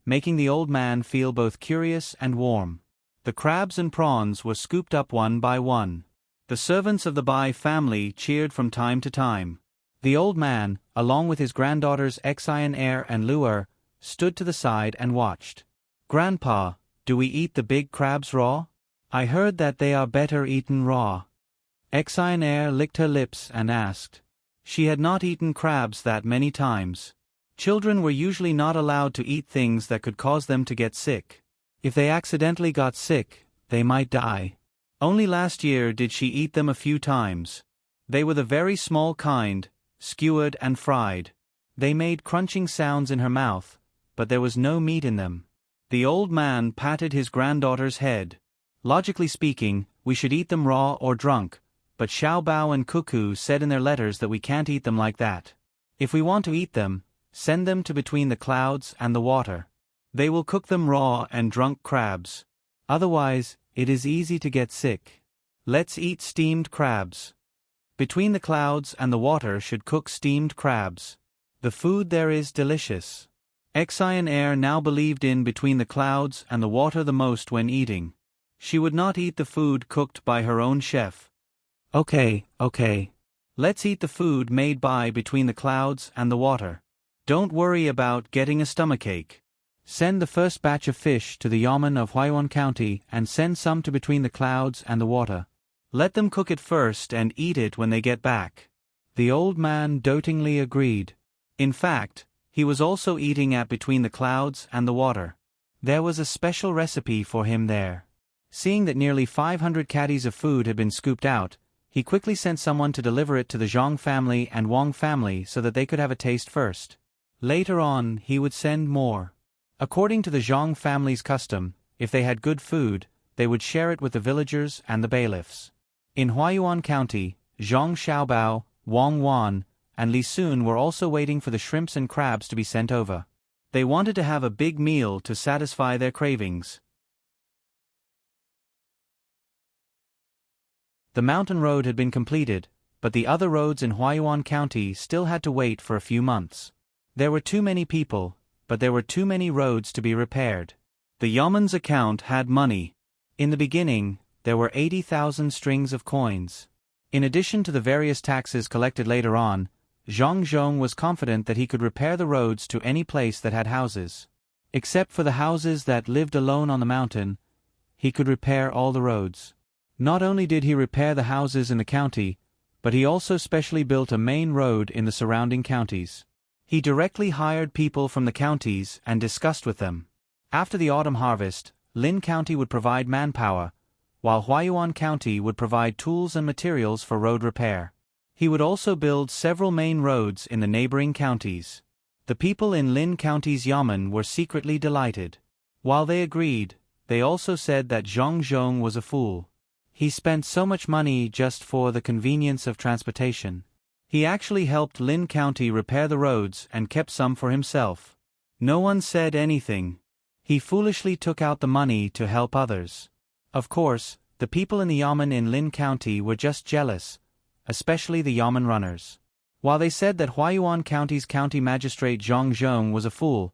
making the old man feel both curious and warm. The crabs and prawns were scooped up one by one. The servants of the Bai family cheered from time to time. The old man, along with his granddaughters Xian Er and Luer, stood to the side and watched. "Grandpa, do we eat the big crabs raw? I heard that they are better eaten raw." Xian Er licked her lips and asked. She had not eaten crabs that many times. Children were usually not allowed to eat things that could cause them to get sick. If they accidentally got sick, they might die. Only last year did she eat them a few times. They were the very small kind, skewered and fried. They made crunching sounds in her mouth, but there was no meat in them. The old man patted his granddaughter's head. "Logically speaking, we should eat them raw or drunk, but Xiaobao and Cuckoo said in their letters that we can't eat them like that. If we want to eat them, send them to between the clouds and the water. They will cook them raw and drunk crabs. Otherwise, it is easy to get sick. Let's eat steamed crabs. Between the clouds and the water should cook steamed crabs. The food there is delicious." Xian Er now believed in between the clouds and the water the most when eating. She would not eat the food cooked by her own chef. Okay. Let's eat the food made by between the clouds and the water. Don't worry about getting a stomachache. Send the first batch of fish to the yamen of Huayuan County and send some to between the clouds and the water. Let them cook it first and eat it when they get back. The old man dotingly agreed. In fact, he was also eating at between the clouds and the water. There was a special recipe for him there. Seeing that nearly 500 caddies of food had been scooped out, he quickly sent someone to deliver it to the Zhang family and Wang family so that they could have a taste first. Later on, he would send more. According to the Zhang family's custom, if they had good food, they would share it with the villagers and the bailiffs. In Huayuan County, Zhang Xiaobao, Wang Wan, and Li Sun were also waiting for the shrimps and crabs to be sent over. They wanted to have a big meal to satisfy their cravings. The mountain road had been completed, but the other roads in Huayuan County still had to wait for a few months. There were too many people, but there were too many roads to be repaired. The yeoman's account had money. In the beginning, there were 80,000 strings of coins. In addition to the various taxes collected later on, Zhang Zhong was confident that he could repair the roads to any place that had houses. Except for the houses that lived alone on the mountain, he could repair all the roads. Not only did he repair the houses in the county, but he also specially built a main road in the surrounding counties. He directly hired people from the counties and discussed with them. After the autumn harvest, Lin County would provide manpower, while Huayuan County would provide tools and materials for road repair. He would also build several main roads in the neighboring counties. The people in Lin County's yamen were secretly delighted. While they agreed, they also said that Zhang Zhong was a fool. He spent so much money just for the convenience of transportation. He actually helped Lin County repair the roads and kept some for himself. No one said anything. He foolishly took out the money to help others. Of course, the people in the yamen in Lin County were just jealous, especially the yamen runners. While they said that Huayuan County's county magistrate Zhang Zhong was a fool,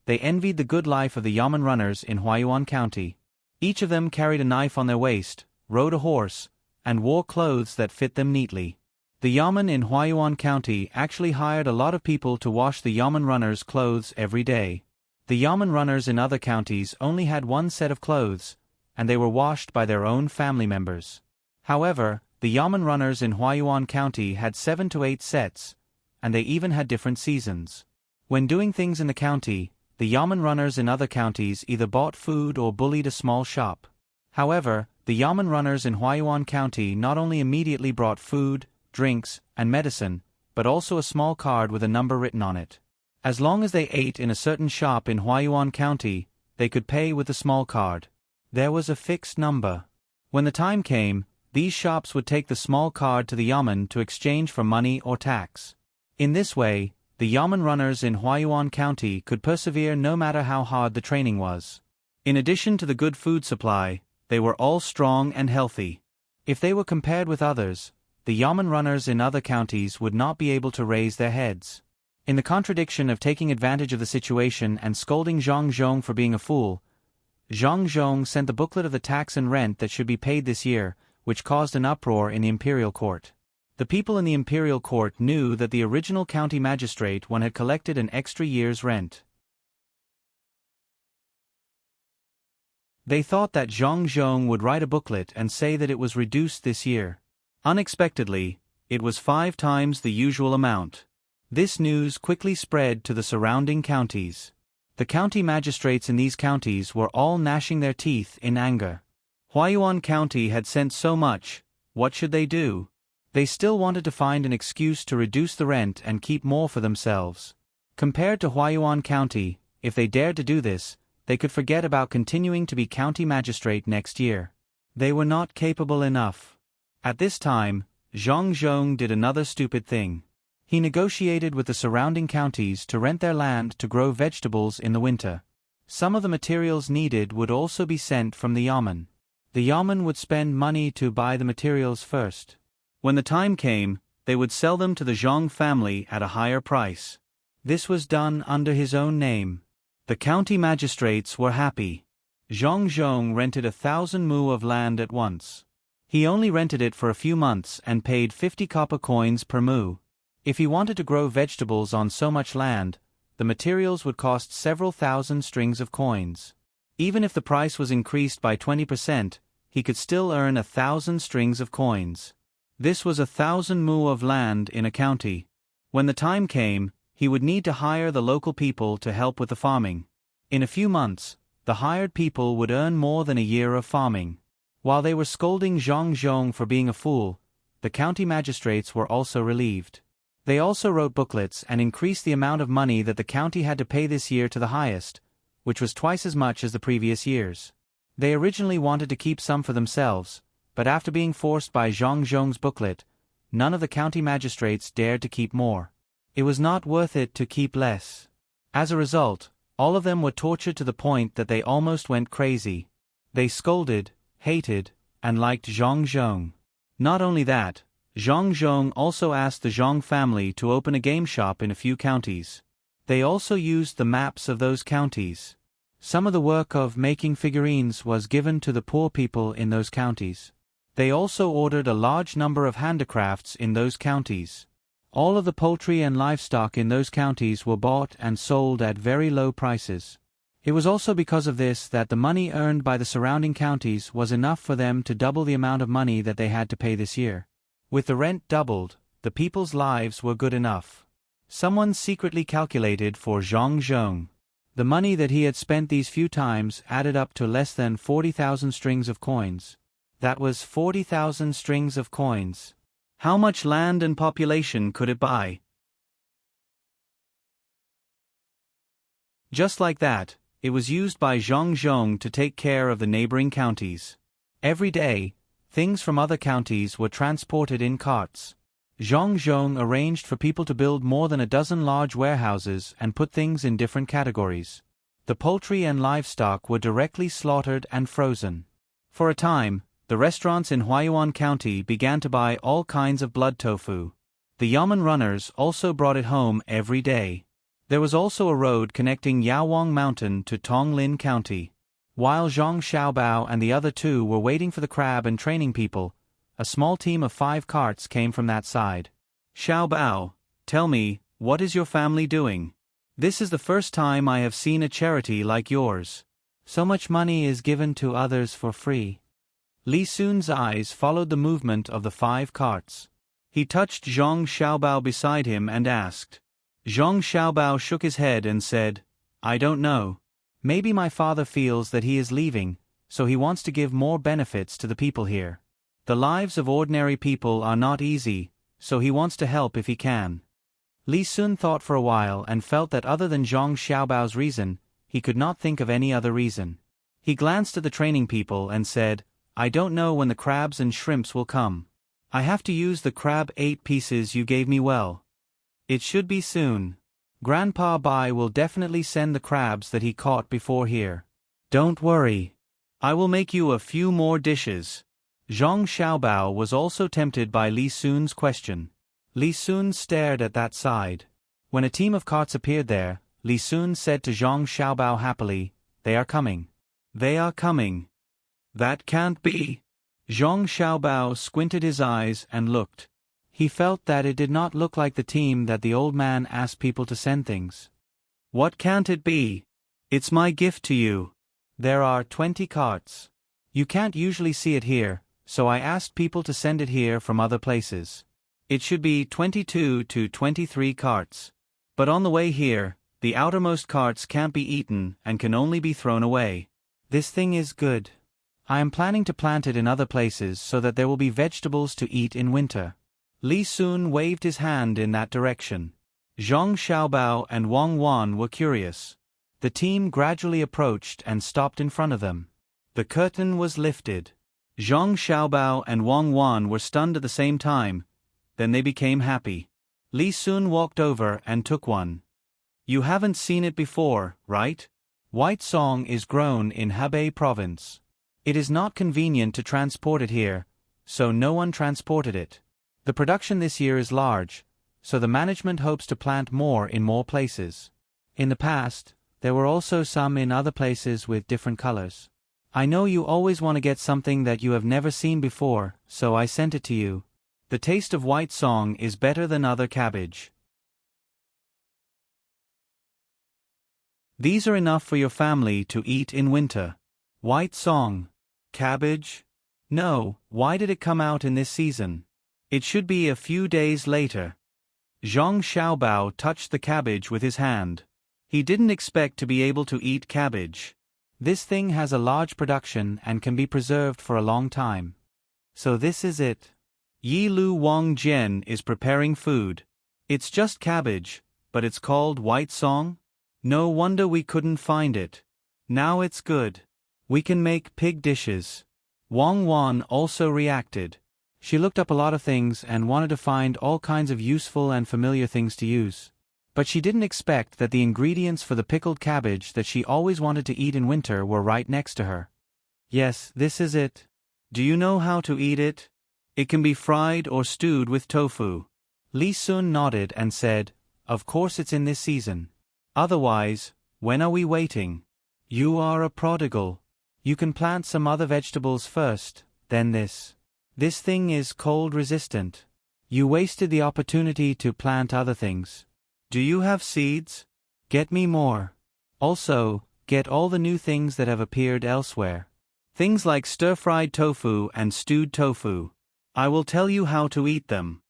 they envied the good life of the yamen runners in Huayuan County. Each of them carried a knife on their waist, rode a horse, and wore clothes that fit them neatly. The yamen in Huayuan County actually hired a lot of people to wash the yamen runners' clothes every day. The yamen runners in other counties only had one set of clothes, and they were washed by their own family members. However, the yamen runners in Huayuan County had 7 to 8 sets, and they even had different seasons. When doing things in the county, the yamen runners in other counties either bought food or bullied a small shop. However, the yamen runners in Huayuan County not only immediately brought food, drinks, and medicine, but also a small card with a number written on it. As long as they ate in a certain shop in Huayuan County, they could pay with the small card. There was a fixed number. When the time came, these shops would take the small card to the yamen to exchange for money or tax. In this way, the yamen runners in Huayuan County could persevere no matter how hard the training was. In addition to the good food supply, they were all strong and healthy. If they were compared with others, the yamen runners in other counties would not be able to raise their heads. In the contradiction of taking advantage of the situation and scolding Zhang Zhong for being a fool, Zhang Zhong sent the booklet of the tax and rent that should be paid this year, which caused an uproar in the imperial court. The people in the imperial court knew that the original county magistrate had collected an extra year's rent. They thought that Zhang Zhong would write a booklet and say that it was reduced this year. Unexpectedly, it was 5 times the usual amount. This news quickly spread to the surrounding counties. The county magistrates in these counties were all gnashing their teeth in anger. Huayuan County had sent so much, what should they do? They still wanted to find an excuse to reduce the rent and keep more for themselves. Compared to Huayuan County, if they dared to do this, they could forget about continuing to be county magistrate next year. They were not capable enough. At this time, Zhang Zhong did another stupid thing. He negotiated with the surrounding counties to rent their land to grow vegetables in the winter. Some of the materials needed would also be sent from the yamen. The yamen would spend money to buy the materials first. When the time came, they would sell them to the Zhang family at a higher price. This was done under his own name. The county magistrates were happy. Zhang Zhong rented 1,000 mu of land at once. He only rented it for a few months and paid 50 copper coins per mu. If he wanted to grow vegetables on so much land, the materials would cost several thousand strings of coins. Even if the price was increased by 20%, he could still earn 1,000 strings of coins. This was 1,000 mu of land in a county. When the time came, he would need to hire the local people to help with the farming. In a few months, the hired people would earn more than a year of farming. While they were scolding Zhang Zhong for being a fool, the county magistrates were also relieved. They also wrote booklets and increased the amount of money that the county had to pay this year to the highest, which was twice as much as the previous years. They originally wanted to keep some for themselves, but after being forced by Zhang Zhong's booklet, none of the county magistrates dared to keep more. It was not worth it to keep less. As a result, all of them were tortured to the point that they almost went crazy. They scolded, hated, and liked Zhang Zhong. Not only that, Zhang Zhong also asked the Zhong family to open a game shop in a few counties. They also used the maps of those counties. Some of the work of making figurines was given to the poor people in those counties. They also ordered a large number of handicrafts in those counties. All of the poultry and livestock in those counties were bought and sold at very low prices. It was also because of this that the money earned by the surrounding counties was enough for them to double the amount of money that they had to pay this year. With the rent doubled, the people's lives were good enough. Someone secretly calculated for Zhang Zhong. The money that he had spent these few times added up to less than 40,000 strings of coins. That was 40,000 strings of coins. How much land and population could it buy? Just like that, it was used by Zhang Zhong to take care of the neighboring counties. Every day, things from other counties were transported in carts. Zhang Zhong arranged for people to build more than a dozen large warehouses and put things in different categories. The poultry and livestock were directly slaughtered and frozen. For a time, the restaurants in Huayuan County began to buy all kinds of blood tofu. The yamen runners also brought it home every day. There was also a road connecting Yaowang Mountain to Tonglin County. While Zhang Xiaobao and the other two were waiting for the crab and training people, a small team of 5 carts came from that side. Xiaobao, tell me, what is your family doing? This is the first time I have seen a charity like yours. So much money is given to others for free. Li Sun's eyes followed the movement of the 5 carts. He touched Zhang Xiaobao beside him and asked. Zhang Xiaobao shook his head and said, I don't know. Maybe my father feels that he is leaving, so he wants to give more benefits to the people here. The lives of ordinary people are not easy, so he wants to help if he can. Li Sun thought for a while and felt that other than Zhang Xiaobao's reason, he could not think of any other reason. He glanced at the training people and said, I don't know when the crabs and shrimps will come. I have to use the crab 8 pieces you gave me well. It should be soon. Grandpa Bai will definitely send the crabs that he caught before here. Don't worry. I will make you a few more dishes. Zhang Xiaobao was also tempted by Li Sun's question. Li Sun stared at that side. When a team of carts appeared there, Li Sun said to Zhang Xiaobao happily, They are coming. They are coming. That can't be. Zhang Xiaobao squinted his eyes and looked. He felt that it did not look like the team that the old man asked people to send things. What can't it be? It's my gift to you. There are 20 carts. You can't usually see it here, so I asked people to send it here from other places. It should be 22 to 23 carts. But on the way here, the outermost carts can't be eaten and can only be thrown away. This thing is good. I am planning to plant it in other places so that there will be vegetables to eat in winter. Li Sun waved his hand in that direction. Zhang Xiaobao and Wang Wan were curious. The team gradually approached and stopped in front of them. The curtain was lifted. Zhang Xiaobao and Wang Wan were stunned at the same time, then they became happy. Li Sun walked over and took one. You haven't seen it before, right? White song is grown in Hebei province. It is not convenient to transport it here, so no one transported it. The production this year is large, so the management hopes to plant more in more places. In the past, there were also some in other places with different colors. I know you always want to get something that you have never seen before, so I sent it to you. The taste of white song is better than other cabbage. These are enough for your family to eat in winter. White song. Cabbage? No, why did it come out in this season? It should be a few days later. Zhang Xiaobao touched the cabbage with his hand. He didn't expect to be able to eat cabbage. This thing has a large production and can be preserved for a long time. So this is it. Yi Lu Wang Jian is preparing food. It's just cabbage, but it's called white song? No wonder we couldn't find it. Now it's good. We can make pig dishes. Wang Wan also reacted. She looked up a lot of things and wanted to find all kinds of useful and familiar things to use. But she didn't expect that the ingredients for the pickled cabbage that she always wanted to eat in winter were right next to her. Yes, this is it. Do you know how to eat it? It can be fried or stewed with tofu. Li Sun nodded and said, "Of course it's in this season. Otherwise, when are we waiting? You are a prodigal. You can plant some other vegetables first, then this. This thing is cold resistant. You wasted the opportunity to plant other things. Do you have seeds? Get me more. Also, get all the new things that have appeared elsewhere. Things like stir-fried tofu and stewed tofu. I will tell you how to eat them."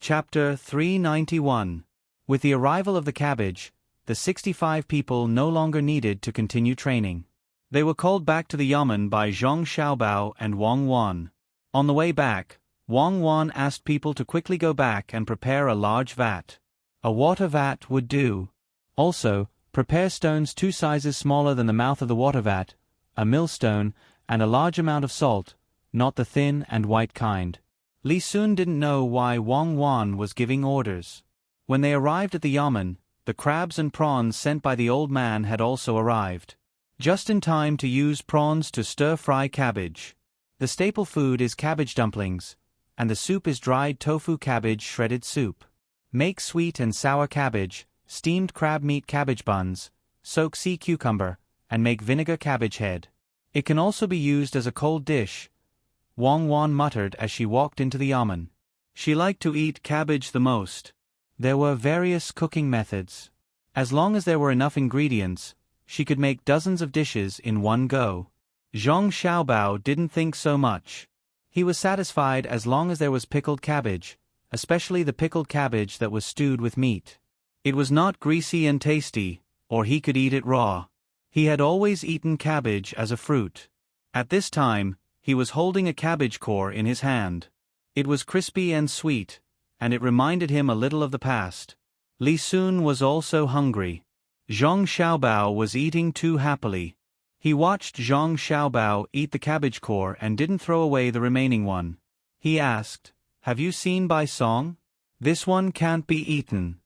Chapter 391. With the arrival of the cabbage, the 65 people no longer needed to continue training. They were called back to the yamen by Zhang Xiaobao and Wang Wan. On the way back, Wang Wan asked people to quickly go back and prepare a large vat. A water vat would do. Also, prepare stones 2 sizes smaller than the mouth of the water vat, a millstone, and a large amount of salt, not the thin and white kind. Li Sun didn't know why Wang Wan was giving orders. When they arrived at the yamen, the crabs and prawns sent by the old man had also arrived. Just in time to use prawns to stir-fry cabbage. The staple food is cabbage dumplings, and the soup is dried tofu cabbage shredded soup. Make sweet and sour cabbage, steamed crab meat cabbage buns, soak sea cucumber, and make vinegar cabbage head. It can also be used as a cold dish, Wang Wan muttered as she walked into the yamen. She liked to eat cabbage the most. There were various cooking methods. As long as there were enough ingredients, she could make dozens of dishes in one go. Zhang Xiaobao didn't think so much. He was satisfied as long as there was pickled cabbage, especially the pickled cabbage that was stewed with meat. It was not greasy and tasty, or he could eat it raw. He had always eaten cabbage as a fruit. At this time, he was holding a cabbage core in his hand. It was crispy and sweet, and it reminded him a little of the past. Li Sun was also hungry. Zhang Xiaobao was eating too happily. He watched Zhang Xiaobao eat the cabbage core and didn't throw away the remaining one. He asked, "Have you seen Bai Song? This one can't be eaten."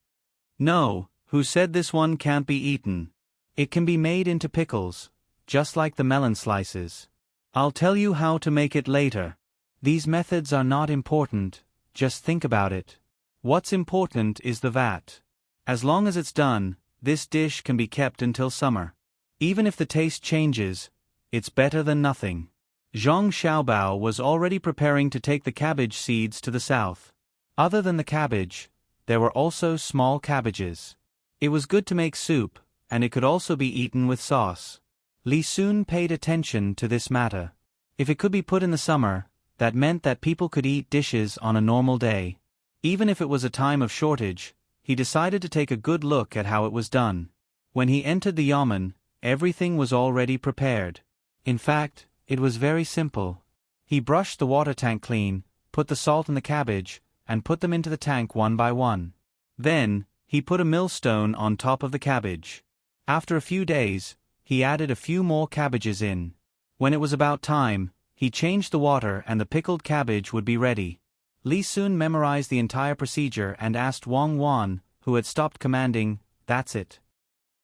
"No, who said this one can't be eaten? It can be made into pickles, just like the melon slices. I'll tell you how to make it later. These methods are not important, just think about it. What's important is the vat. As long as it's done, this dish can be kept until summer. Even if the taste changes, it's better than nothing." Zhang Xiaobao was already preparing to take the cabbage seeds to the south. Other than the cabbage, there were also small cabbages. It was good to make soup, and it could also be eaten with sauce. Li Sun paid attention to this matter. If it could be put in the summer, that meant that people could eat dishes on a normal day. Even if it was a time of shortage, he decided to take a good look at how it was done. When he entered the yamen, everything was already prepared. In fact, it was very simple. He brushed the water tank clean, put the salt in the cabbage, and put them into the tank one by one. Then, he put a millstone on top of the cabbage. After a few days, he added a few more cabbages in. When it was about time, he changed the water and the pickled cabbage would be ready. Li Sun memorized the entire procedure and asked Wang Wan, who had stopped commanding, "That's it.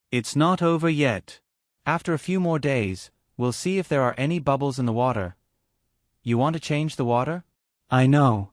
It's not over yet. After a few more days, we'll see if there are any bubbles in the water. You want to change the water?" "I know.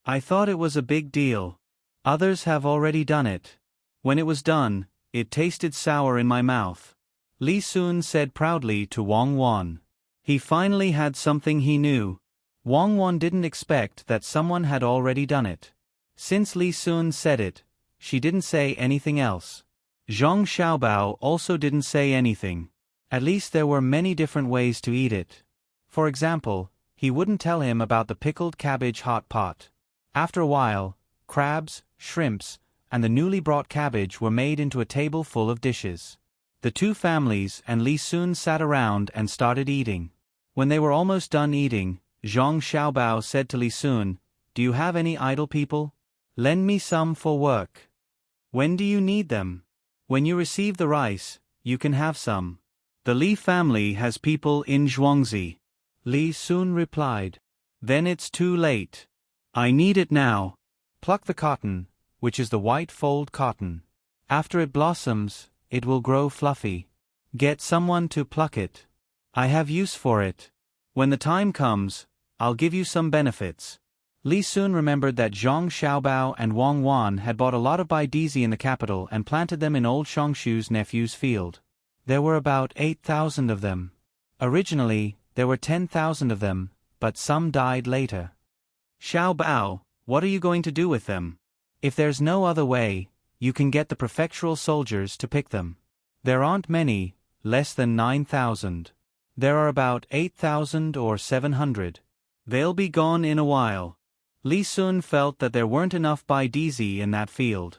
I thought it was a big deal. Others have already done it. When it was done, it tasted sour in my mouth." Li Sun said proudly to Wang Wan. He finally had something he knew. Wang Wan didn't expect that someone had already done it. Since Li Sun said it, she didn't say anything else. Zhang Xiaobao also didn't say anything. At least there were many different ways to eat it. For example, he wouldn't tell him about the pickled cabbage hot pot. After a while, crabs, shrimps, and the newly brought cabbage were made into a table full of dishes. The two families and Li Sun sat around and started eating. When they were almost done eating, Zhang Xiaobao said to Li Sun, "Do you have any idle people? Lend me some for work." "When do you need them?" "When you receive the rice, you can have some." "The Li family has people in Zhuangzi," Li Sun replied. "Then it's too late. I need it now." Pluck the cotton, which is the white fold cotton. After it blossoms, it will grow fluffy. Get someone to pluck it. I have use for it. When the time comes, I'll give you some benefits. Li Sun remembered that Zhang Xiaobao and Wang Wan had bought a lot of baidizi in the capital and planted them in old Shongshu's nephew's field. There were about 8,000 of them. Originally, there were 10,000 of them, but some died later. "Xiaobao, what are you going to do with them?" "If there's no other way, you can get the prefectural soldiers to pick them. There aren't many, less than 9,000. There are about 8,000 or 700. They'll be gone in a while." Li Sun felt that there weren't enough baidizi in that field.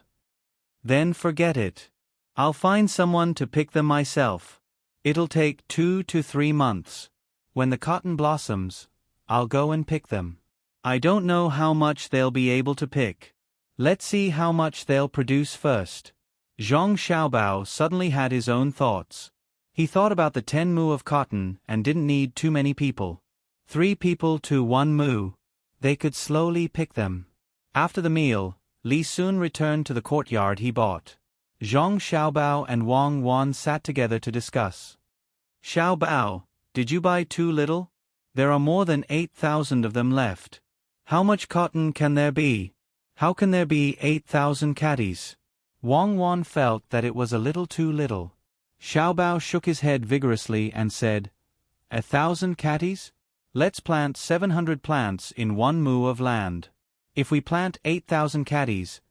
"Then forget it. I'll find someone to pick them myself. It'll take 2 to 3 months. When the cotton blossoms, I'll go and pick them. I don't know how much they'll be able to pick. Let's see how much they'll produce first." Zhang Xiaobao suddenly had his own thoughts. He thought about the 10 mu of cotton and didn't need too many people. 3 people to 1 mu. They could slowly pick them. After the meal, Li Sun returned to the courtyard he bought. Zhang Xiaobao and Wang Wan sat together to discuss. "Xiaobao, did you buy too little? There are more than 8,000 of them left. How much cotton can there be? How can there be 8,000 caddies?" Wang Wan felt that it was a little too little. Xiaobao shook his head vigorously and said, "1,000 caddies? Let's plant 700 plants in 1 mu of land. If we plant 8,000 caddies,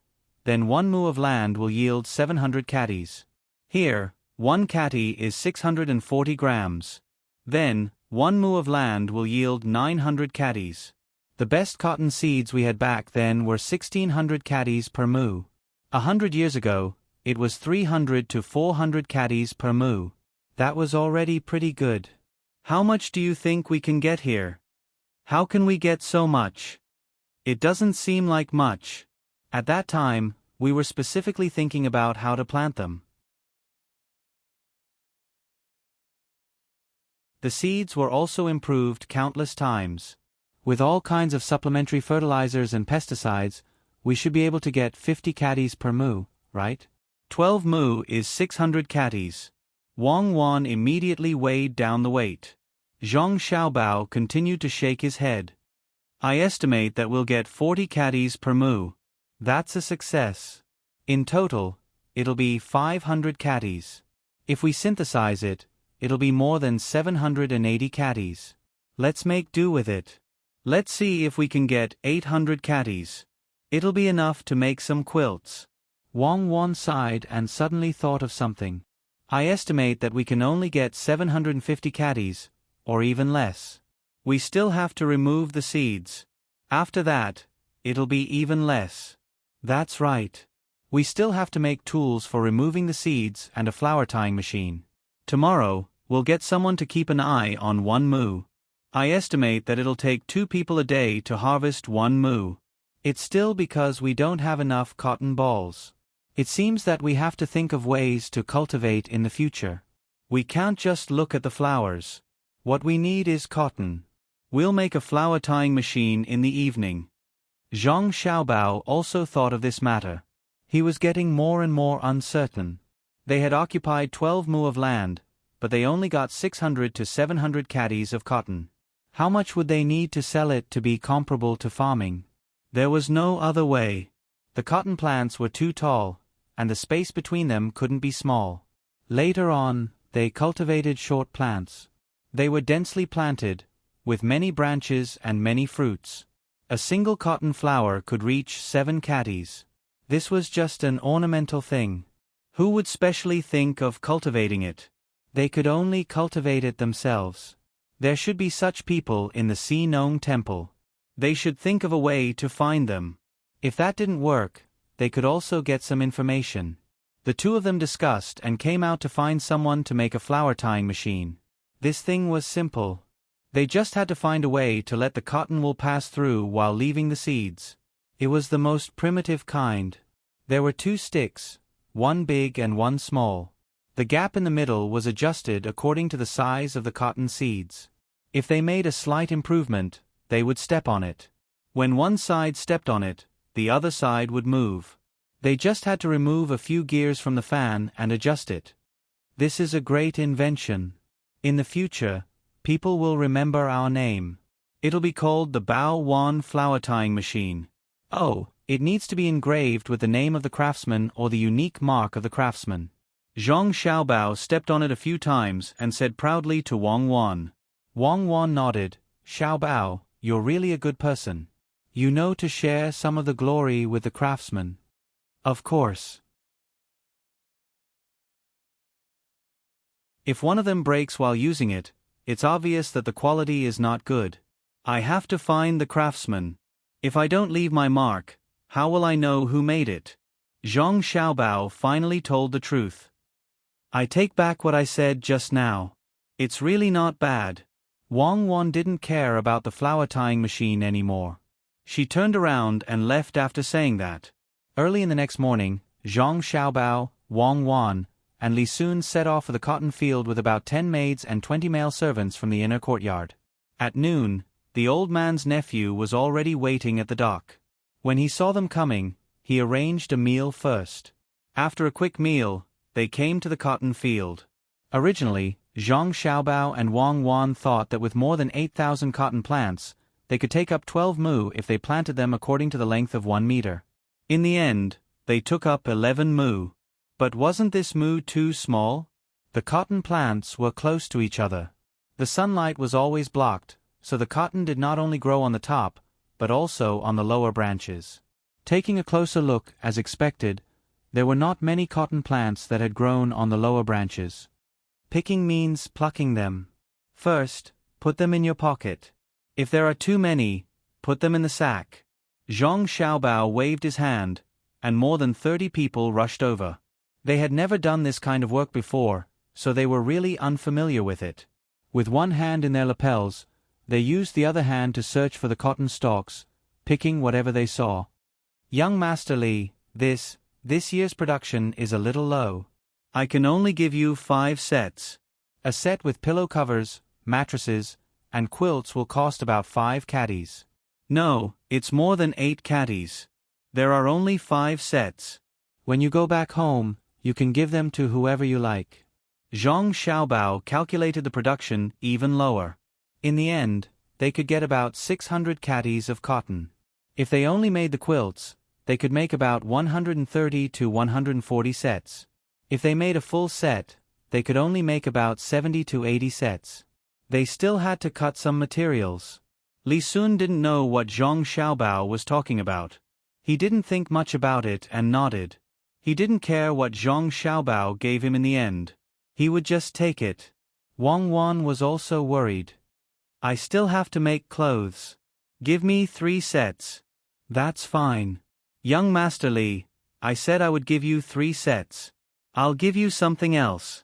then 1 mu of land will yield 700 caddies. Here, 1 caddy is 640 grams. Then, 1 mu of land will yield 900 caddies. The best cotton seeds we had back then were 1,600 caddies per mu. 100 years ago, it was 300 to 400 caddies per mu. That was already pretty good. How much do you think we can get here? How can we get so much? It doesn't seem like much. At that time, we were specifically thinking about how to plant them." The seeds were also improved countless times. With all kinds of supplementary fertilizers and pesticides, we should be able to get 50 caddies per mu, right? 12 mu is 600 caddies. Wang Wan immediately weighed down the weight. Zhang Xiaobao continued to shake his head. "I estimate that we'll get 40 caddies per mu. That's a success. In total, it'll be 500 caddies. If we synthesize it, it'll be more than 780 caddies. Let's make do with it. Let's see if we can get 800 caddies. It'll be enough to make some quilts." Wang Wan sighed and suddenly thought of something. "I estimate that we can only get 750 caddies, or even less. We still have to remove the seeds. After that, it'll be even less." "That's right. We still have to make tools for removing the seeds and a flower tying machine. Tomorrow, we'll get someone to keep an eye on 1 mu. I estimate that it'll take 2 people a day to harvest 1 mu. It's still because we don't have enough cotton balls. It seems that we have to think of ways to cultivate in the future. We can't just look at the flowers. What we need is cotton. We'll make a flower tying machine in the evening." Zhang Xiaobao also thought of this matter. He was getting more and more uncertain. They had occupied 12 mu of land, but they only got 600 to 700 caddies of cotton. How much would they need to sell it to be comparable to farming? There was no other way. The cotton plants were too tall, and the space between them couldn't be small. Later on, they cultivated short plants. They were densely planted, with many branches and many fruits. A single cotton flower could reach 7 caddies. This was just an ornamental thing. Who would specially think of cultivating it? They could only cultivate it themselves. There should be such people in the Sinong temple. They should think of a way to find them. If that didn't work, they could also get some information. The The two of them discussed and came out to find someone to make a flower tying machine. This thing was simple. They just had to find a way to let the cotton wool pass through while leaving the seeds. It was the most primitive kind. There were two sticks, one big and one small. The gap in the middle was adjusted according to the size of the cotton seeds. If they made a slight improvement, they would step on it. When one side stepped on it, the other side would move. They just had to remove a few gears from the fan and adjust it. This is a great invention. In the future, people will remember our name. It'll be called the Bao Wan flower tying machine. Oh, it needs to be engraved with the name of the craftsman or the unique mark of the craftsman. Zhang Xiaobao stepped on it a few times and said proudly to Wang Wan. Wang Wan nodded. Xiaobao, you're really a good person. You know to share some of the glory with the craftsman. Of course. If one of them breaks while using it, it's obvious that the quality is not good. I have to find the craftsman. If I don't leave my mark, how will I know who made it? Zhang Xiaobao finally told the truth. I take back what I said just now. It's really not bad. Wang Wan didn't care about the flower tying machine anymore. She turned around and left after saying that. Early in the next morning, Zhang Xiaobao, Wang Wan, and Li Sun set off for the cotton field with about 10 maids and 20 male servants from the inner courtyard. At noon, the old man's nephew was already waiting at the dock. When he saw them coming, he arranged a meal first. After a quick meal, they came to the cotton field. Originally, Zhang Xiaobao and Wang Wan thought that with more than 8,000 cotton plants, they could take up 12 mu if they planted them according to the length of 1 meter. In the end, they took up 11 mu. But wasn't this mu too small? The cotton plants were close to each other. The sunlight was always blocked, so the cotton did not only grow on the top, but also on the lower branches. Taking a closer look, as expected, there were not many cotton plants that had grown on the lower branches. Picking means plucking them. First, put them in your pocket. If there are too many, put them in the sack. Zhang Xiaobao waved his hand, and more than 30 people rushed over. They had never done this kind of work before, so they were really unfamiliar with it. With one hand in their lapels, they used the other hand to search for the cotton stalks, picking whatever they saw. Young Master Li, this year's production is a little low. I can only give you 5 sets. A set with pillow covers, mattresses, and quilts will cost about 5 caddies. No, it's more than 8 caddies. There are only 5 sets. When you go back home, you can give them to whoever you like. Zhang Xiaobao calculated the production even lower. In the end, they could get about 600 caddies of cotton. If they only made the quilts, they could make about 130 to 140 sets. If they made a full set, they could only make about 70 to 80 sets. They still had to cut some materials. Li Sun didn't know what Zhang Xiaobao was talking about. He didn't think much about it and nodded. He didn't care what Zhang Xiaobao gave him in the end. He would just take it. Wang Wan was also worried. I still have to make clothes. Give me 3 sets. That's fine. Young Master Li, I said I would give you 3 sets. I'll give you something else.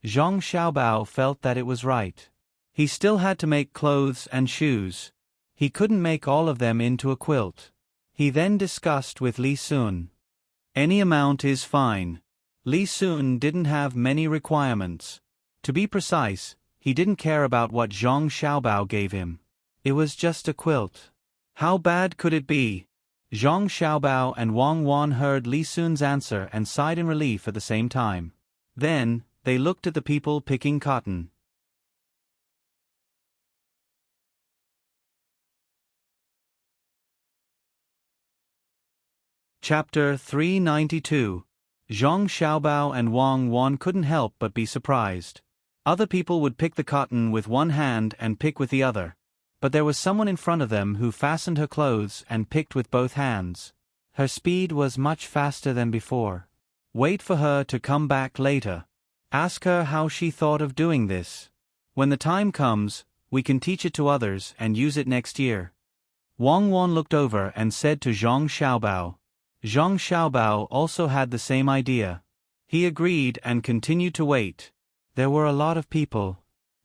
Zhang Xiaobao felt that it was right. He still had to make clothes and shoes. He couldn't make all of them into a quilt. He then discussed with Li Sun. Any amount is fine. Li Sun didn't have many requirements. To be precise, he didn't care about what Zhang Xiaobao gave him. It was just a quilt. How bad could it be? Zhang Xiaobao and Wang Wan heard Li Sun's answer and sighed in relief at the same time. Then, they looked at the people picking cotton. Chapter 392. Zhang Xiaobao and Wang Wan couldn't help but be surprised. Other people would pick the cotton with one hand and pick with the other. But there was someone in front of them who fastened her clothes and picked with both hands. Her speed was much faster than before. Wait for her to come back later. Ask her how she thought of doing this. When the time comes, we can teach it to others and use it next year. Wang Wan looked over and said to Zhang Xiaobao. Zhang Xiaobao also had the same idea. He agreed and continued to wait. There were a lot of people.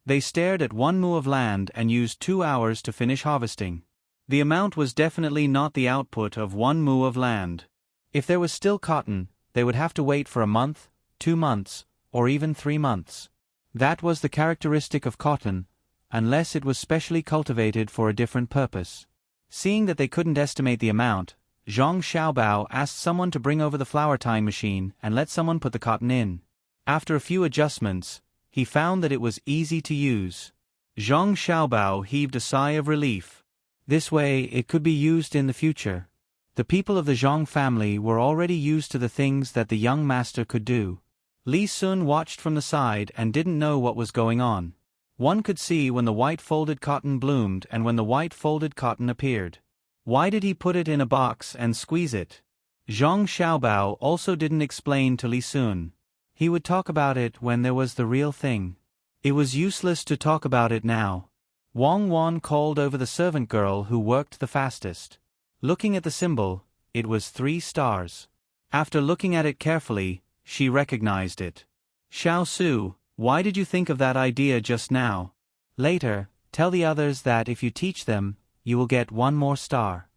They stared at 1 mu of land and used 2 hours to finish harvesting. The amount was definitely not the output of 1 mu of land. If there was still cotton, they would have to wait for a month, 2 months, or even 3 months. That was the characteristic of cotton, unless it was specially cultivated for a different purpose. Seeing that they couldn't estimate the amount, Zhang Xiaobao asked someone to bring over the flour tying machine and let someone put the cotton in. After a few adjustments, he found that it was easy to use. Zhang Xiaobao heaved a sigh of relief. This way it could be used in the future. The people of the Zhang family were already used to the things that the young master could do. Li Sun watched from the side and didn't know what was going on. One could see when the white folded cotton bloomed and when the white folded cotton appeared. Why did he put it in a box and squeeze it? Zhang Xiaobao also didn't explain to Li Sun. He would talk about it when there was the real thing. It was useless to talk about it now. Wang Wan called over the servant girl who worked the fastest. Looking at the symbol, it was 3 stars. After looking at it carefully, she recognized it. Xiao Su, why did you think of that idea just now? Later, tell the others that if you teach them, you will get 1 more star.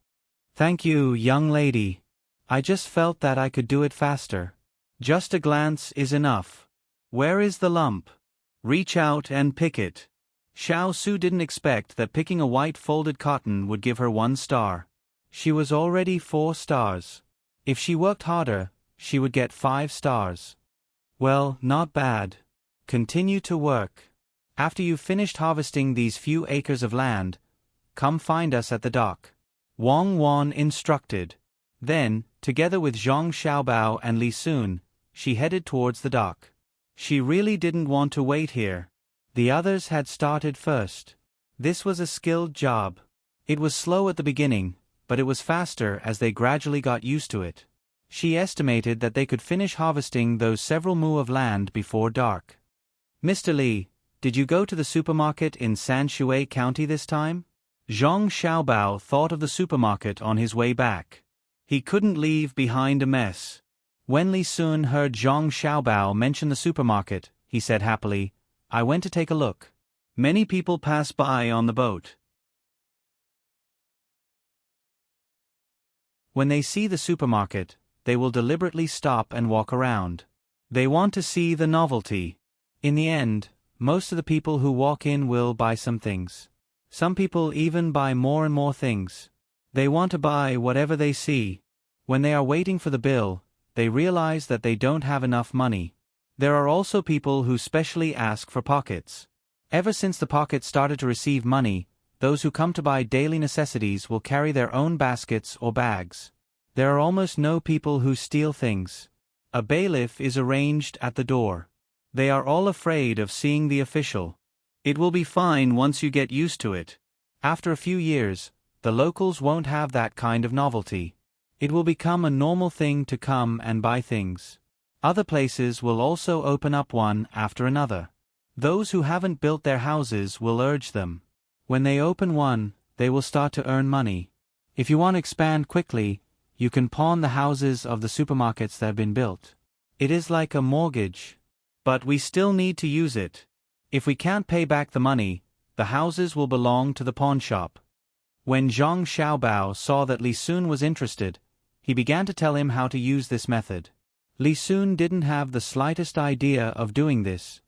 Thank you, young lady. I just felt that I could do it faster. Just a glance is enough. Where is the lump? Reach out and pick it. Xiao Su didn't expect that picking a white folded cotton would give her 1 star. She was already 4 stars. If she worked harder, she would get 5 stars. Well, not bad. Continue to work. After you've finished harvesting these few acres of land, come find us at the dock. Wang Wan instructed. Then, together with Zhang Xiaobao and Li Sun, she headed towards the dock. She really didn't want to wait here. The others had started first. This was a skilled job. It was slow at the beginning, but it was faster as they gradually got used to it. She estimated that they could finish harvesting those several mu of land before dark. Mr. Li, did you go to the supermarket in Sanshui County this time? Zhang Xiaobao thought of the supermarket on his way back. He couldn't leave behind a mess. When Li Sun heard Zhang Xiaobao mention the supermarket, he said happily, I went to take a look. Many people pass by on the boat. When they see the supermarket, they will deliberately stop and walk around. They want to see the novelty. In the end, most of the people who walk in will buy some things. Some people even buy more and more things. They want to buy whatever they see. When they are waiting for the bill, they realize that they don't have enough money. There are also people who specially ask for pockets. Ever since the pockets started to receive money, those who come to buy daily necessities will carry their own baskets or bags. There are almost no people who steal things. A bailiff is arranged at the door. They are all afraid of seeing the official. It will be fine once you get used to it. After a few years, the locals won't have that kind of novelty. It will become a normal thing to come and buy things. Other places will also open up one after another. Those who haven't built their houses will urge them. When they open one, they will start to earn money. If you want to expand quickly, you can pawn the houses of the supermarkets that have been built. It is like a mortgage. But we still need to use it. If we can't pay back the money, the houses will belong to the pawn shop. When Zhang Xiaobao saw that Li Sun was interested, he began to tell him how to use this method. Li Sun didn't have the slightest idea of doing this.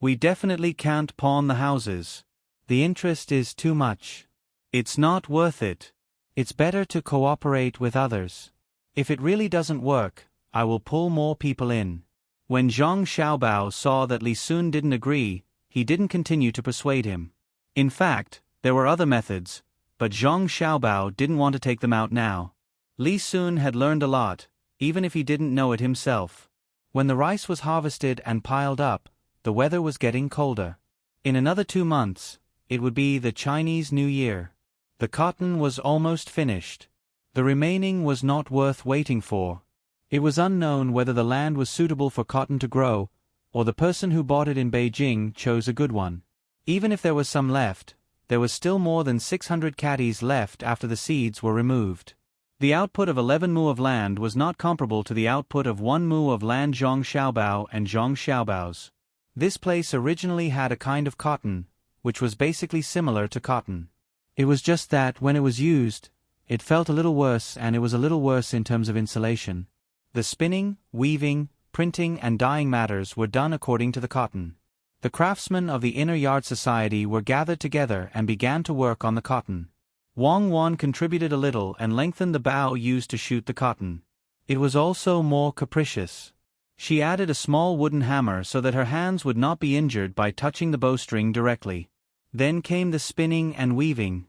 We definitely can't pawn the houses. The interest is too much. It's not worth it. It's better to cooperate with others. If it really doesn't work, I will pull more people in. When Zhang Xiaobao saw that Li Sun didn't agree, he didn't continue to persuade him. In fact, there were other methods, but Zhang Xiaobao didn't want to take them out now. Li Sun had learned a lot, even if he didn't know it himself. When the rice was harvested and piled up, the weather was getting colder. In another 2 months, it would be the Chinese New Year. The cotton was almost finished. The remaining was not worth waiting for. It was unknown whether the land was suitable for cotton to grow, or the person who bought it in Beijing chose a good one. Even if there was some left, there was still more than 600 caddies left after the seeds were removed. The output of 11 mu of land was not comparable to the output of 1 mu of land Zhang Xiaobao and Zhang Xiaobao's. This place originally had a kind of cotton, which was basically similar to cotton. It was just that when it was used, it felt a little worse, and it was a little worse in terms of insulation. The spinning, weaving, printing and dyeing matters were done according to the cotton. The craftsmen of the Inner Yard Society were gathered together and began to work on the cotton. Wang Wan contributed a little and lengthened the bow used to shoot the cotton. It was also more capricious. She added a small wooden hammer so that her hands would not be injured by touching the bowstring directly. Then came the spinning and weaving.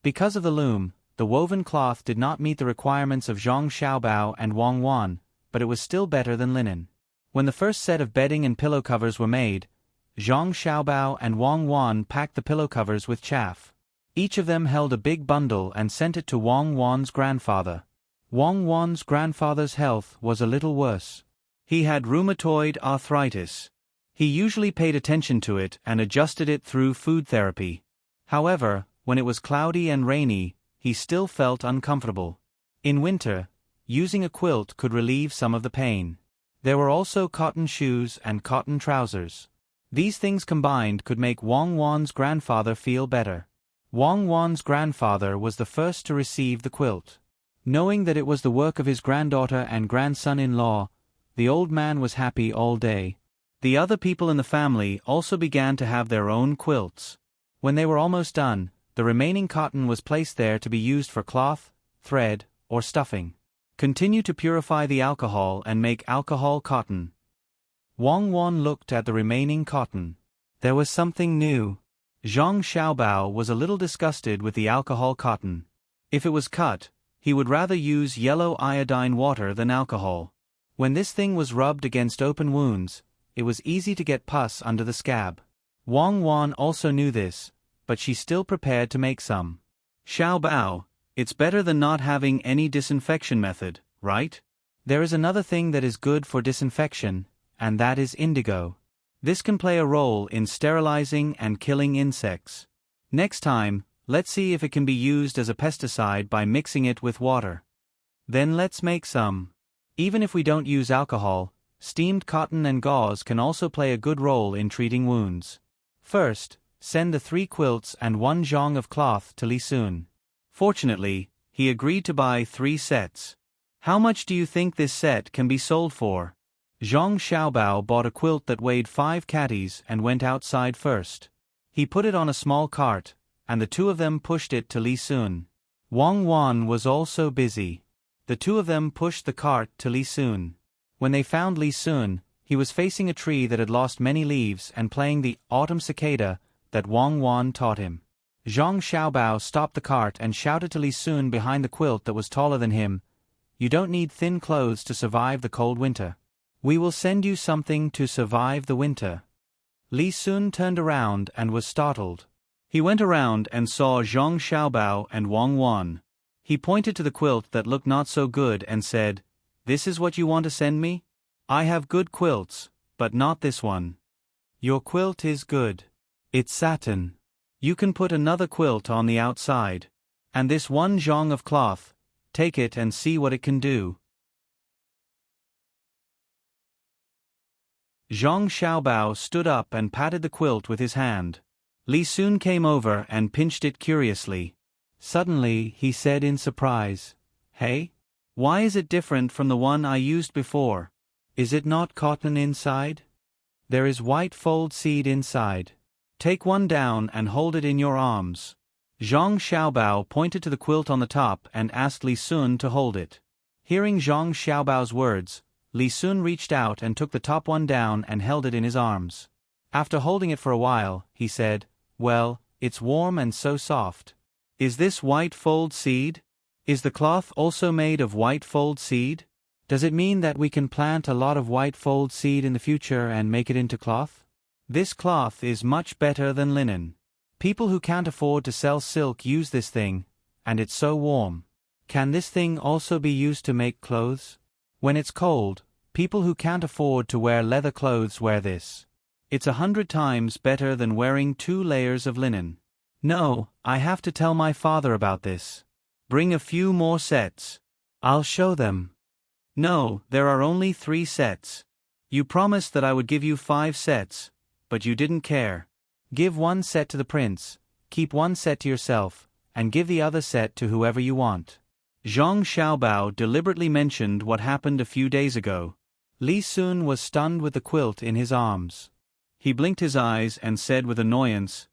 Because of the loom, the woven cloth did not meet the requirements of Zhang Xiaobao and Wang Wan, but it was still better than linen. When the first set of bedding and pillow covers were made, Zhang Xiaobao and Wang Wan packed the pillow covers with chaff. Each of them held a big bundle and sent it to Wang Wan's grandfather. Wang Wan's grandfather's health was a little worse. He had rheumatoid arthritis. He usually paid attention to it and adjusted it through food therapy. However, when it was cloudy and rainy, he still felt uncomfortable. In winter, using a quilt could relieve some of the pain. There were also cotton shoes and cotton trousers. These things combined could make Wang Wan's grandfather feel better. Wang Wan's grandfather was the first to receive the quilt. Knowing that it was the work of his granddaughter and grandson-in-law, the old man was happy all day. The other people in the family also began to have their own quilts. When they were almost done, the remaining cotton was placed there to be used for cloth, thread, or stuffing. Continue to purify the alcohol and make alcohol cotton. Wang Wan looked at the remaining cotton. There was something new. Zhang Xiaobao was a little disgusted with the alcohol cotton. If it was cut, he would rather use yellow iodine water than alcohol. When this thing was rubbed against open wounds, it was easy to get pus under the scab. Wang Wan also knew this, but she still prepared to make some. Xiaobao, it's better than not having any disinfection method, right? There is another thing that is good for disinfection, and that is indigo. This can play a role in sterilizing and killing insects. Next time, let's see if it can be used as a pesticide by mixing it with water. Then let's make some. Even if we don't use alcohol, steamed cotton and gauze can also play a good role in treating wounds. First, send the 3 quilts and 1 zhang of cloth to Li Sun. Fortunately, he agreed to buy 3 sets. How much do you think this set can be sold for? Zhang Xiaobao bought a quilt that weighed 5 catties and went outside first. He put it on a small cart, and the two of them pushed it to Li Sun. Wang Wan was also busy. The two of them pushed the cart to Li Sun. When they found Li Sun, he was facing a tree that had lost many leaves and playing the autumn cicada that Wang Wan taught him. Zhang Xiaobao stopped the cart and shouted to Li Sun behind the quilt that was taller than him, "You don't need thin clothes to survive the cold winter. We will send you something to survive the winter." Li Sun turned around and was startled. He went around and saw Zhang Xiaobao and Wang Wan. He pointed to the quilt that looked not so good and said, "This is what you want to send me? I have good quilts, but not this one." "Your quilt is good. It's satin. You can put another quilt on the outside. And this 1 zhang of cloth, take it and see what it can do." Zhang Xiaobao stood up and patted the quilt with his hand. Li Sun came over and pinched it curiously. Suddenly, he said in surprise, "Hey? Why is it different from the one I used before? Is it not cotton inside? There is white fold seed inside. Take one down and hold it in your arms." Zhang Xiaobao pointed to the quilt on the top and asked Li Sun to hold it. Hearing Zhang Xiaobao's words, Li Sun reached out and took the top one down and held it in his arms. After holding it for a while, he said, "Well, it's warm and so soft. Is this white fold seed? Is the cloth also made of white fold seed? Does it mean that we can plant a lot of white fold seed in the future and make it into cloth? This cloth is much better than linen. People who can't afford to sell silk use this thing, and it's so warm. Can this thing also be used to make clothes? When it's cold, people who can't afford to wear leather clothes wear this. It's 100 times better than wearing 2 layers of linen." No, I have to tell my father about this. Bring a few more sets. I'll show them. No, there are only 3 sets. You promised that I would give you 5 sets, but you didn't care. Give 1 set to the prince, keep 1 set to yourself, and give the other set to whoever you want. Zhang Xiaobao deliberately mentioned what happened a few days ago. Li Sun was stunned with the quilt in his arms. He blinked his eyes and said with annoyance,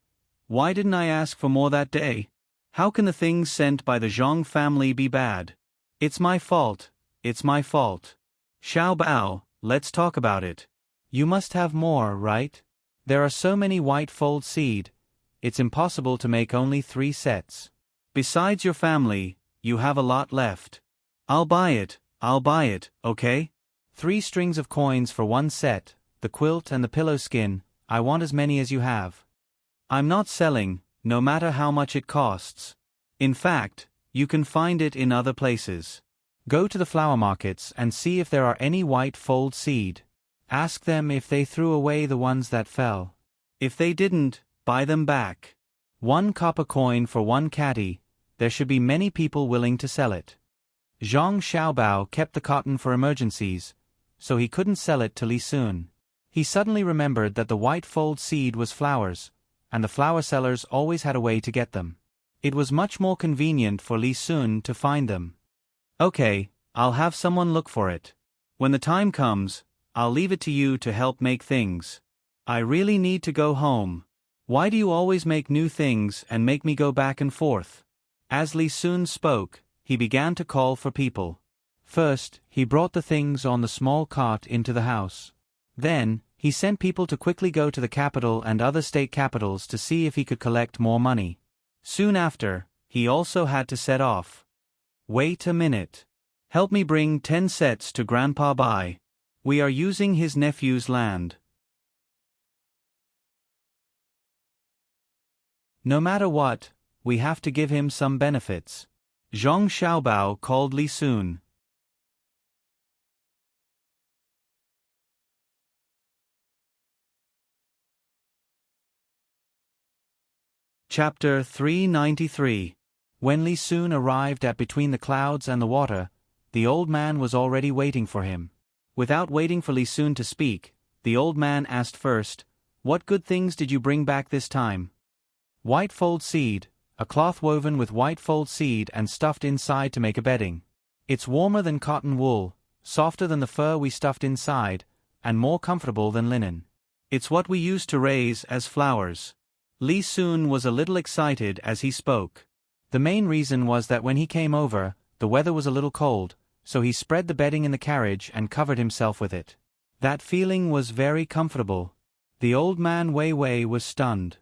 "Why didn't I ask for more that day? How can the things sent by the Zhang family be bad? It's my fault, it's my fault. Xiaobao, let's talk about it. You must have more, right? There are so many white fold seed, it's impossible to make only 3 sets. Besides your family, you have a lot left. I'll buy it, okay? 3 strings of coins for 1 set, the quilt and the pillow skin, I want as many as you have. I'm not selling, no matter how much it costs. In fact, you can find it in other places. Go to the flower markets and see if there are any white fold seed. Ask them if they threw away the ones that fell. If they didn't, buy them back. 1 copper coin for 1 caddy, there should be many people willing to sell it." Zhang Xiaobao kept the cotton for emergencies, so he couldn't sell it to Li Sun. He suddenly remembered that the white fold seed was flowers, and the flower sellers always had a way to get them. It was much more convenient for Li Sun to find them. "Okay, I'll have someone look for it. When the time comes, I'll leave it to you to help make things. I really need to go home. Why do you always make new things and make me go back and forth?" As Li Sun spoke, he began to call for people. First, he brought the things on the small cart into the house. Then, he sent people to quickly go to the capital and other state capitals to see if he could collect more money. Soon after, he also had to set off. "Wait a minute. Help me bring 10 sets to Grandpa Bai. We are using his nephew's land." No matter what, we have to give him some benefits. Zhang Xiaobao called Li Sun. Chapter 393. When Li Sun arrived at between the clouds and the water, the old man was already waiting for him. Without waiting for Li Sun to speak, the old man asked first, "What good things did you bring back this time?" "White fold seed, a cloth woven with white fold seed and stuffed inside to make a bedding. It's warmer than cotton wool, softer than the fur we stuffed inside, and more comfortable than linen. It's what we used to raise as flowers." Li Sun was a little excited as he spoke. The main reason was that when he came over, the weather was a little cold, so he spread the bedding in the carriage and covered himself with it. That feeling was very comfortable. The old man Wei Wei was stunned.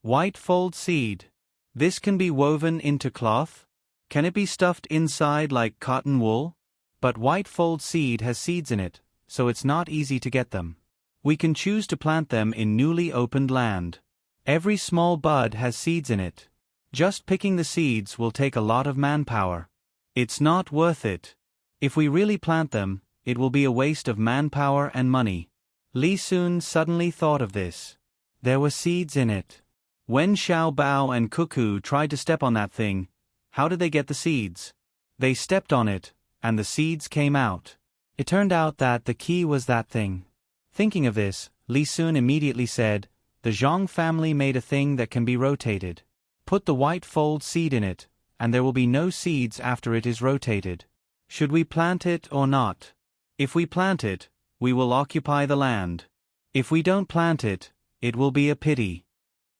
"White fold seed. This can be woven into cloth? Can it be stuffed inside like cotton wool?" "But white fold seed has seeds in it, so it's not easy to get them. We can choose to plant them in newly opened land. Every small bud has seeds in it. Just picking the seeds will take a lot of manpower. It's not worth it. If we really plant them, it will be a waste of manpower and money." Li Sun suddenly thought of this. There were seeds in it. When Xiao Bao and Cuckoo tried to step on that thing, how did they get the seeds? They stepped on it, and the seeds came out. It turned out that the key was that thing. Thinking of this, Li Sun immediately said, "The Zhang family made a thing that can be rotated. Put the white fold seed in it, and there will be no seeds after it is rotated. Should we plant it or not? If we plant it, we will occupy the land. If we don't plant it, it will be a pity.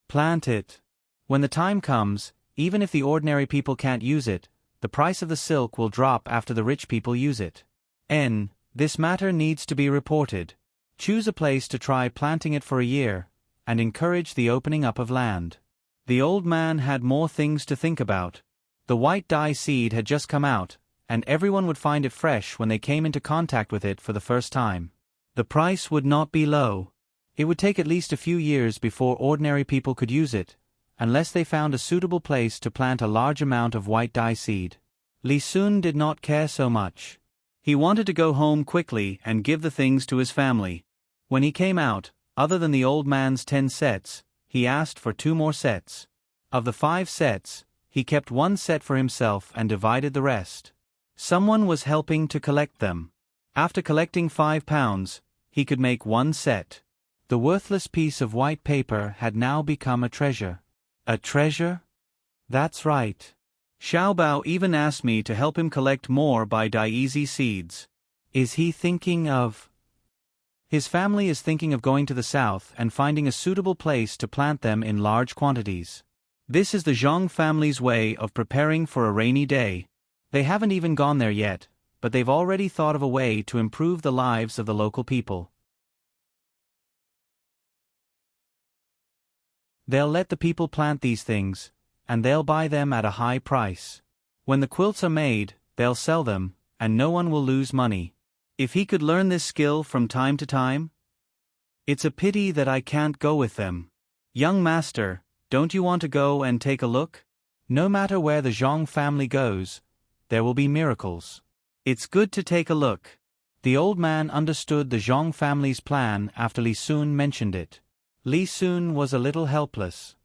Plant it. When the time comes, even if the ordinary people can't use it, the price of the silk will drop after the rich people use it. This matter needs to be reported. Choose a place to try planting it for a year, and encourage the opening up of land." The old man had more things to think about. The white dye seed had just come out, and everyone would find it fresh when they came into contact with it for the first time. The price would not be low. It would take at least a few years before ordinary people could use it, unless they found a suitable place to plant a large amount of white dye seed. Li Sun did not care so much. He wanted to go home quickly and give the things to his family. When he came out, other than the old man's 10 sets, he asked for 2 more sets. Of the 5 sets, he kept 1 set for himself and divided the rest. Someone was helping to collect them. After collecting £5, he could make 1 set. The worthless piece of white paper had now become a treasure. A treasure? That's right. Xiaobao even asked me to help him collect more by Dynasty seeds. Is he thinking of... His family is thinking of going to the south and finding a suitable place to plant them in large quantities. This is the Zhang family's way of preparing for a rainy day. They haven't even gone there yet, but they've already thought of a way to improve the lives of the local people. They'll let the people plant these things, and they'll buy them at a high price. When the quilts are made, they'll sell them, and no one will lose money. If he could learn this skill from time to time? It's a pity that I can't go with them. Young master, don't you want to go and take a look? No matter where the Zhang family goes, there will be miracles. It's good to take a look. The old man understood the Zhang family's plan after Li Sun mentioned it. Li Sun was a little helpless.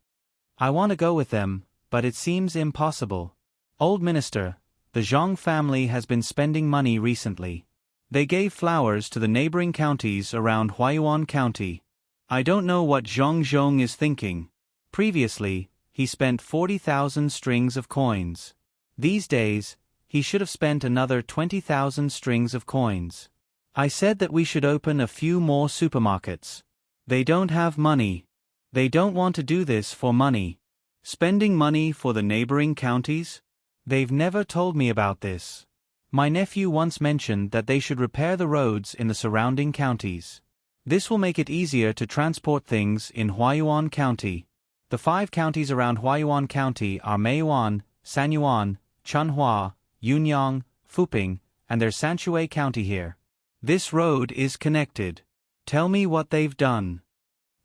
I want to go with them, but it seems impossible. Old minister, the Zhang family has been spending money recently. They gave flowers to the neighboring counties around Huayuan County. I don't know what Zhang Zhong is thinking. Previously, he spent 40,000 strings of coins. These days, he should have spent another 20,000 strings of coins. I said that we should open a few more supermarkets. They don't have money. They don't want to do this for money. Spending money for the neighboring counties? They've never told me about this. My nephew once mentioned that they should repair the roads in the surrounding counties. This will make it easier to transport things in Huayuan County. The 5 counties around Huayuan County are Meiyuan, Sanyuan, Chunhua, Yunyang, Fuping, and there's Sanshui County here. This road is connected. Tell me what they've done.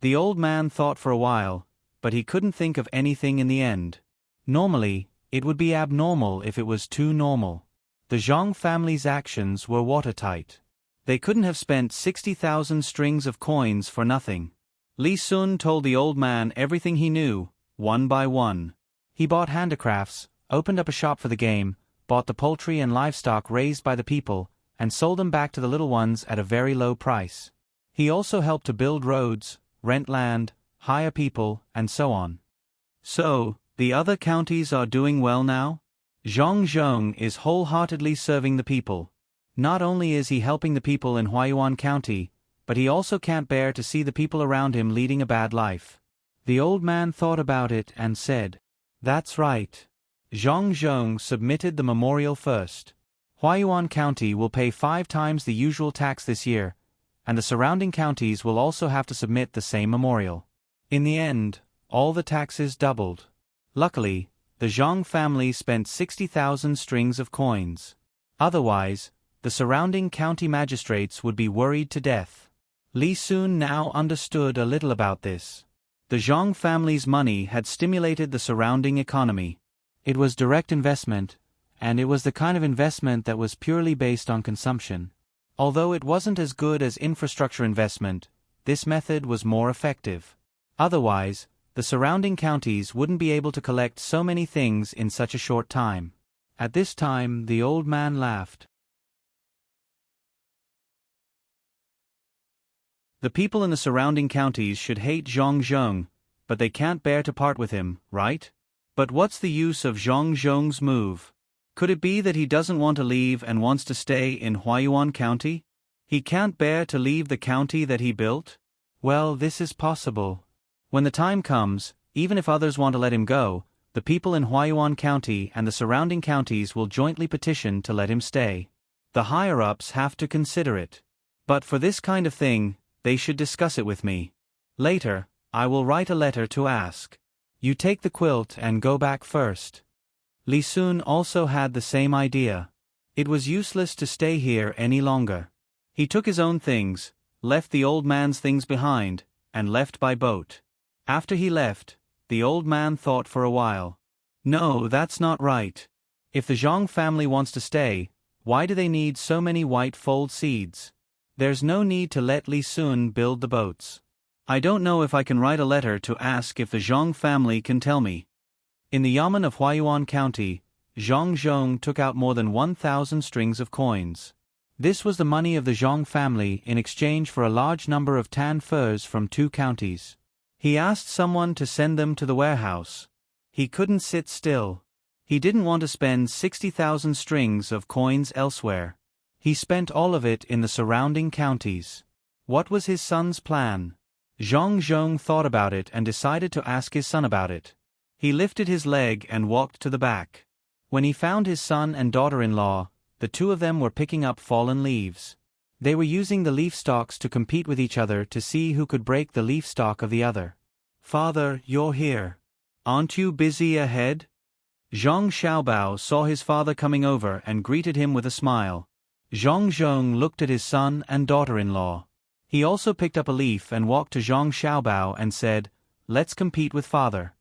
The old man thought for a while, but he couldn't think of anything in the end. Normally, it would be abnormal if it was too normal. The Zhang family's actions were watertight. They couldn't have spent 60,000 strings of coins for nothing. Li Sun told the old man everything he knew, one by one. He bought handicrafts, opened up a shop for the game, bought the poultry and livestock raised by the people, and sold them back to the little ones at a very low price. He also helped to build roads, rent land, hire people, and so on. So, the other counties are doing well now? Zhang Zhong is wholeheartedly serving the people. Not only is he helping the people in Huayuan County, but he also can't bear to see the people around him leading a bad life. The old man thought about it and said, "That's right." Zhang Zhong submitted the memorial first. Huayuan County will pay 5 times the usual tax this year, and the surrounding counties will also have to submit the same memorial. In the end, all the taxes doubled. Luckily, the Zhang family spent 60,000 strings of coins. Otherwise, the surrounding county magistrates would be worried to death. Li Sun now understood a little about this. The Zhang family's money had stimulated the surrounding economy. It was direct investment, and it was the kind of investment that was purely based on consumption. Although it wasn't as good as infrastructure investment, this method was more effective. Otherwise, the surrounding counties wouldn't be able to collect so many things in such a short time. At this time, the old man laughed. The people in the surrounding counties should hate Zhang Zhong, but they can't bear to part with him, right? But what's the use of Zhang Zhong's move? Could it be that he doesn't want to leave and wants to stay in Huayuan County? He can't bear to leave the county that he built? Well, this is possible. When the time comes, even if others want to let him go, the people in Huayuan County and the surrounding counties will jointly petition to let him stay. The higher-ups have to consider it. But for this kind of thing, they should discuss it with me. Later, I will write a letter to ask. You take the quilt and go back first. Li Sun also had the same idea. It was useless to stay here any longer. He took his own things, left the old man's things behind, and left by boat. After he left, the old man thought for a while. No, that's not right. If the Zhang family wants to stay, why do they need so many white fold seeds? There's no need to let Li Sun build the boats. I don't know if I can write a letter to ask if the Zhang family can tell me. In the yamen of Huayuan County, Zhang Zhong took out more than 1,000 strings of coins. This was the money of the Zhong family in exchange for a large number of tan furs from 2 counties. He asked someone to send them to the warehouse. He couldn't sit still. He didn't want to spend 60,000 strings of coins elsewhere. He spent all of it in the surrounding counties. What was his son's plan? Zhang Zhong thought about it and decided to ask his son about it. He lifted his leg and walked to the back. When he found his son and daughter-in-law, the 2 of them were picking up fallen leaves. They were using the leaf stalks to compete with each other to see who could break the leaf stalk of the other. "Father, you're here. Aren't you busy ahead?" Zhang Xiaobao saw his father coming over and greeted him with a smile. Zhang Zhong looked at his son and daughter-in-law. He also picked up a leaf and walked to Zhang Xiaobao and said, "Let's compete with father."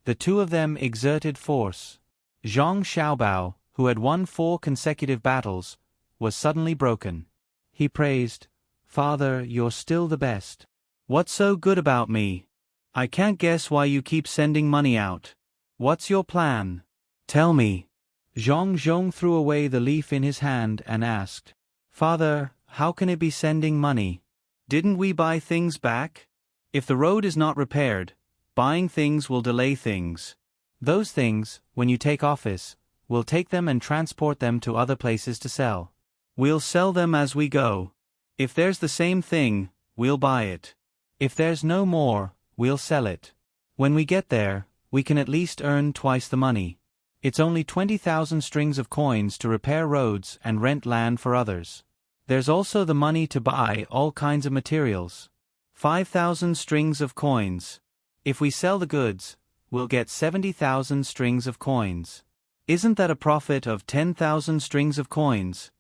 The 2 of them exerted force. Zhang Xiaobao, who had won 4 consecutive battles, was suddenly broken. He praised, "Father, you're still the best. What's so good about me? I can't guess why you keep sending money out. What's your plan? Tell me." Zhang Zhong threw away the leaf in his hand and asked, "Father, how can it be sending money? Didn't we buy things back? If the road is not repaired, buying things will delay things. Those things, when you take office, we'll take them and transport them to other places to sell. We'll sell them as we go. If there's the same thing, we'll buy it. If there's no more, we'll sell it. When we get there, we can at least earn twice the money. It's only 20,000 strings of coins to repair roads and rent land for others. There's also the money to buy all kinds of materials. 5,000 strings of coins. If we sell the goods, we'll get 70,000 strings of coins. Isn't that a profit of 10,000 strings of coins?"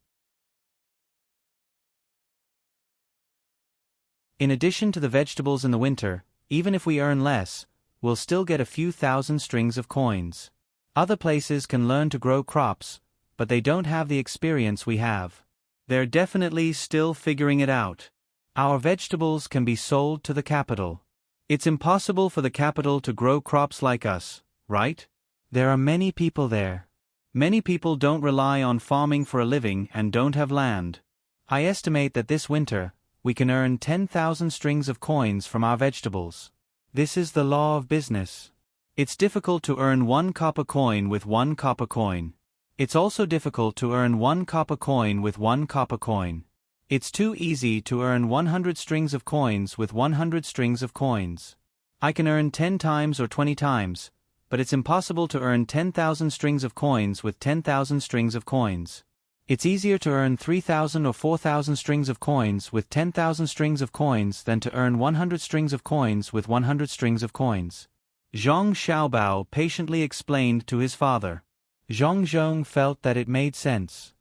In addition to the vegetables in the winter, even if we earn less, we'll still get a few thousand strings of coins. Other places can learn to grow crops, but they don't have the experience we have. They're definitely still figuring it out. Our vegetables can be sold to the capital. It's impossible for the capital to grow crops like us, right? There are many people there. Many people don't rely on farming for a living and don't have land. I estimate that this winter, we can earn 10,000 strings of coins from our vegetables. This is the law of business. It's difficult to earn 1 copper coin with 1 copper coin. It's also difficult to earn 1 copper coin with 1 copper coin. It's too easy to earn 100 strings of coins with 100 strings of coins. I can earn 10 times or 20 times, but it's impossible to earn 10,000 strings of coins with 10,000 strings of coins. It's easier to earn 3,000 or 4,000 strings of coins with 10,000 strings of coins than to earn 100 strings of coins with 100 strings of coins. Zhang Xiaobao patiently explained to his father. Zhang Zhong felt that it made sense.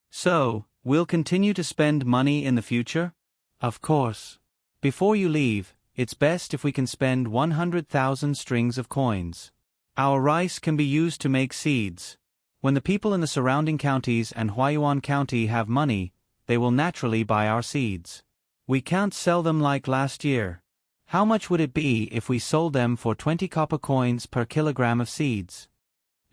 "So, we'll continue to spend money in the future?" "Of course. Before you leave, it's best if we can spend 100,000 strings of coins. Our rice can be used to make seeds. When the people in the surrounding counties and Huayuan County have money, they will naturally buy our seeds. We can't sell them like last year. How much would it be if we sold them for 20 copper coins per kilogram of seeds?"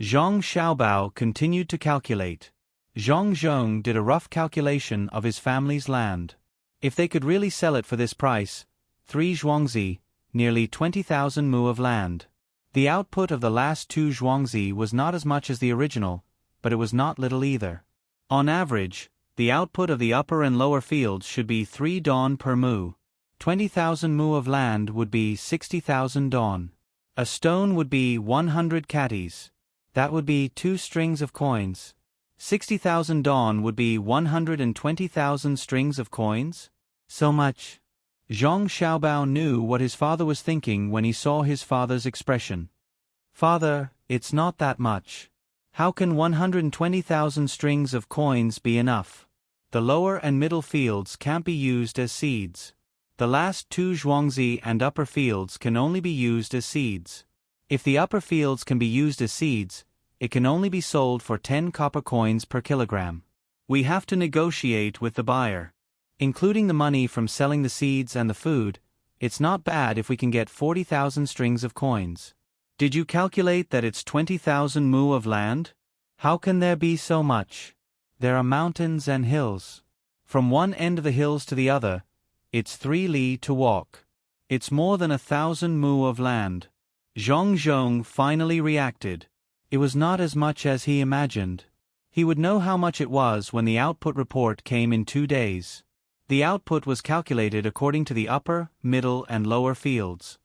Zhang Xiaobao continued to calculate. Zhang Zhong did a rough calculation of his family's land. If they could really sell it for this price, 3 zhuangzi, nearly 20,000 mu of land. The output of the last 2 zhuangzi was not as much as the original, but it was not little either. On average, the output of the upper and lower fields should be 3 dawn per mu. 20,000 mu of land would be 60,000 dawn. A stone would be 100 catties. That would be 2 strings of coins. 60,000 dawn would be 120,000 strings of coins? So much. Zhang Xiaobao knew what his father was thinking when he saw his father's expression. "Father, it's not that much. How can 120,000 strings of coins be enough? The lower and middle fields can't be used as seeds. The last 2 zhuangzi and upper fields can only be used as seeds. If the upper fields can be used as seeds, it can only be sold for 10 copper coins per kilogram. We have to negotiate with the buyer. Including the money from selling the seeds and the food, it's not bad if we can get 40,000 strings of coins. Did you calculate that it's 20,000 mu of land? How can there be so much? There are mountains and hills. From one end of the hills to the other, it's 3 li to walk. It's more than 1,000 mu of land. Zhang Zhong finally reacted. It was not as much as he imagined. He would know how much it was when the output report came in 2 days. The output was calculated according to the upper, middle, and lower fields.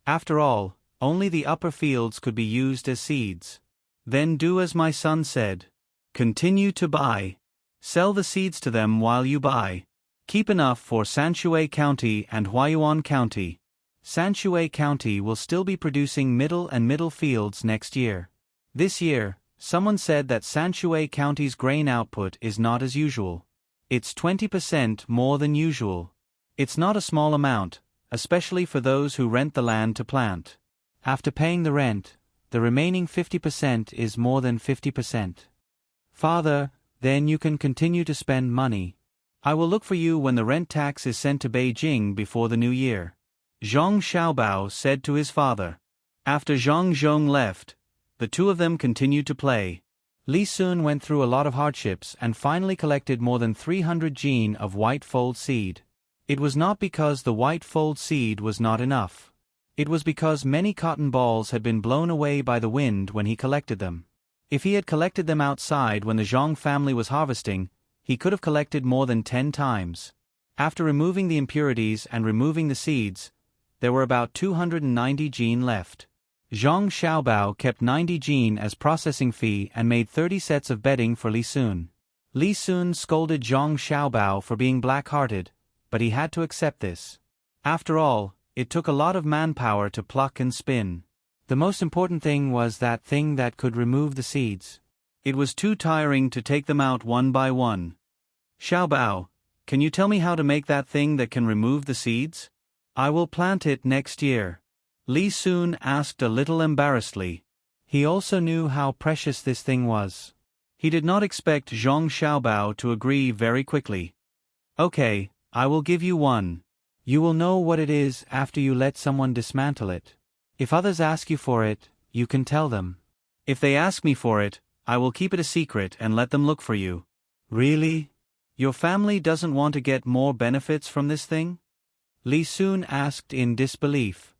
After all, only the upper fields could be used as seeds. Then do as my son said. Continue to buy. Sell the seeds to them while you buy. Keep enough for Sanshui County and Huayuan County. Sanshui County will still be producing middle fields next year. This year, someone said that Sanshui County's grain output is not as usual. It's 20% more than usual. It's not a small amount, especially for those who rent the land to plant. After paying the rent, the remaining 50% is more than 50%. Father, then you can continue to spend money. I will look for you when the rent tax is sent to Beijing before the new year. Zhang Xiaobao said to his father. After Zhang Zhong left, the two of them continued to play. Li Sun went through a lot of hardships and finally collected more than 300 jin of white fold seed. It was not because the white fold seed was not enough. It was because many cotton balls had been blown away by the wind when he collected them. If he had collected them outside when the Zhang family was harvesting, he could have collected more than 10 times. After removing the impurities and removing the seeds, there were about 290 jin left. Zhang Xiaobao kept 90 jin as processing fee and made 30 sets of bedding for Li Sun. Li Sun scolded Zhang Xiaobao for being black-hearted, but he had to accept this. After all, it took a lot of manpower to pluck and spin. The most important thing was that thing that could remove the seeds. It was too tiring to take them out one by one. Xiaobao, can you tell me how to make that thing that can remove the seeds? I will plant it next year. Li Sun asked a little embarrassedly. He also knew how precious this thing was. He did not expect Zhang Xiaobao to agree very quickly. Okay, I will give you one. You will know what it is after you let someone dismantle it. If others ask you for it, you can tell them. If they ask me for it, I will keep it a secret and let them look for you. Really? Your family doesn't want to get more benefits from this thing? Li Sun asked in disbelief.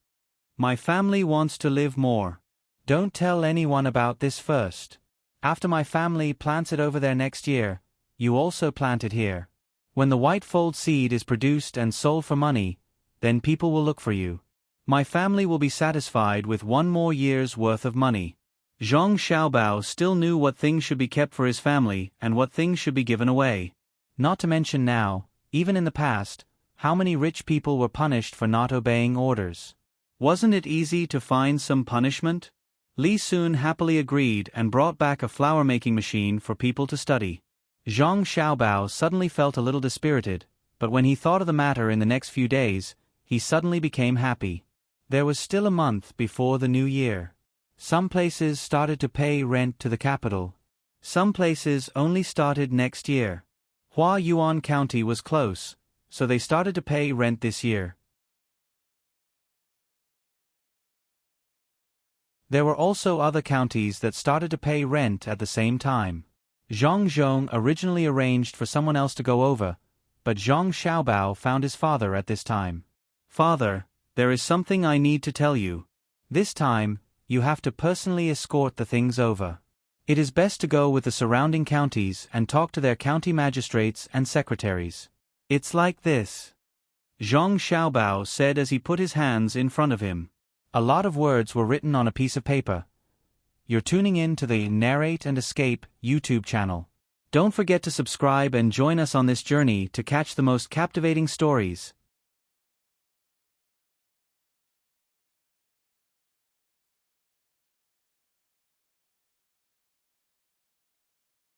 My family wants to live more. Don't tell anyone about this first. After my family plants it over there next year, you also plant it here. When the white fold seed is produced and sold for money, then people will look for you. My family will be satisfied with 1 more year's worth of money. Zhang Xiaobao still knew what things should be kept for his family and what things should be given away. Not to mention now, even in the past, how many rich people were punished for not obeying orders. Wasn't it easy to find some punishment? Li Sun happily agreed and brought back a flower-making machine for people to study. Zhang Xiaobao suddenly felt a little dispirited, but when he thought of the matter in the next few days, he suddenly became happy. There was still a month before the new year. Some places started to pay rent to the capital. Some places only started next year. Huayuan County was close, so they started to pay rent this year. There were also other counties that started to pay rent at the same time. Zhang Zhong originally arranged for someone else to go over, but Zhang Xiaobao found his father at this time. Father, there is something I need to tell you. This time, you have to personally escort the things over. It is best to go with the surrounding counties and talk to their county magistrates and secretaries. It's like this. Zhang Xiaobao said as he put his hands in front of him. A lot of words were written on a piece of paper. You're tuning in to the Narrate and Escape YouTube channel. Don't forget to subscribe and join us on this journey to catch the most captivating stories.